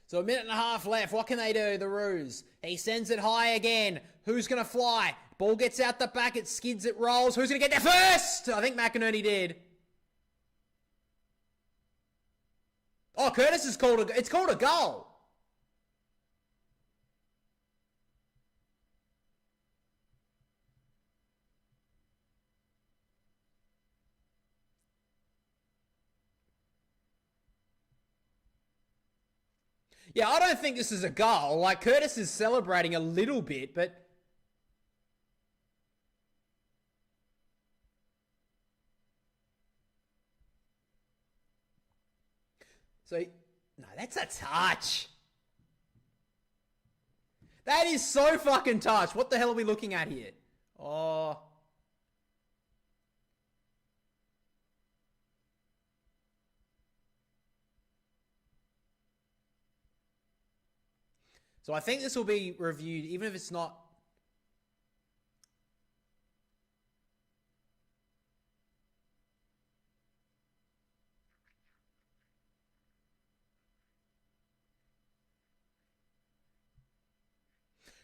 S1: So 1.5 minutes left. What can they do? The Roos. He sends it high again. Who's going to fly? Ball gets out the back. It skids. It rolls. Who's going to get there first? I think McInerney did. Oh, Curtis is called it's called a goal. Yeah, I don't think this is a goal. Like, Curtis is celebrating a little bit, but... So, no, that's a touch. That is so fucking touch. What the hell are we looking at here? Oh. So I think this will be reviewed, even if it's not...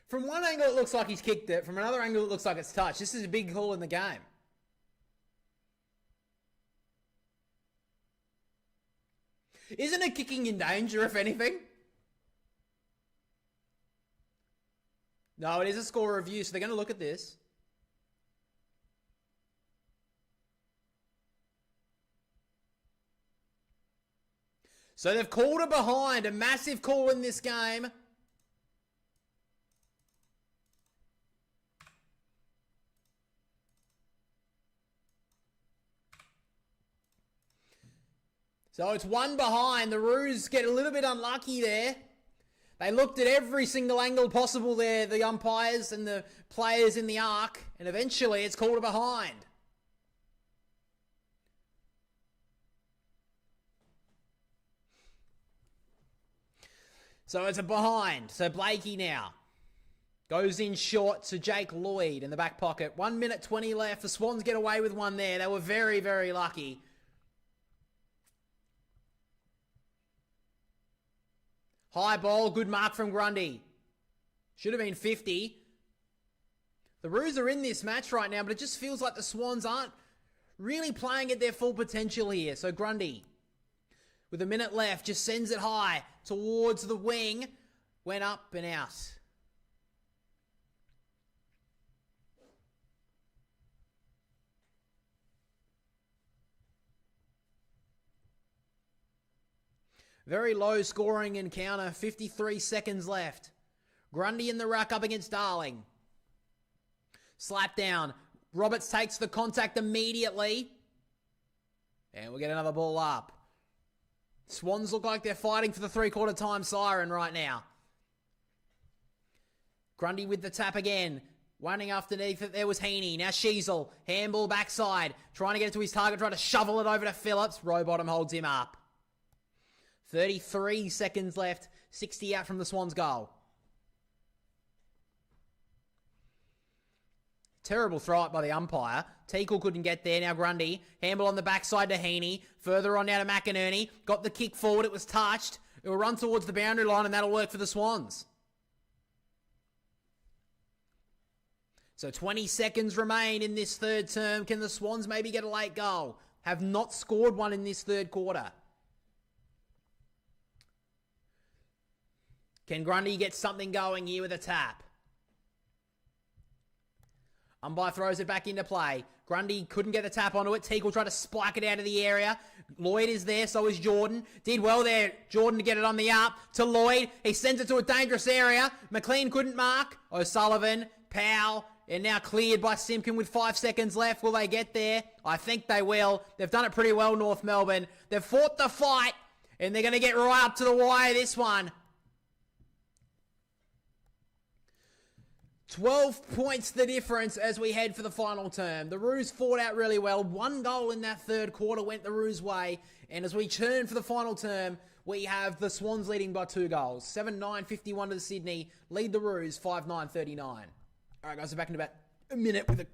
S1: From one angle, it looks like he's kicked it. From another angle, it looks like it's touched. This is a big call in the game. Isn't it kicking in danger, if anything? No, it is a score review, so they're going to look at this. So they've called it behind. A massive call in this game. So it's one behind. The Roos get a little bit unlucky there. They looked at every single angle possible there, the umpires and the players in the arc, and eventually it's called a behind. So it's a behind. So Blakey now goes in short to Jake Lloyd in the back pocket. 1 minute 20 left. The Swans get away with one there. They were very, very lucky. High ball, good mark from Grundy. Should have been 50. The Roos are in this match right now, but it just feels like the Swans aren't really playing at their full potential here. So Grundy, with a minute left, just sends it high towards the wing. Went up and out. Very low scoring encounter. 53 seconds left. Grundy in the ruck up against Darling. Slap down. Roberts takes the contact immediately. And we'll get another ball up. Swans look like they're fighting for the three-quarter time siren right now. Grundy with the tap again. Running underneath it, there was Heaney. Now Sheasel. Handball backside. Trying to get it to his target. Trying to shovel it over to Phillips. Rowbottom holds him up. 33 seconds left. 60 out from the Swans' goal. Terrible throw up by the umpire. Teakle couldn't get there. Now Grundy. Handball on the backside to Heaney. Further on now to McInerney. Got the kick forward. It was touched. It will run towards the boundary line and that'll work for the Swans. So 20 seconds remain in this third term. Can the Swans maybe get a late goal? Have not scored one in this third quarter. Can Grundy get something going here with a tap? Umpire throws it back into play. Grundy couldn't get the tap onto it. Teakle tried to spike it out of the area. Lloyd is there, so is Jordan. Did well there, Jordan, to get it on the up to Lloyd. He sends it to a dangerous area. McLean couldn't mark. O'Sullivan, Powell, and now cleared by Simpkin with 5 seconds left. Will they get there? I think they will. They've done it pretty well, North Melbourne. They've fought the fight, and they're going to get right up to the wire this one. 12 points the difference as we head for the final term. The Roos fought out really well. 1 goal in that third quarter went the Roos' way. And as we turn for the final term, we have the Swans leading by 2 goals. 7-9-51 to the Sydney. Lead the Roos 5-9-39. All right, guys, we're back in about a minute with a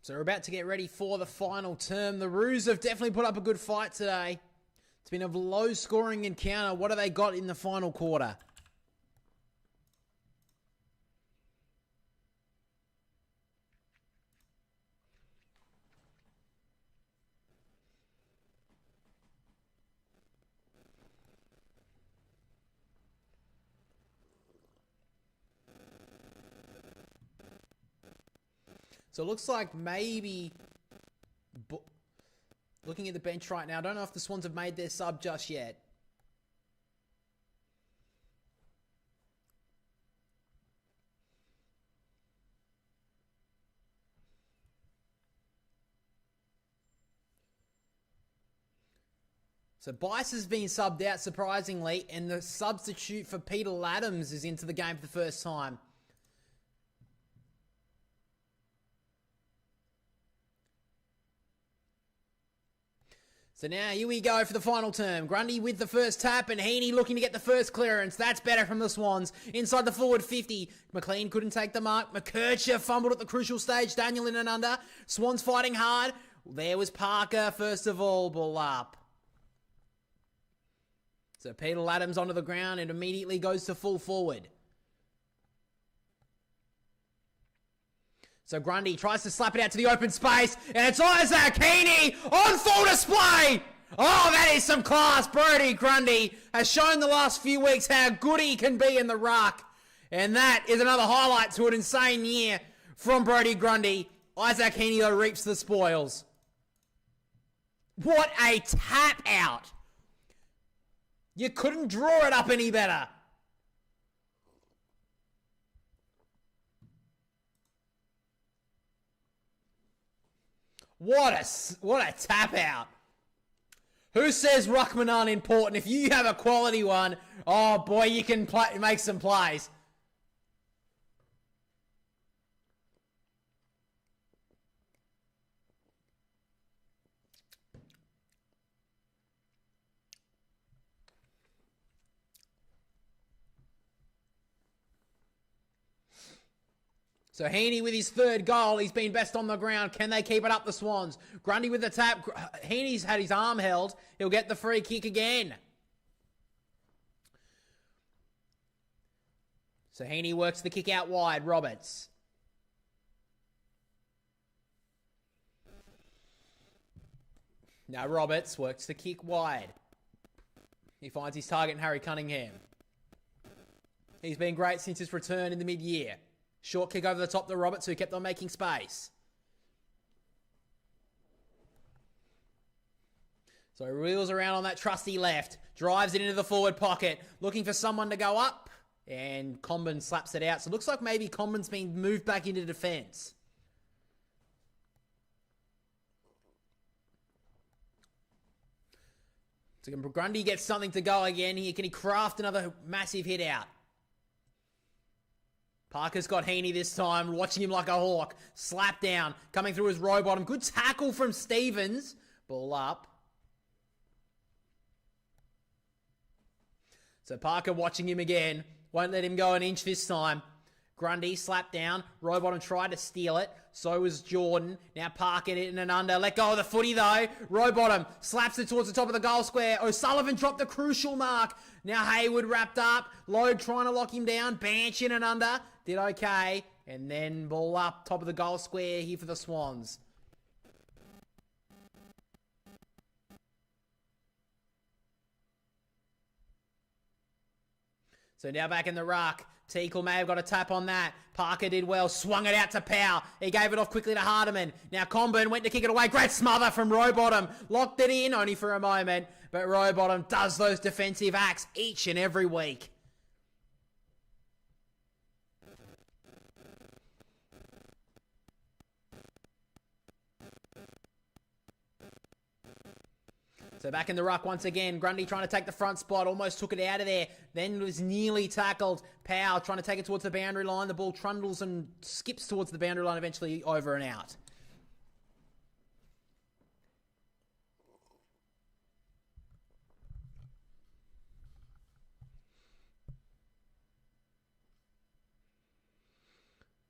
S1: So we're about to get ready for the final term. The Roos have definitely put up a good fight today. It's been a low-scoring encounter. What have they got in the final quarter? So it looks like maybe, looking at the bench right now, I don't know if the Swans have made their sub just yet. So Bice has been subbed out, surprisingly, and the substitute for Peter Laddams is into the game for the first time. So now here we go for the final term. Grundy with the first tap and Heaney looking to get the first clearance. That's better from the Swans. Inside the forward 50. McLean couldn't take the mark. McKercher fumbled at the crucial stage. Daniel in and under. Swans fighting hard. There was Parker first of all. Ball up. So Peter Laddams onto the ground and immediately goes to full forward. So Grundy tries to slap it out to the open space, and it's Isaac Heaney on full display! Oh, that is some class. Brodie Grundy has shown the last few weeks how good he can be in the ruck. And that is another highlight to an insane year from Brodie Grundy. Isaac Heaney, though, reaps the spoils. What a tap out. You couldn't draw it up any better. What a tap out. Who says ruckmen aren't important? If you have a quality one, oh boy, you can make some plays. So Heaney with his third goal. He's been best on the ground. Can they keep it up, the Swans? Grundy with the tap. Heaney's had his arm held. He'll get the free kick again. So Heaney works the kick out wide. Roberts. Now Roberts works the kick wide. He finds his target in Harry Cunningham. He's been great since his return in the mid-year. Short kick over the top to Roberts, who kept on making space. So he wheels around on that trusty left. Drives it into the forward pocket. Looking for someone to go up. And Comben slaps it out. So it looks like maybe Comben's been moved back into defence. So Grundy gets something to go again. Can he craft another massive hit out? Parker's got Heaney this time, watching him like a hawk. Slap down, coming through his row bottom. Good tackle from Stevens. Ball up. So Parker watching him again. Won't let him go an inch this time. Grundy slapped down. Rowbottom tried to steal it. So was Jordan. Now Parker in and under. Let go of the footy though. Rowbottom slaps it towards the top of the goal square. O'Sullivan dropped the crucial mark. Now Hayward wrapped up. Logue trying to lock him down. Banch in and under. Did okay. And then ball up top of the goal square here for the Swans. So now back in the ruck. Teakle may have got a tap on that. Parker did well. Swung it out to Powell. He gave it off quickly to Hardiman. Now Comben went to kick it away. Great smother from Rowbottom. Locked it in only for a moment. But Rowbottom does those defensive acts each and every week. So back in the ruck once again. Grundy trying to take the front spot. Almost took it out of there. Then was nearly tackled. Powell trying to take it towards the boundary line. The ball trundles and skips towards the boundary line. Eventually over and out.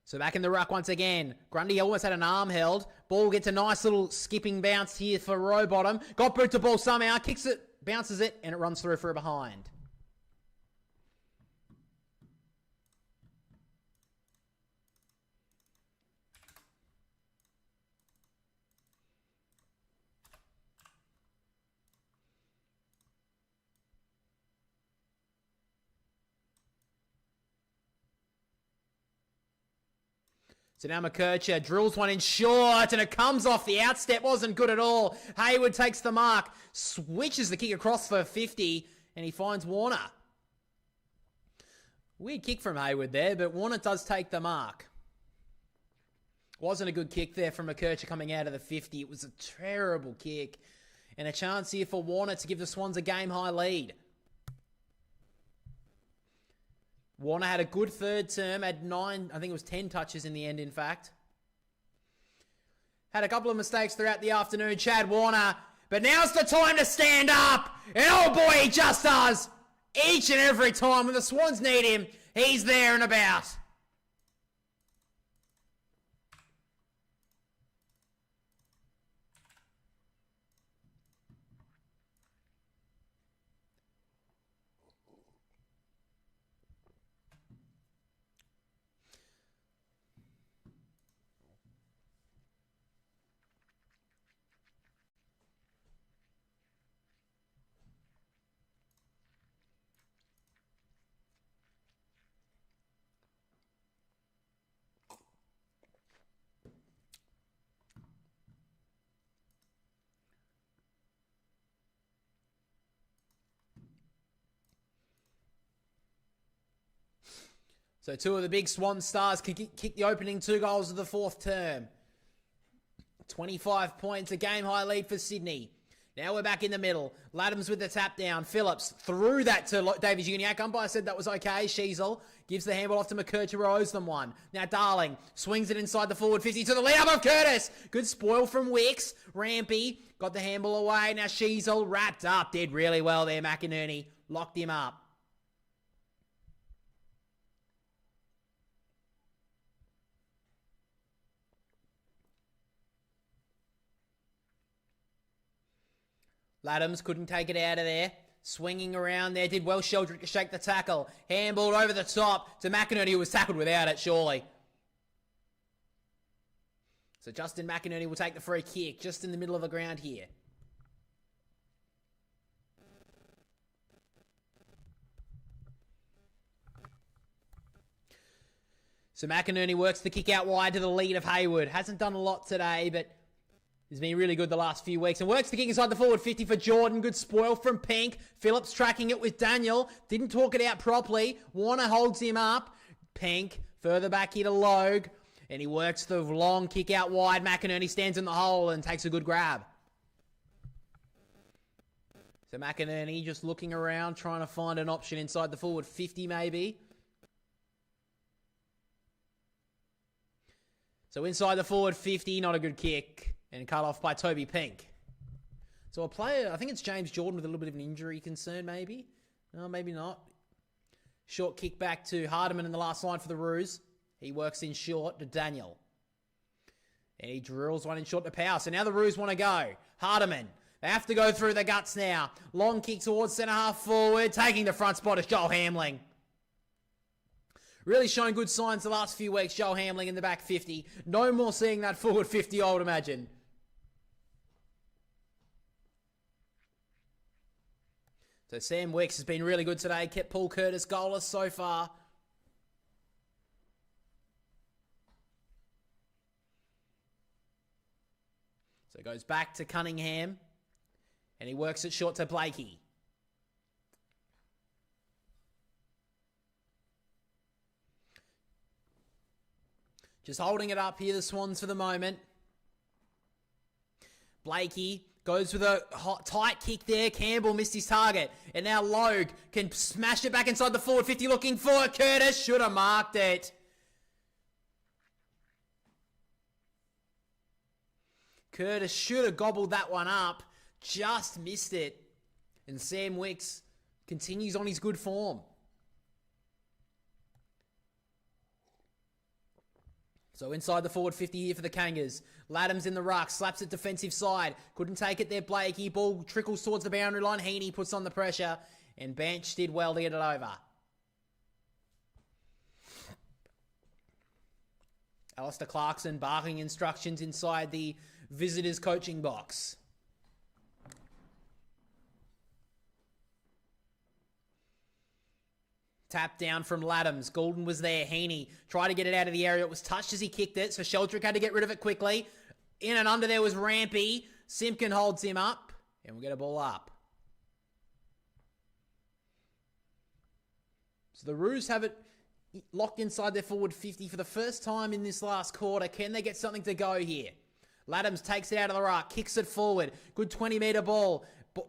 S1: So back in the ruck once again. Grundy almost had an arm held. Ball gets a nice little skipping bounce here for Rowbottom. Got boot to ball somehow. Kicks it, bounces it, and it runs through for a behind. So now McKercher drills one in short, and it comes off the outstep. Wasn't good at all. Hayward takes the mark, switches the kick across for 50, and he finds Warner. Weird kick from Hayward there, but Warner does take the mark. Wasn't a good kick there from McKercher coming out of the 50. It was a terrible kick. And a chance here for Warner to give the Swans a game-high lead. Warner had a good third term, had 9, I think it was 10 touches in the end, in fact. Had a couple of mistakes throughout the afternoon, Chad Warner. But now's the time to stand up. And oh boy, he just does. Each and every time when the Swans need him, he's there and about. So two of the big Swan stars kick the opening 2 goals of the 4th term. 25 points, a game-high lead for Sydney. Now we're back in the middle. Laddams with the tap down. Phillips threw that to Davies Uniacke. Umpire said that was okay. Sheasel gives the handball off to McKercher, who owes them one. Now Darling swings it inside the forward 50 to the lead up of Curtis. Good spoil from Wicks. Rampy got the handball away. Now Sheasel wrapped up. Did really well there, McInerney. Locked him up. Laddams couldn't take it out of there. Swinging around there. Did well Sheldrick to shake the tackle. Handballed over the top to McInerney, who was tackled without it, surely. So Justin McInerney will take the free kick just in the middle of the ground here. So McInerney works the kick out wide to the lead of Hayward. Hasn't done a lot today, but he's been really good the last few weeks. And works the kick inside the forward 50 for Jordan. Good spoil from Pink. Phillips tracking it with Daniel. Didn't talk it out properly. Warner holds him up. Pink further back here to Logue. And he works the long kick out wide. McInerney stands in the hole and takes a good grab. So McInerney just looking around, trying to find an option inside the forward 50 maybe. So inside the forward 50, not a good kick. And cut off by Toby Pink. So a player, I think it's James Jordan with a little bit of an injury concern maybe. No, maybe not. Short kick back to Hardiman in the last line for the Roos. He works in short to Daniel. And he drills one in short to Power. So now the Roos want to go. Hardiman. They have to go through the guts now. Long kick towards centre half forward. Taking the front spot is Joel Hamling. Really showing good signs the last few weeks, Joel Hamling in the back 50. No more seeing that forward 50, I would imagine. So Sam Wicks has been really good today. Kept Paul Curtis goalless so far. So it goes back to Cunningham. And he works it short to Blakey. Just holding it up here, the Swans, for the moment. Blakey goes with a hot, tight kick there. Campbell missed his target. And now Logue can smash it back inside the forward 50 looking for Curtis. Should have marked it. Curtis should have gobbled that one up. Just missed it. And Sam Wicks continues on his good form. So inside the forward 50 here for the Kangas. Laddams in the ruck, slaps it defensive side. Couldn't take it there, Blakey. Ball trickles towards the boundary line. Heaney puts on the pressure, and Bench did well to get it over. Alistair Clarkson barking instructions inside the visitors' coaching box. Tap down from Laddams. Goulden was there. Heaney tried to get it out of the area. It was touched as he kicked it, so Sheldrick had to get rid of it quickly. In and under there was Rampy. Simpkin holds him up, and we'll get a ball up. So the Roos have it locked inside their forward 50 for the first time in this last quarter. Can they get something to go here? Laddams takes it out of the ruck, kicks it forward. Good 20-metre ball.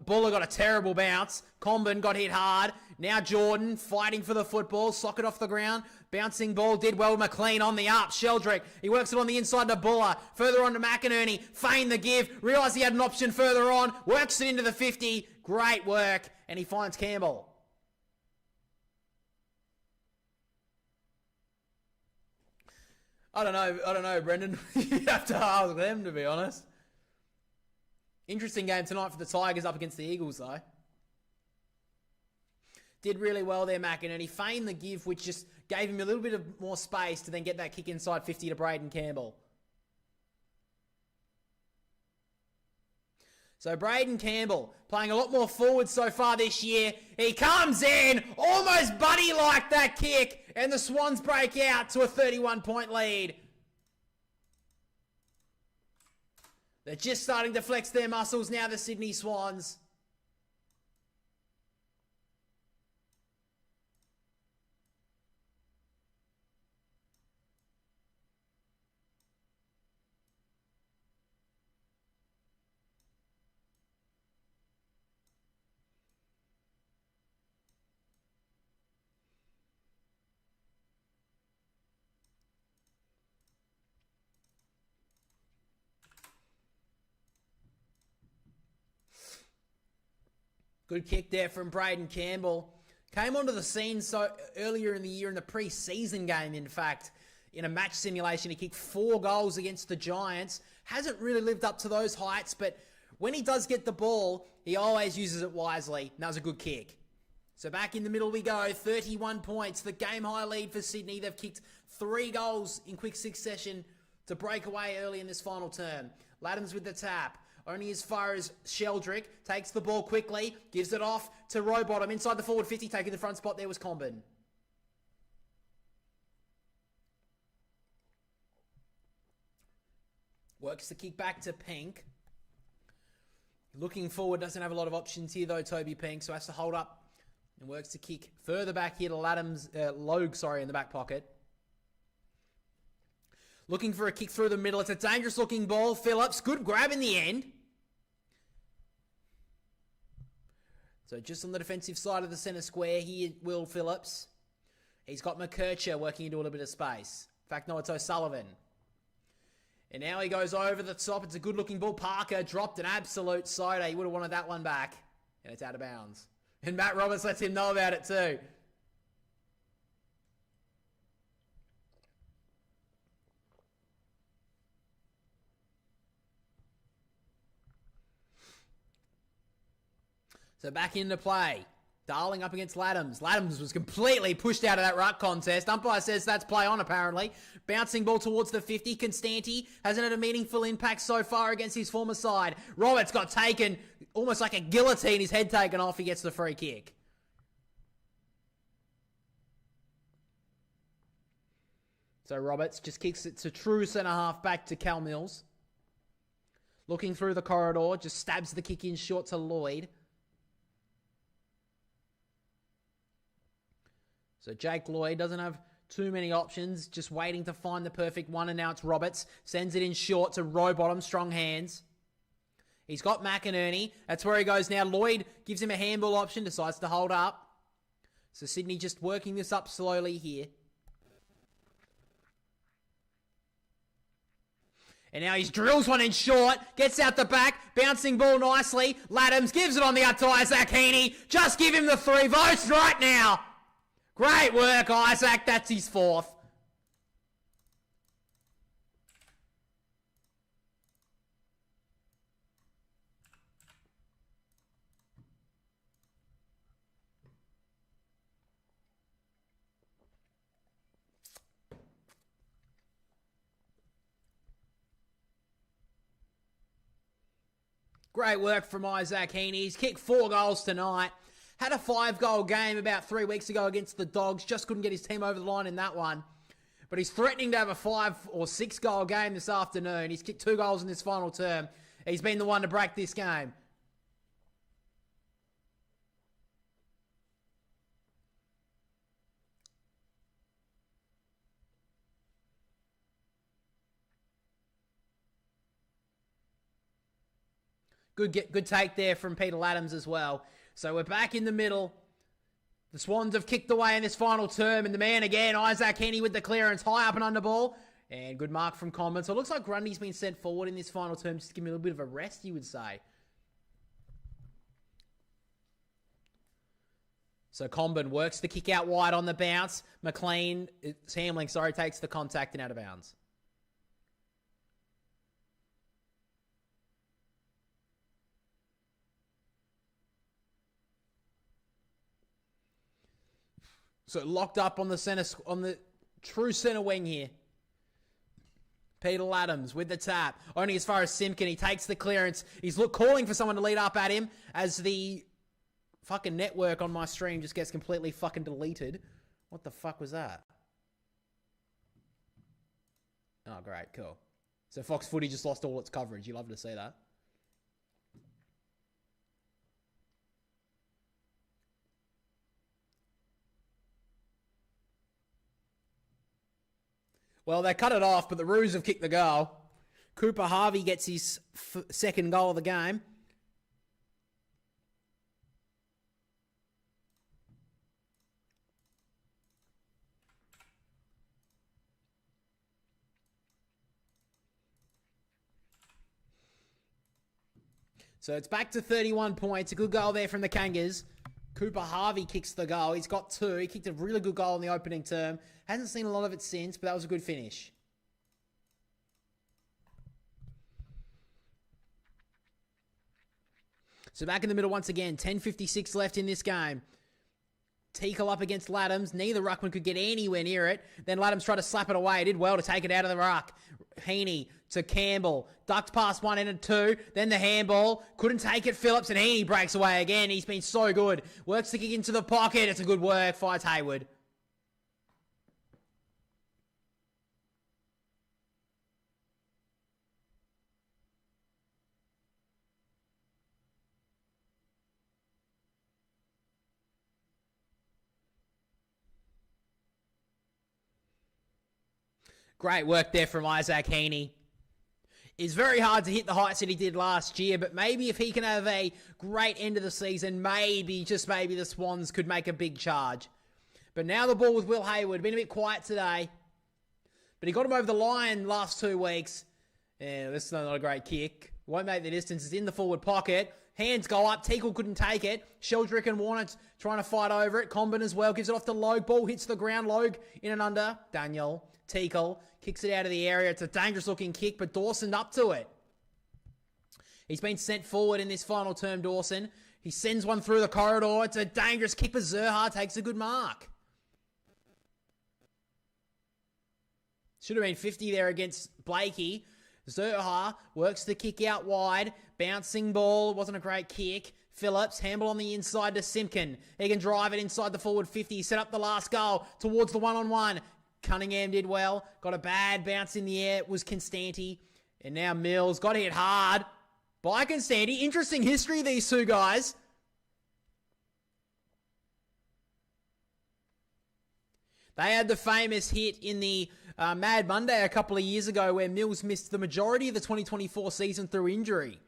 S1: Buller got a terrible bounce. Comben got hit hard. Now Jordan fighting for the football. Socket off the ground. Bouncing ball. Did well. McLean on the up. Sheldrick. He works it on the inside to Buller. Further on to McInerney. Feigned the give. Realised he had an option further on. Works it into the 50. Great work. And he finds Campbell. I don't know, Brendan. You have to ask them, to be honest. Interesting game tonight for the Tigers up against the Eagles, though. Did really well there, McInerney. Feigned the give, which just gave him a little bit of more space to then get that kick inside 50 to Braden Campbell. So Braden Campbell playing a lot more forward so far this year. He comes in, almost buddy like that kick, and the Swans break out to a 31-point lead. They're just starting to flex their muscles now, the Sydney Swans. Good kick there from Braden Campbell. Came onto the scene so earlier in the year in the pre-season game, in fact, in a match simulation. He kicked 4 goals against the Giants. Hasn't really lived up to those heights, but when he does get the ball, he always uses it wisely. And that was a good kick. So back in the middle we go. 31 points. The game-high lead for Sydney. They've kicked 3 goals in quick succession to break away early in this final term. Laddams with the tap. Only as far as Sheldrick. Takes the ball quickly. Gives it off to Rowbottom. Inside the forward 50. Taking the front spot there was Comben. Works the kick back to Pink. Looking forward. Doesn't have a lot of options here though, Toby Pink. So has to hold up. And works the kick further back here to Logue, in the back pocket. Looking for a kick through the middle. It's a dangerous looking ball. Phillips, good grab in the end. So just on the defensive side of the centre square here, Will Phillips. He's got McKercher working into a little bit of space. In fact, no, it's O'Sullivan. And now he goes over the top. It's a good looking ball. Parker dropped an absolute soda. He would have wanted that one back. And it's out of bounds. And Matt Roberts lets him know about it too. So back into play. Darling up against Laddams. Laddams was completely pushed out of that ruck contest. Umpire says that's play on, apparently. Bouncing ball towards the 50. Constanti hasn't had a meaningful impact so far against his former side. Roberts got taken, almost like a guillotine, his head taken off. He gets the free kick. So Roberts just kicks it to true centre-half back to Cal Mills. Looking through the corridor, just stabs the kick in short to Lloyd. So Jake Lloyd doesn't have too many options, just waiting to find the perfect one, and now it's Roberts. Sends it in short to Rowbottom, strong hands. He's got McInerney. That's where he goes now. Lloyd gives him a handball option, decides to hold up. So Sydney just working this up slowly here. And now he drills one in short, gets out the back, bouncing ball nicely. Laddams gives it on the up to Isaac Heaney. Just give him the 3 votes right now. Great work, Isaac. That's his 4th. Great work from Isaac Heaney. He's kicked 4 goals tonight. Had a 5-goal game about 3 weeks ago against the Dogs. Just couldn't get his team over the line in that one. But he's threatening to have a 5 or 6 goal game this afternoon. He's kicked 2 goals in this final term. He's been the one to break this game. Good take there from Peter Adams as well. So we're back in the middle. The Swans have kicked away in this final term, and the man again, Isaac Heaney with the clearance, high up and under ball. And good mark from Common. So it looks like Grundy's been sent forward in this final term, just to give me a little bit of a rest, you would say. So Combin works the kick out wide on the bounce. Hamling takes the contact and out of bounds. So locked up on the true center wing here. Peter Adams with the tap. Only as far as Simpkin. He takes the clearance. He's calling for someone to lead up at him as the fucking network on my stream just gets completely fucking deleted. What the fuck was that? Oh, great. Cool. So Fox Footy just lost all its coverage. You love to see that. Well, they cut it off, but the Roos have kicked the goal. Cooper Harvey gets his second goal of the game. So it's back to 31 points. A good goal there from the Kangas. Cooper Harvey kicks the goal. He's got 2. He kicked a really good goal in the opening term. Hasn't seen a lot of it since, but that was a good finish. So back in the middle once again. 10:56 left in this game. Teakle up against Laddams. Neither ruckman could get anywhere near it. Then Laddams tried to slap it away. He did well to take it out of the ruck. Heaney to Campbell. Ducked past 1 and 2. Then the handball. Couldn't take it. Phillips and Heaney breaks away again. He's been so good. Works the kick into the pocket. It's a good work. Fights Hayward. Great work there from Isaac Heaney. It's very hard to hit the heights that he did last year, but maybe if he can have a great end of the season, maybe, just maybe, the Swans could make a big charge. But now the ball with Will Hayward. Been a bit quiet today. But he got him over the line last 2 weeks. Yeah, this is not a great kick. Won't make the distance. It's in the forward pocket. Hands go up. Teakle couldn't take it. Sheldrick and Warner trying to fight over it. Combin as well. Gives it off to Logue. Ball hits the ground. Logue in and under. Daniel. Teakle kicks it out of the area. It's a dangerous looking kick, but Dawson up to it. He's been sent forward in this final term, Dawson. He sends one through the corridor. It's a dangerous kick, but Zerha takes a good mark. Should have been 50 there against Blakey. Zerha works the kick out wide. Bouncing ball. Wasn't a great kick. Phillips, handball on the inside to Simpkin. He can drive it inside the forward 50. Set up the last goal towards the one-on-one. Cunningham did well. Got a bad bounce in the air. It was Constanti. And now Mills got hit hard by Constanti. Interesting history, these two guys. They had the famous hit in the Mad Monday a couple of years ago where Mills missed the majority of the 2024 season through injury.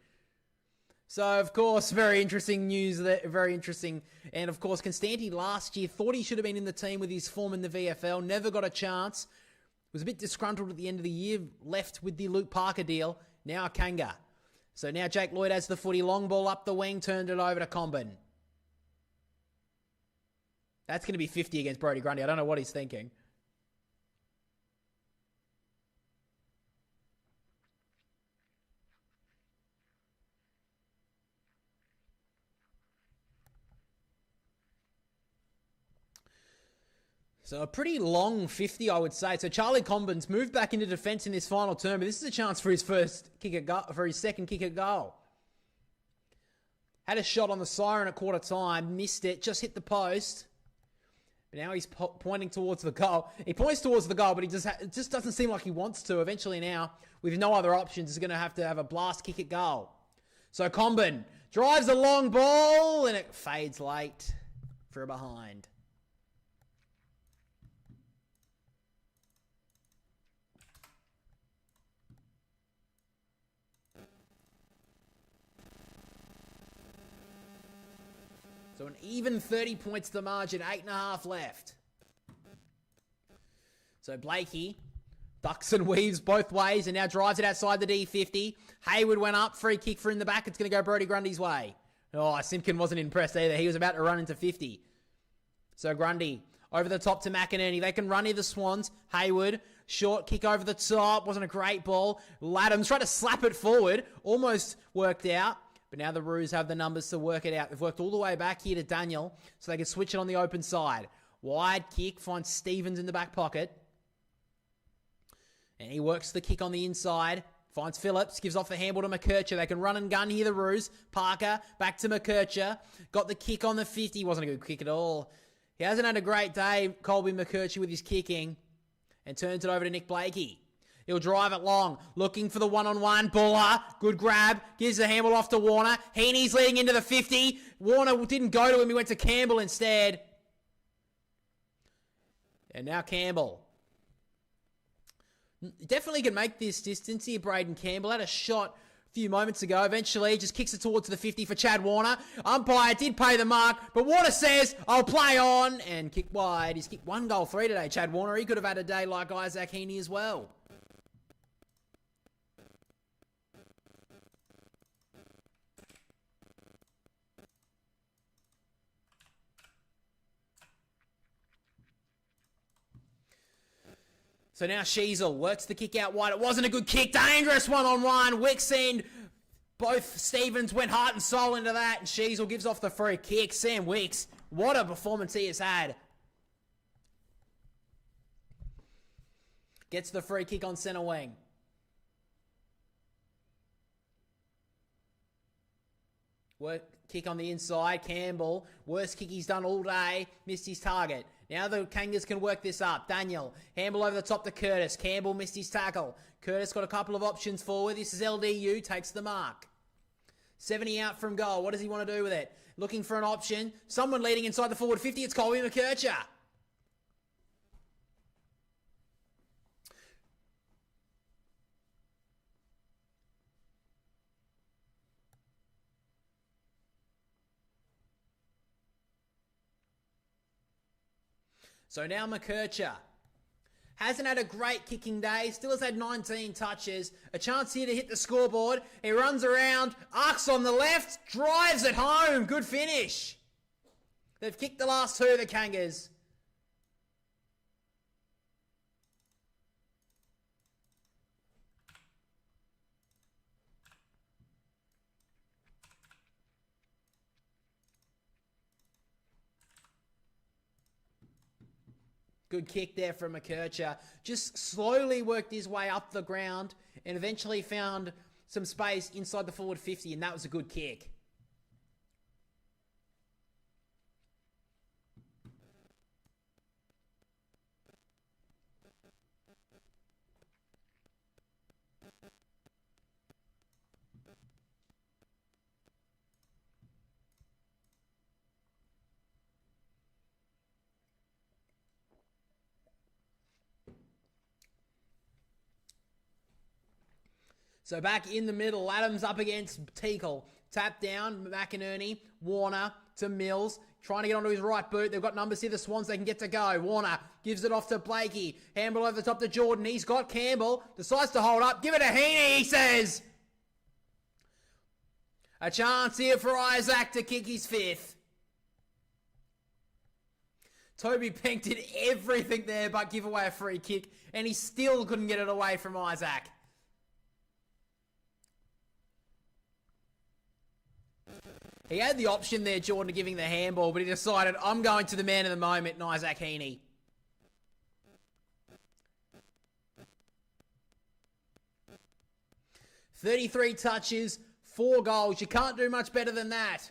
S1: So, of course, very interesting news. Very interesting. And, of course, Constanti last year thought he should have been in the team with his form in the VFL. Never got a chance. Was a bit disgruntled at the end of the year. Left with the Luke Parker deal. Now a Kanga. So now Jake Lloyd has the footy. Long ball up the wing. Turned it over to Combin. That's going to be 50 against Brodie Grundy. I don't know what he's thinking. So a pretty long 50, I would say. So Charlie Combin's moved back into defence in this final term, but this is a chance for his second kick at goal. Had a shot on the siren at quarter time, missed it, just hit the post. But now he's pointing towards the goal. He points towards the goal, but it just doesn't seem like he wants to. Eventually now, with no other options, he's going to have a blast kick at goal. So Combin drives a long ball, and it fades late for a behind. So an even 30 points to the margin, 8.5 left. So Blakey ducks and weaves both ways and now drives it outside the D50. Hayward went up, free kick for in the back. It's going to go Brodie Grundy's way. Oh, Simpkin wasn't impressed either. He was about to run into 50. So Grundy over the top to McInerney. They can run here the Swans. Hayward, short kick over the top. Wasn't a great ball. Laddams tried to slap it forward. Almost worked out. But now the Roos have the numbers to work it out. They've worked all the way back here to Daniel so they can switch it on the open side. Wide kick, finds Stevens in the back pocket. And he works the kick on the inside. Finds Phillips, gives off the handball to McKercher. They can run and gun here, the Roos. Parker, back to McKercher. Got the kick on the 50. Wasn't a good kick at all. He hasn't had a great day, Colby McKercher, with his kicking. And turns it over to Nick Blakey. He'll drive it long, looking for the one-on-one. Buller, good grab, gives the handball off to Warner. Heaney's leading into the 50. Warner didn't go to him, he went to Campbell instead. And now Campbell. Definitely can make this distance here, Braden Campbell. Had a shot a few moments ago. Eventually, just kicks it towards the 50 for Chad Warner. Umpire did pay the mark, but Warner says, I'll play on. And kick wide. He's kicked 1 goal 3 today, Chad Warner. He could have had a day like Isaac Heaney as well. So now Sheasel works the kick out wide. It wasn't a good kick. Dangerous one-on-one. Wicks and both Stevens went heart and soul into that. And Sheasel gives off the free kick. Sam Wicks, what a performance he has had. Gets the free kick on centre wing. Work kick on the inside. Campbell, worst kick he's done all day. Missed his target. Now the Kangas can work this up. Daniel, handball over the top to Curtis. Campbell missed his tackle. Curtis got a couple of options forward. This is LDU, takes the mark. 70 out from goal. What does he want to do with it? Looking for an option. Someone leading inside the forward 50. It's Colby McKercher. So now McKercher hasn't had a great kicking day. Still has had 19 touches. A chance here to hit the scoreboard. He runs around, arcs on the left, drives it home. Good finish. They've kicked the last 2, the Kangas. Good kick there from McKercher. Just slowly worked his way up the ground and eventually found some space inside the forward 50, and that was a good kick. So back in the middle, Adams up against Teakle. Tap down, McInerney, Warner to Mills. Trying to get onto his right boot. They've got numbers here, the Swans, they can get to go. Warner gives it off to Blakey. Handball over the top to Jordan. He's got Campbell. Decides to hold up. Give it to Heaney, he says. A chance here for Isaac to kick his 5th. Toby Penk did everything there but give away a free kick, and he still couldn't get it away from Isaac. He had the option there, Jordan, of giving the handball, but he decided, I'm going to the man of the moment, and Isaac Heaney. "33 touches, 4 goals. You can't do much better than that.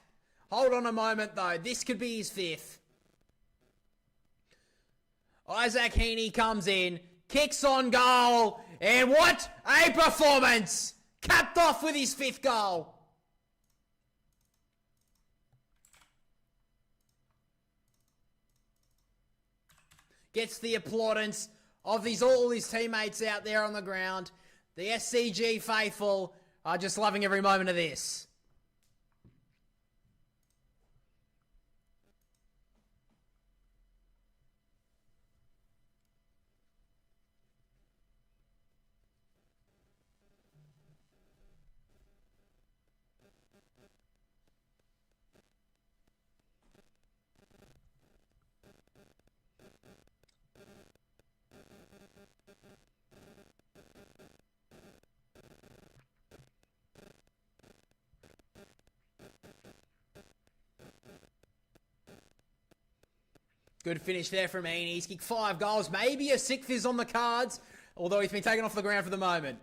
S1: Hold on a moment, though. This could be his 5th. Isaac Heaney comes in, kicks on goal, and what a performance! Capped off with his 5th goal. Gets the applaudance of all his teammates out there on the ground. The SCG faithful are just loving every moment of this. Good finish there from Heaney. He's kicked 5 goals. Maybe a 6th is on the cards, although he's been taken off the ground for the moment.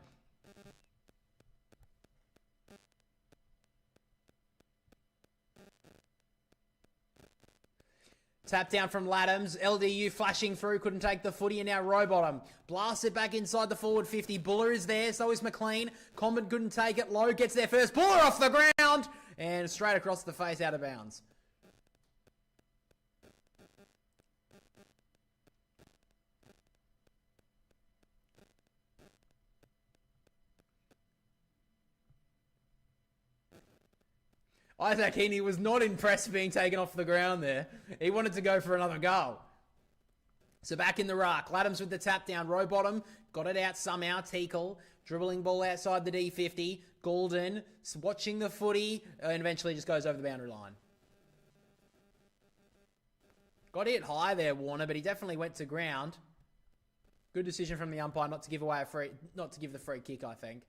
S1: Tap down from Laddams. LDU flashing through. Couldn't take the footy, and now Rowbottom. Blasted back inside the forward 50. Buller is there. So is McLean. Comben couldn't take it. Lowe gets there first. Buller off the ground. And straight across the face out of bounds. Isaac Heaney was not impressed being taken off the ground there. He wanted to go for another goal. So back in the ruck. Laddams with the tap down. Rowbottom got it out somehow. Teakle dribbling ball outside the D50. Goulden watching the footy and eventually just goes over the boundary line. Got hit high there, Warner, but he definitely went to ground. Good decision from the umpire not to give the free kick, I think.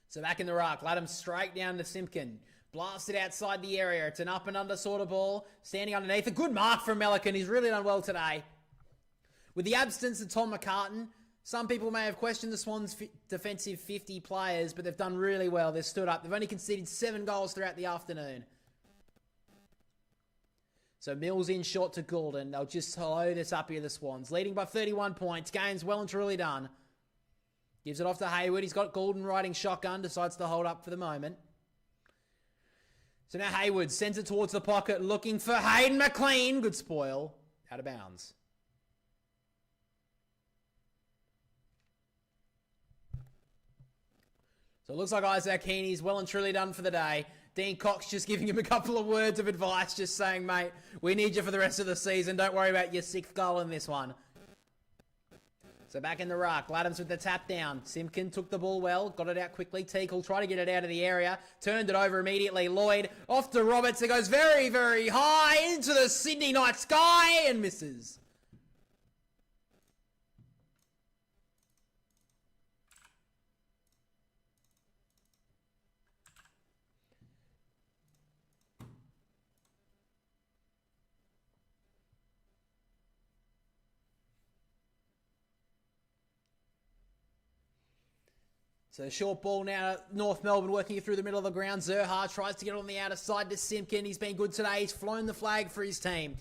S1: So back in the ruck, Laddams straight down to Simpkin. Blasted outside the area. It's an up and under sort of ball. Standing underneath. A good mark from Melican. He's really done well today. With the absence of Tom McCartan, some people may have questioned the Swans' defensive 50 players, but they've done really well. They've stood up. They've only conceded 7 goals throughout the afternoon. So Mills in short to Goulden. They'll just hello this up here, the Swans. Leading by 31 points. Game's well and truly done. Gives it off to Hayward. He's got Goulden riding shotgun. Decides to hold up for the moment. So now Hayward sends it towards the pocket. Looking for Hayden McLean. Good spoil. Out of bounds. So it looks like Isaac Heaney's well and truly done for the day. Dean Cox just giving him a couple of words of advice. Just saying, mate, we need you for the rest of the season. Don't worry about your 6th goal in this one. So back in the ruck, Laddams with the tap down. Simpkin took the ball well, got it out quickly. Teakle tried to get it out of the area, turned it over immediately. Lloyd off to Roberts. It goes very, very high into the Sydney night sky and misses. So short ball now, North Melbourne working it through the middle of the ground. Zerha tries to get on the outer side to Simpkin. He's been good today. He's flown the flag for his team.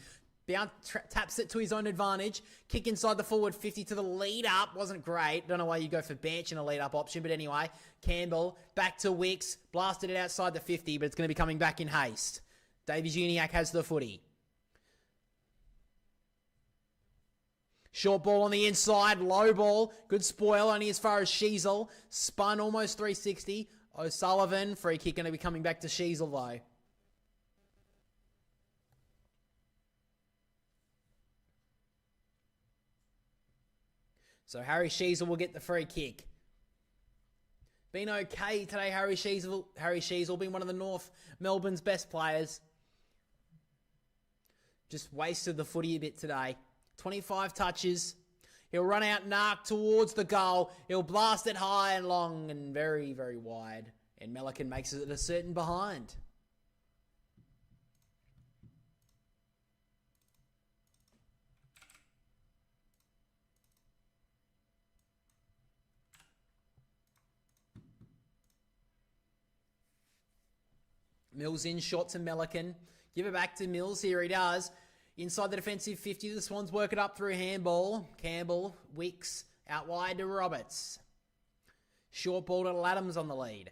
S1: Taps it to his own advantage. Kick inside the forward 50 to the lead up. Wasn't great. Don't know why you go for bench in a lead up option. But anyway, Campbell back to Wicks. Blasted it outside the 50, but it's going to be coming back in haste. Davies Uniacke has the footy. Short ball on the inside, low ball, good spoil, only as far as Sheasel. Spun almost 360. O'Sullivan, free kick going to be coming back to Sheasel though. So Harry Sheasel will get the free kick. Been okay today, Harry Sheasel. Harry Sheasel been one of the North Melbourne's best players. Just wasted the footy a bit today. 25 touches. He'll run out and arc towards the goal. He'll blast it high and long and very, very wide. And Melican makes it a certain behind. Mills in, short to Melican. Give it back to Mills. Here he does. Inside the defensive 50, the Swans work it up through handball. Campbell, Wicks, out wide to Roberts. Short ball to Laddams on the lead.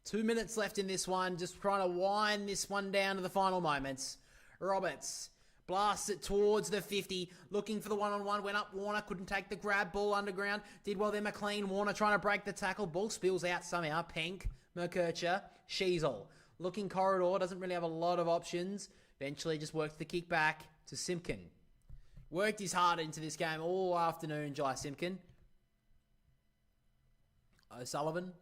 S1: 2 minutes left in this one. Just trying to wind this one down to the final moments. Roberts blasts it towards the 50. Looking for the one-on-one. Went up Warner. Couldn't take the grab. Ball underground. Did well there McLean. Warner trying to break the tackle. Ball spills out somehow. Penk, McKercher, Sheasel. Looking corridor. Doesn't really have a lot of options. Eventually just works the kick back to Simpkin. Worked his heart into this game all afternoon, Jai Simpkin. O'Sullivan.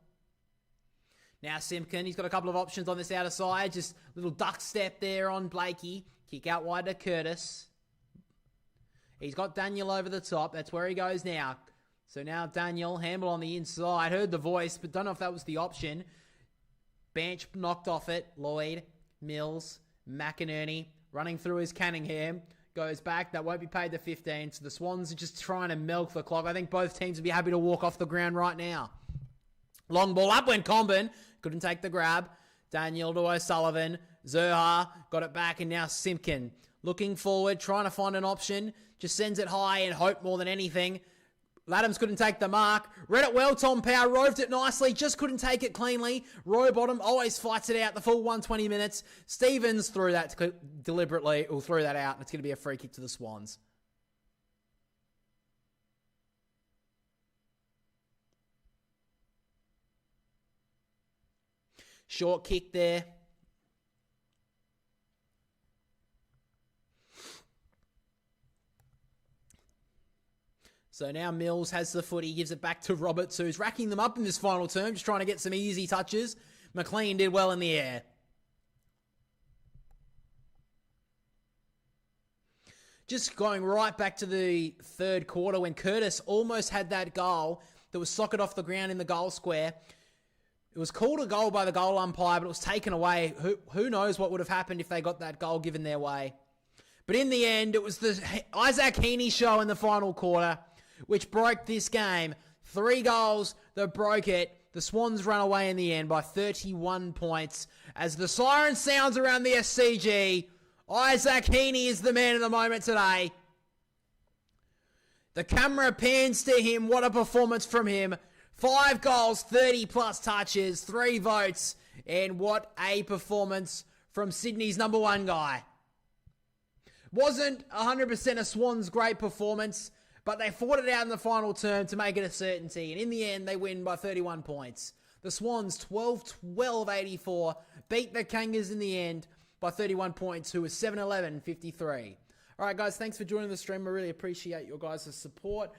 S1: Now Simpkin, he's got a couple of options on this outer side. Just a little duck step there on Blakey. Kick out wide to Curtis. He's got Daniel over the top. That's where he goes now. So now Daniel, handle on the inside. Heard the voice, but don't know if that was the option. Bench knocked off it. Lloyd, Mills, McInerney. Running through his Canningham. Goes back. That won't be paid to 15. So the Swans are just trying to milk the clock. I think both teams would be happy to walk off the ground right now. Long ball up went Comben. Couldn't take the grab. Daniel to O'Sullivan. Zerha got it back and now Simpkin. Looking forward, trying to find an option. Just sends it high and hope more than anything. Laddams couldn't take the mark. Read it well, Tom Power. Roved it nicely. Just couldn't take it cleanly. Rowbottom always fights it out the full 120 minutes. Stevens threw that deliberately. Or threw that out. And it's going to be a free kick to the Swans. Short kick there. So now Mills has the footy, gives it back to Roberts, who's racking them up in this final term, just trying to get some easy touches. McLean did well in the air. Just going right back to the third quarter when Curtis almost had that goal that was socket off the ground in the goal square. It was called a goal by the goal umpire, but it was taken away. Who knows what would have happened if they got that goal given their way. But in the end, it was the Isaac Heaney show in the final quarter, which broke this game. 3 goals that broke it. The Swans run away in the end by 31 points. As the siren sounds around the SCG, Isaac Heaney is the man of the moment today. The camera pans to him. What a performance from him. 5 goals, 30 plus touches, 3 votes, and what a performance from Sydney's number 1 guy. Wasn't 100% a Swans great performance, but they fought it out in the final term to make it a certainty, and in the end, they win by 31 points. The Swans 12-12-84, beat the Kangas in the end by 31 points, who was 7-11-53. All right, guys, thanks for joining the stream. I really appreciate your guys' support.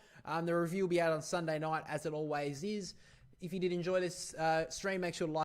S1: The review will be out on Sunday night, as it always is. If you did enjoy this stream, make sure to like